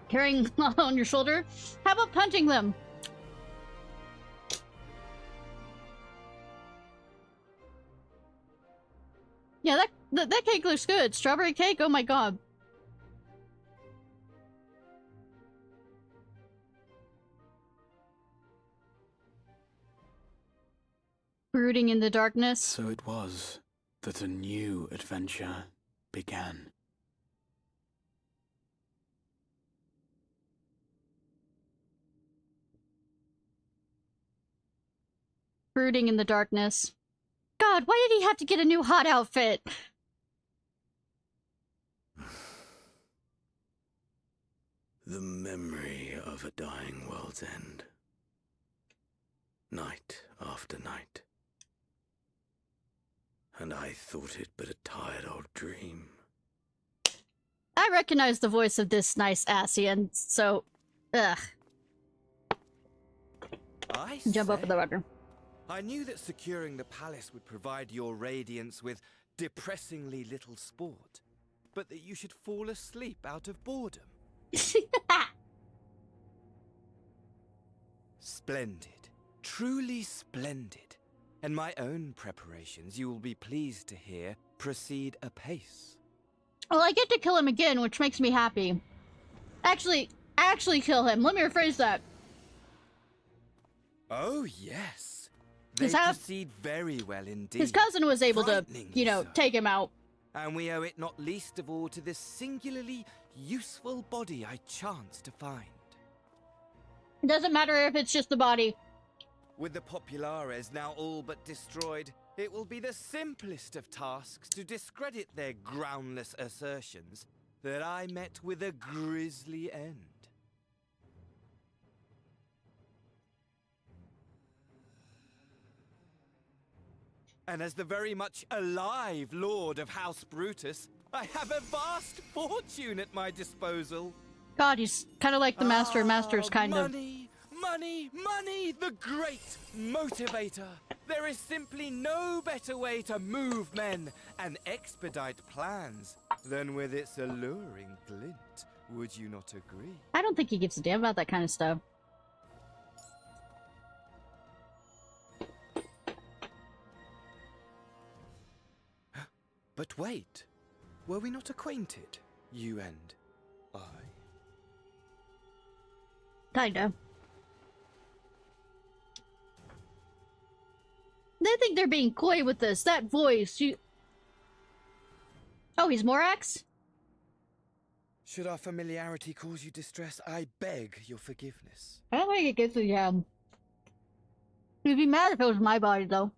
Carrying on your shoulder? How about punching them? Yeah, that cake looks good. Strawberry cake? Oh my god. Brooding in the darkness. So it was that a new adventure began. Brooding in the darkness. God, why did he have to get a new hot outfit? The memory of a dying world's end. Night after night. And I thought it but a tired old dream. I recognize the voice of this nice Asian, so... Ugh. Jump up in the water. I knew that securing the palace would provide your Radiance with depressingly little sport, but that you should fall asleep out of boredom. Splendid. Truly splendid. And my own preparations, you will be pleased to hear, proceed apace. Well, I get to kill him again, which makes me happy. Actually kill him. Let me rephrase that. Oh, yes. They proceed very well indeed. His cousin was able to, you know, take him out. And we owe it not least of all to this singularly useful body I chanced to find. It doesn't matter if it's just the body. With the Populares now all but destroyed, it will be the simplest of tasks to discredit their groundless assertions that I met with a grisly end. And as the very much alive Lord of House Brutus, I have a vast fortune at my disposal. God, he's kind of like the Master. Master's kind of... Money, money, the great motivator. There is simply no better way to move men and expedite plans than with its alluring glint. Would you not agree? I don't think he gives a damn about that kind of stuff. But wait, were we not acquainted, you and I? Kinda. They think they're being coy with this. That voice, you... Oh, he's Morax? Should our familiarity cause you distress, I beg your forgiveness. I don't think it gets to him. He'd be mad if it was my body, though.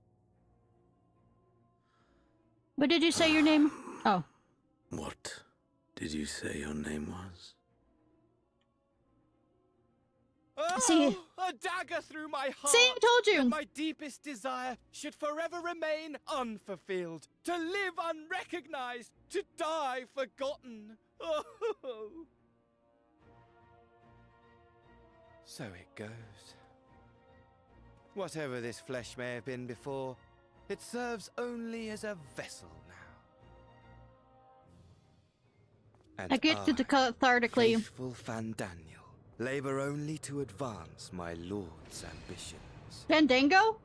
What did you say your name? Oh. What did you say your name was? Oh, See, a dagger through my heart. See, I told you. That my deepest desire should forever remain unfulfilled, to live unrecognized, to die forgotten. Oh. So it goes. Whatever this flesh may have been before, it serves only as a vessel now. And I get to cathartically. Faithful Fandaniel, labor only to advance my lord's ambitions. Fandango?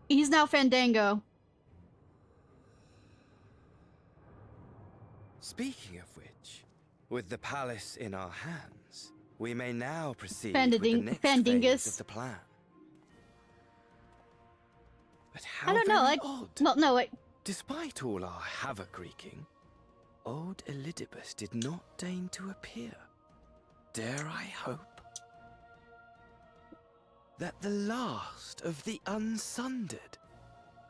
He's now Fandango. Speaking of which, with the palace in our hands, we may now proceed Fanding with the next Fandingus. phase of the plan. But how I don't know, very like... odd. Well, no, wait. Despite all our havoc wreaking, old Elidibus did not deign to appear. Dare I hope that the last of the unsundered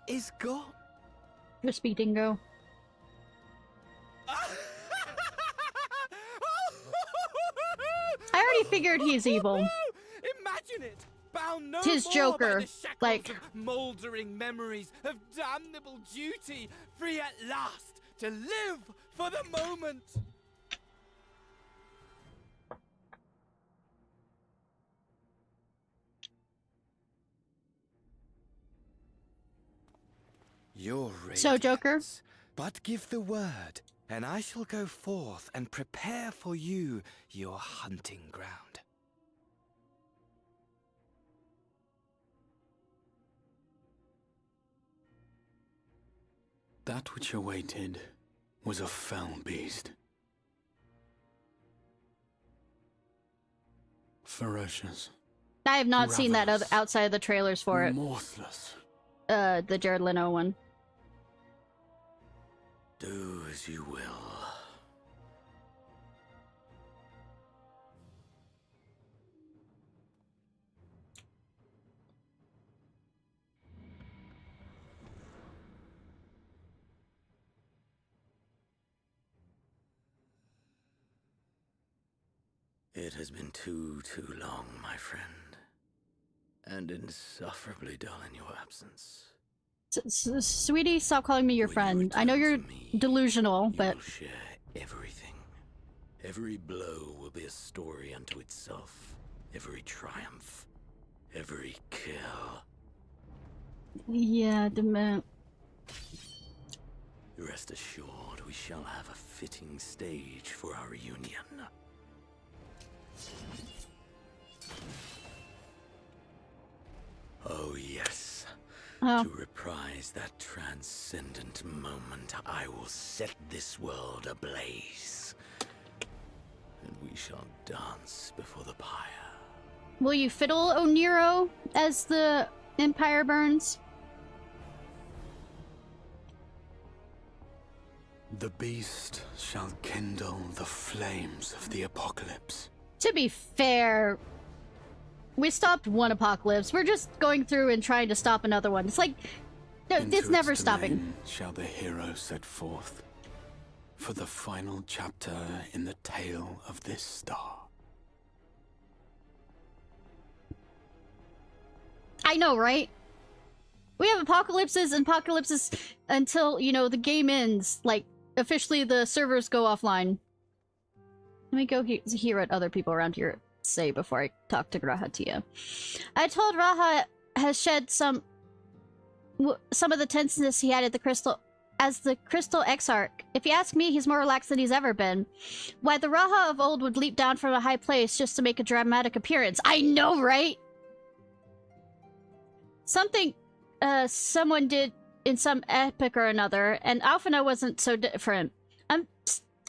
is gone? Crispy Dingo. I already figured he's evil. Imagine it! Bound no His more Joker, by the shackles like- of mouldering memories of damnable duty, free at last to live for the moment. Your So, Joker? But give the word, and I shall go forth and prepare for you your hunting ground. That which awaited was a fell beast. Ferocious. I have not seen that Ravenous. outside of the trailers for it. Remorseless. The Jared Leto one. Do as you will. It has been too long, my friend. And insufferably dull in your absence. Sweetie, stop calling me your friend. I know you're delusional, but... You'll share everything. Every blow will be a story unto itself. Every triumph. Every kill. Yeah, dement. Rest assured, we shall have a fitting stage for our reunion. Oh yes. Oh. To reprise that transcendent moment, I will set this world ablaze. And we shall dance before the pyre. Will you fiddle Oniro as the Empire burns? The beast shall kindle the flames of the apocalypse. To be fair, we stopped one apocalypse. We're just going through and trying to stop another one. It's like, no, Into it's never its stopping. domain shall the hero set forth for the final chapter in the tale of this star. I know, right? We have apocalypses and apocalypses until, you know, the game ends. Like, officially the servers go offline. Let me go hear what other people around here say before I talk to Grahatia. I told Raha has shed some of the tenseness he had at the crystal as the crystal Exarch. If you ask me, he's more relaxed than he's ever been. Why, the Raha of old would leap down from a high place just to make a dramatic appearance. I know, right? Something someone did in some epic or another, and Alphina wasn't so different.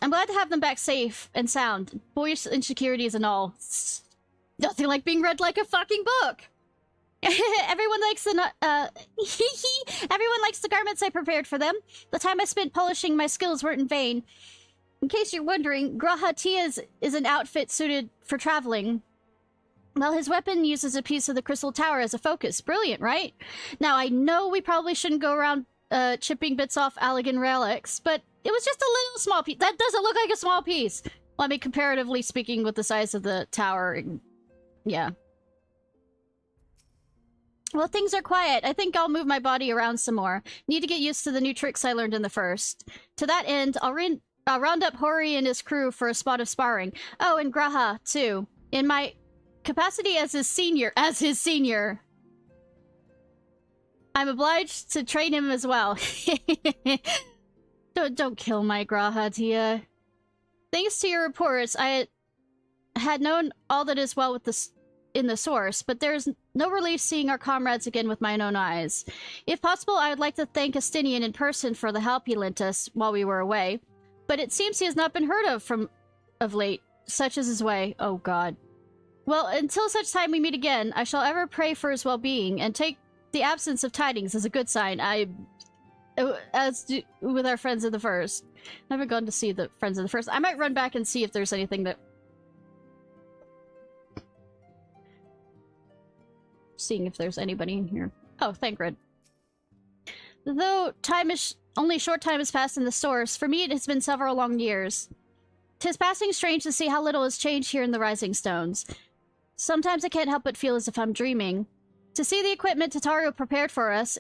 I'm glad to have them back safe and sound. Boyish insecurities and all. Nothing like being read like a fucking book. Everyone likes the everyone likes the garments I prepared for them. The time I spent polishing my skills weren't in vain. In case you're wondering, Grahatia's is an outfit suited for traveling. Well, his weapon uses a piece of the crystal tower as a focus. Brilliant, right? Now, I know we probably shouldn't go around chipping bits off Allegan relics, but it was just a little small piece. That doesn't look like a small piece. Well, I mean, comparatively speaking, with the size of the tower, yeah. Well, things are quiet. I think I'll move my body around some more. Need to get used to the new tricks I learned in the first. To that end, I'll round up Hori and his crew for a spot of sparring. Oh, and Graha, too. In my capacity as his senior, I'm obliged to train him as well. Don't kill my Grahatia. Thanks to your reports, I had known all that is well with in the source, but there's no relief seeing our comrades again with my own eyes. If possible, I would like to thank Estinian in person for the help he lent us while we were away, but it seems he has not been heard of late. Such is his way. Oh God. Well, until such time we meet again, I shall ever pray for his well-being and take the absence of tidings as a good sign. With our friends of the first. I haven't gone to see the friends of the first. I might run back and see if there's anything that... Seeing if there's anybody in here. Oh, thank God. Though only short time has passed in the source, for me it has been several long years. 'Tis passing strange to see how little has changed here in the Rising Stones. Sometimes I can't help but feel as if I'm dreaming. To see the equipment Tataru prepared for us,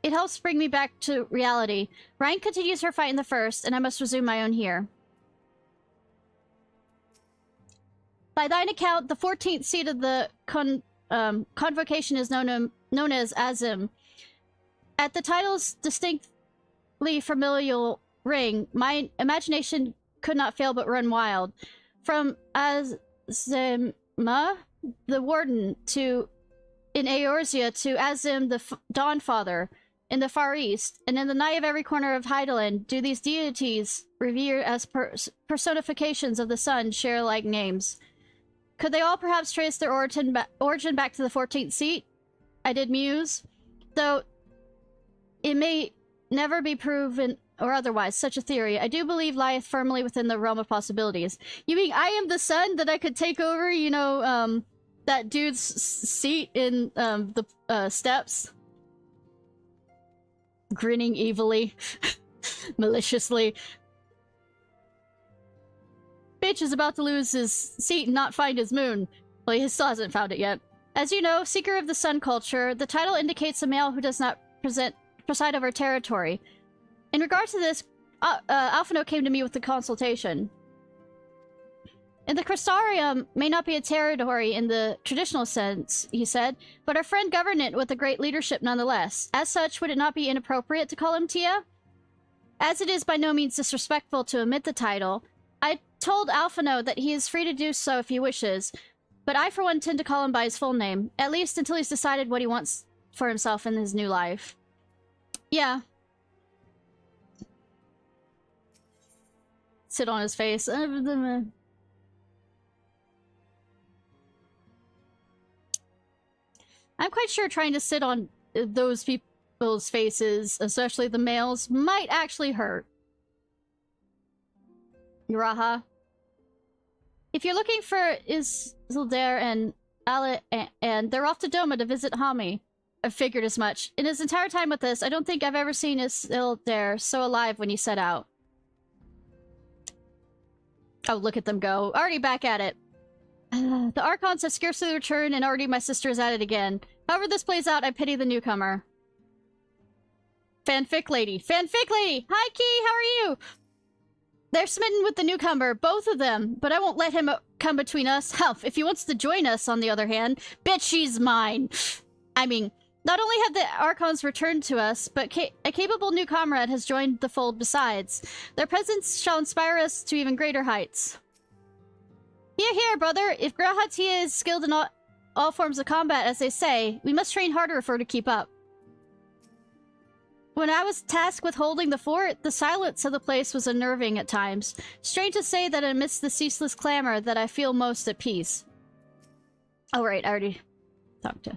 it helps bring me back to reality. Ryan continues her fight in the first, and I must resume my own here. By thine account, the 14th seat of the convocation is known as Azim. At the title's distinctly familial ring, my imagination could not fail but run wild. From Azima, the Warden, in Eorzea, to Azim, the Dawnfather, in the Far East, and in the night of every corner of Hydaelyn, do these deities, revered as personifications of the sun, share like names. Could they all perhaps trace their origin back to the 14th seat? I did muse, though it may never be proven or otherwise, such a theory, I do believe, lieth firmly within the realm of possibilities. You mean I am the sun that I could take over, you know, that dude's seat in the steps? Grinning evilly, maliciously. Bitch is about to lose his seat and not find his moon. Well, he still hasn't found it yet. As you know, Seeker of the Sun culture, the title indicates a male who does not preside over territory. In regard to this, Alphino came to me with the consultation. And the Crystarium may not be a territory in the traditional sense, he said, but our friend governed it with a great leadership nonetheless. As such, would it not be inappropriate to call him Tia? As it is by no means disrespectful to omit the title, I told Alphino that he is free to do so if he wishes, but I for one tend to call him by his full name, at least until he's decided what he wants for himself in his new life. Yeah. Sit on his face. I'm quite sure trying to sit on those people's faces, especially the males, might actually hurt. Uraha. If you're looking for Isildur and Ale, and they're off to Doma to visit Hami. I figured as much. In his entire time with us, I don't think I've ever seen Isildur so alive when he set out. Oh, look at them go. Already back at it. The Archons have scarcely returned, and already my sister is at it again. However this plays out, I pity the newcomer. Fanfic lady. Fanfic lady! Hi, Key! How are you? They're smitten with the newcomer, both of them, but I won't let him come between us. Humph, if he wants to join us, on the other hand, bitch, she's mine. I mean, not only have the Archons returned to us, but a capable new comrade has joined the fold besides. Their presence shall inspire us to even greater heights. Hear, hear, brother. If G'raha Tia is skilled in all forms of combat, as they say, we must train harder for her to keep up. When I was tasked with holding the fort, the silence of the place was unnerving at times. Strange to say that amidst the ceaseless clamor that I feel most at peace. Oh, right, I already talked to...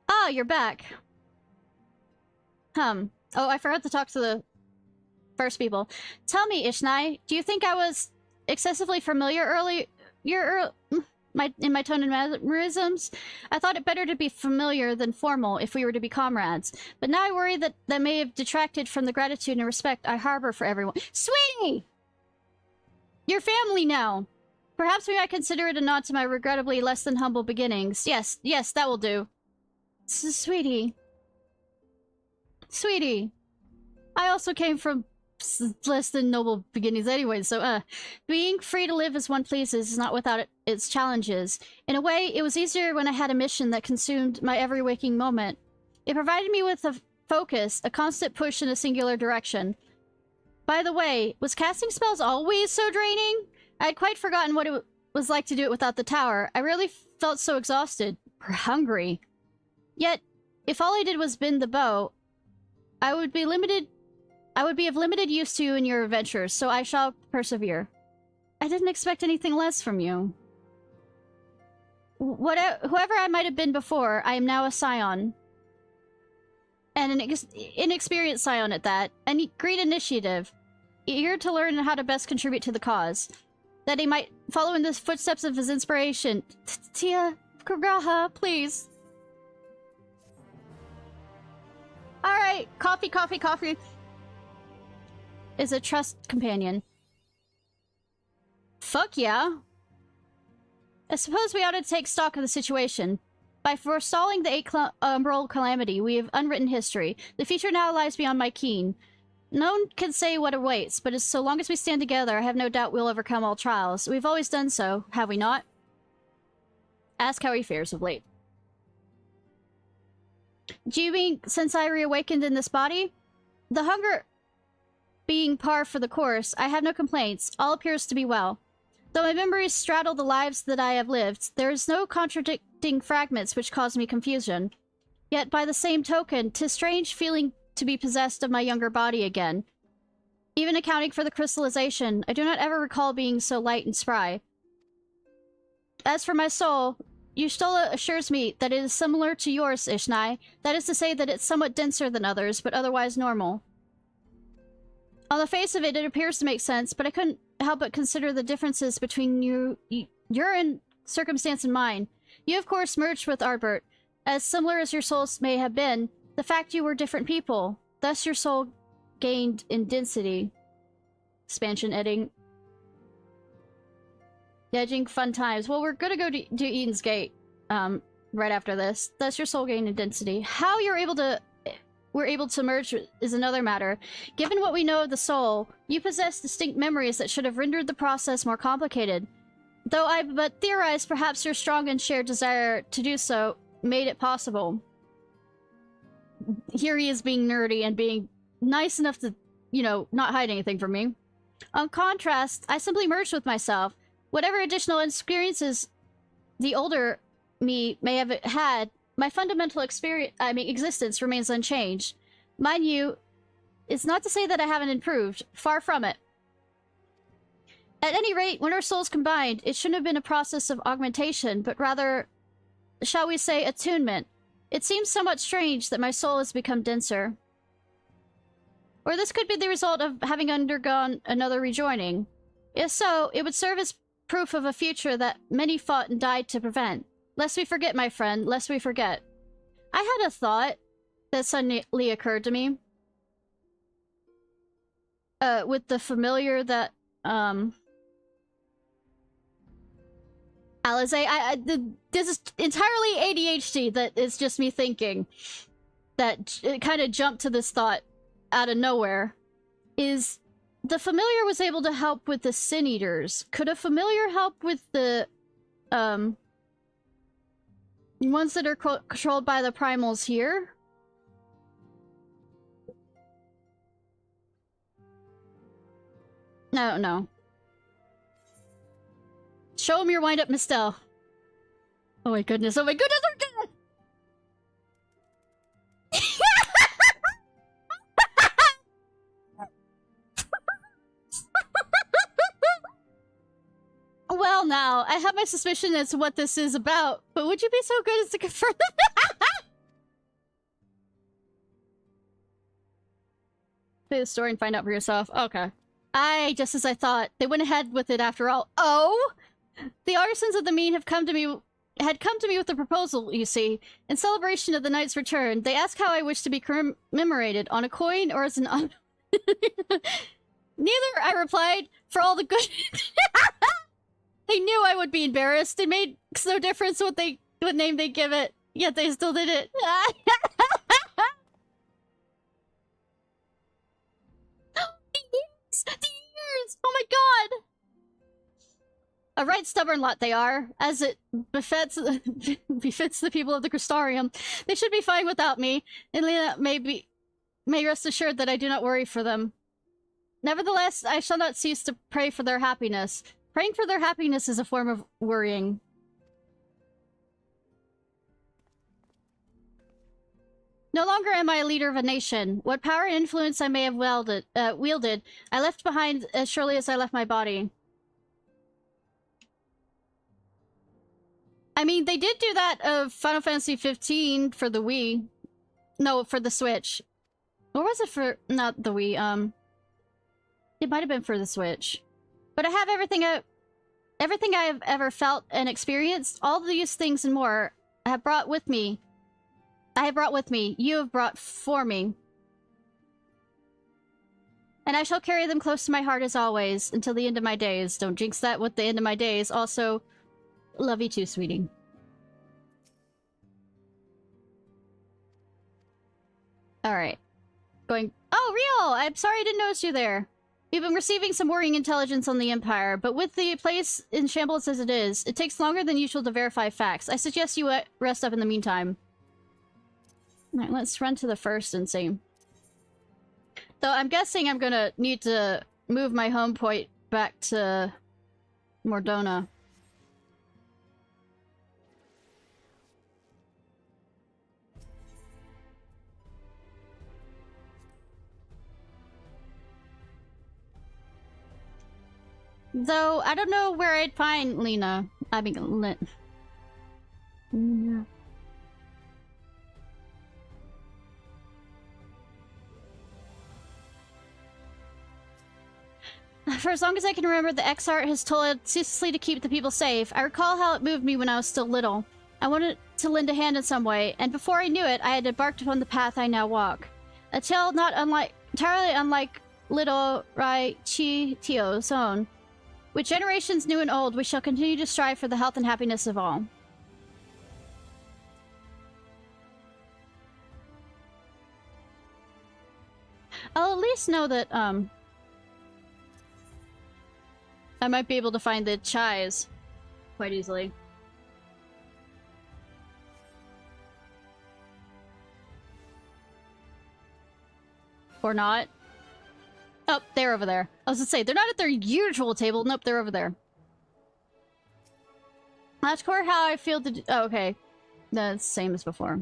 Ah, you're back. Oh, I forgot to talk to the first people. Tell me, Ishnai, do you think I was excessively familiar earlier in my tone and mannerisms? I thought it better to be familiar than formal if we were to be comrades. But now I worry that that may have detracted from the gratitude and respect I harbor for everyone. Sweetie! You're family now. Perhaps we might consider it a nod to my regrettably less than humble beginnings. Yes, yes, that will do. Sweetie. Sweetie. I also came from less than noble beginnings anyway, so, being free to live as one pleases is not without its challenges. In a way, it was easier when I had a mission that consumed my every waking moment. It provided me with a focus, a constant push in a singular direction. By the way, was casting spells always so draining? I had quite forgotten what it was like to do it without the tower. I really felt so exhausted, or hungry. Yet, if all I did was bend the bow, I would be of limited use to you in your adventures, so I shall persevere. I didn't expect anything less from you. Whoever I might have been before, I am now a scion. And an inexperienced scion at that. A great initiative. Eager to learn how to best contribute to the cause. That he might follow in the footsteps of his inspiration. Tia, G'raha, please. Alright. Coffee, coffee, coffee, coffee. Is a trust companion. Fuck yeah. I suppose we ought to take stock of the situation. By forestalling the Umbral calamity, we have unwritten history. The future now lies beyond my ken. No one can say what awaits, but so long as we stand together, I have no doubt we'll overcome all trials. We've always done so, have we not? Ask how he fares of late. Do you mean since I reawakened in this body? The hunger being par for the course, I have no complaints. All appears to be well. Though my memories straddle the lives that I have lived, there is no contradicting fragments which cause me confusion. Yet by the same token, 'tis strange feeling to be possessed of my younger body again. Even accounting for the crystallization, I do not ever recall being so light and spry. As for my soul, Y'shtola assures me that it is similar to yours, Ishnai. That is to say that it's somewhat denser than others, but otherwise normal. On the face of it, it appears to make sense, but I couldn't help but consider the differences between your circumstance and mine. You, of course, merged with Ardbert. As similar as your souls may have been, the fact you were different people. Thus your soul gained in density. Expansion editing. Edging fun times. Well, we're gonna go to Eden's Gate, right after this. Thus your soul gained in density. How we're able to merge is another matter. Given what we know of the soul, you possess distinct memories that should have rendered the process more complicated. Though I but theorize perhaps your strong and shared desire to do so made it possible. Here he is being nerdy and being nice enough to, you know, not hide anything from me. On contrast, I simply merged with myself. Whatever additional experiences the older me may have had, my fundamental existence remains unchanged. Mind you, it's not to say that I haven't improved. Far from it. At any rate, when our souls combined, it shouldn't have been a process of augmentation, but rather, shall we say, attunement. It seems somewhat strange that my soul has become denser. Or this could be the result of having undergone another rejoining. If so, it would serve as proof of a future that many fought and died to prevent. Lest we forget, my friend, lest we forget. I had a thought that suddenly occurred to me. With the familiar that, Alize, this is entirely ADHD that is just me thinking. That it kind of jumped to this thought out of nowhere. Is the familiar was able to help with the Sin Eaters. Could a familiar help with the, ones that are controlled by the primals here? No, no. Show him your wind-up Mistel. Oh my goodness, oh my goodness, oh my goodness! Well now, I have my suspicion as to what this is about, but would you be so good as to confirm that? Play the story and find out for yourself. Okay. Just as I thought. They went ahead with it after all. Oh! The artisans of the mean had come to me with a proposal, you see. In celebration of the knight's return, they asked how I wish to be commemorated, on a coin or as an Neither, I replied, for all the good... They knew I would be embarrassed. It made no difference what name they give it, yet they still did it. The ears! Oh my god! A right stubborn lot they are, as it befits the people of the Crystarium. They should be fine without me, and Lena may rest assured that I do not worry for them. Nevertheless, I shall not cease to pray for their happiness. Praying for their happiness is a form of worrying. No longer am I a leader of a nation. What power and influence I may have wielded, I left behind as surely as I left my body. I mean, they did do that of Final Fantasy 15 for the Wii. No, for the Switch. Or was it for... not the Wii, It might have been for the Switch. But I have everything I have ever felt and experienced, all these things and more, I have brought with me. You have brought for me. And I shall carry them close to my heart as always, until the end of my days. Don't jinx that with the end of my days. Also, love you too, sweetie. Alright. Going... Oh, Real! I'm sorry I didn't notice you there. We've been receiving some worrying intelligence on the Empire, but with the place in shambles as it is, it takes longer than usual to verify facts. I suggest you rest up in the meantime. Alright, let's run to the first and see. Though I'm guessing I'm gonna need to move my home point back to Mordona. Though, I don't know where I'd find Lena. I mean, Lena. For as long as I can remember, the Exarch has told ceaselessly to keep the people safe. I recall how it moved me when I was still little. I wanted to lend a hand in some way, and before I knew it, I had embarked upon the path I now walk. A tale not entirely unlike little Rai Chi Tio's own. With generations new and old, we shall continue to strive for the health and happiness of all. I'll at least know that, I might be able to find the Chais quite easily. Or not. Oh, they're over there. I was gonna say, they're not at their usual table. Nope, they're over there. Ask her how I feel to oh, okay. That's the same as before.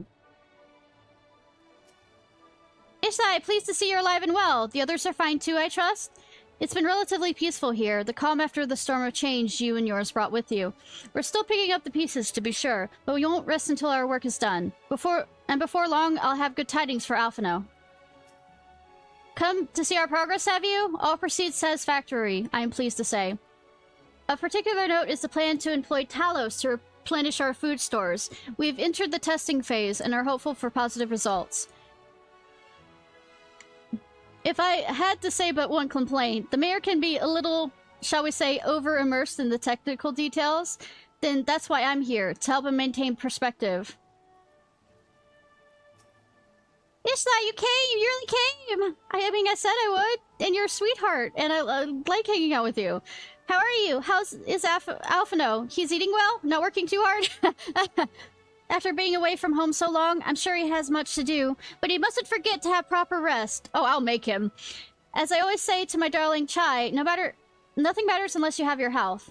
Ishnai, pleased to see you're alive and well. The others are fine too, I trust? It's been relatively peaceful here, the calm after the storm of change you and yours brought with you. We're still picking up the pieces, to be sure, but we won't rest until our work is done. Before long, I'll have good tidings for Alphino. Come to see our progress, have you? All proceeds satisfactory, I am pleased to say. Of particular note is the plan to employ Talos to replenish our food stores. We've entered the testing phase and are hopeful for positive results. If I had to say but one complaint, the mayor can be a little, shall we say, over-immersed in the technical details. Then that's why I'm here, to help him maintain perspective. Ishnai, you came! You really came! I mean, I said I would, and you're a sweetheart, and I like hanging out with you. How are you? Is Alphino? He's eating well? Not working too hard? After being away from home so long, I'm sure he has much to do, but he mustn't forget to have proper rest. Oh, I'll make him. As I always say to my darling Chai, nothing matters unless you have your health.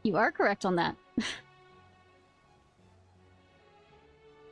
You are correct on that.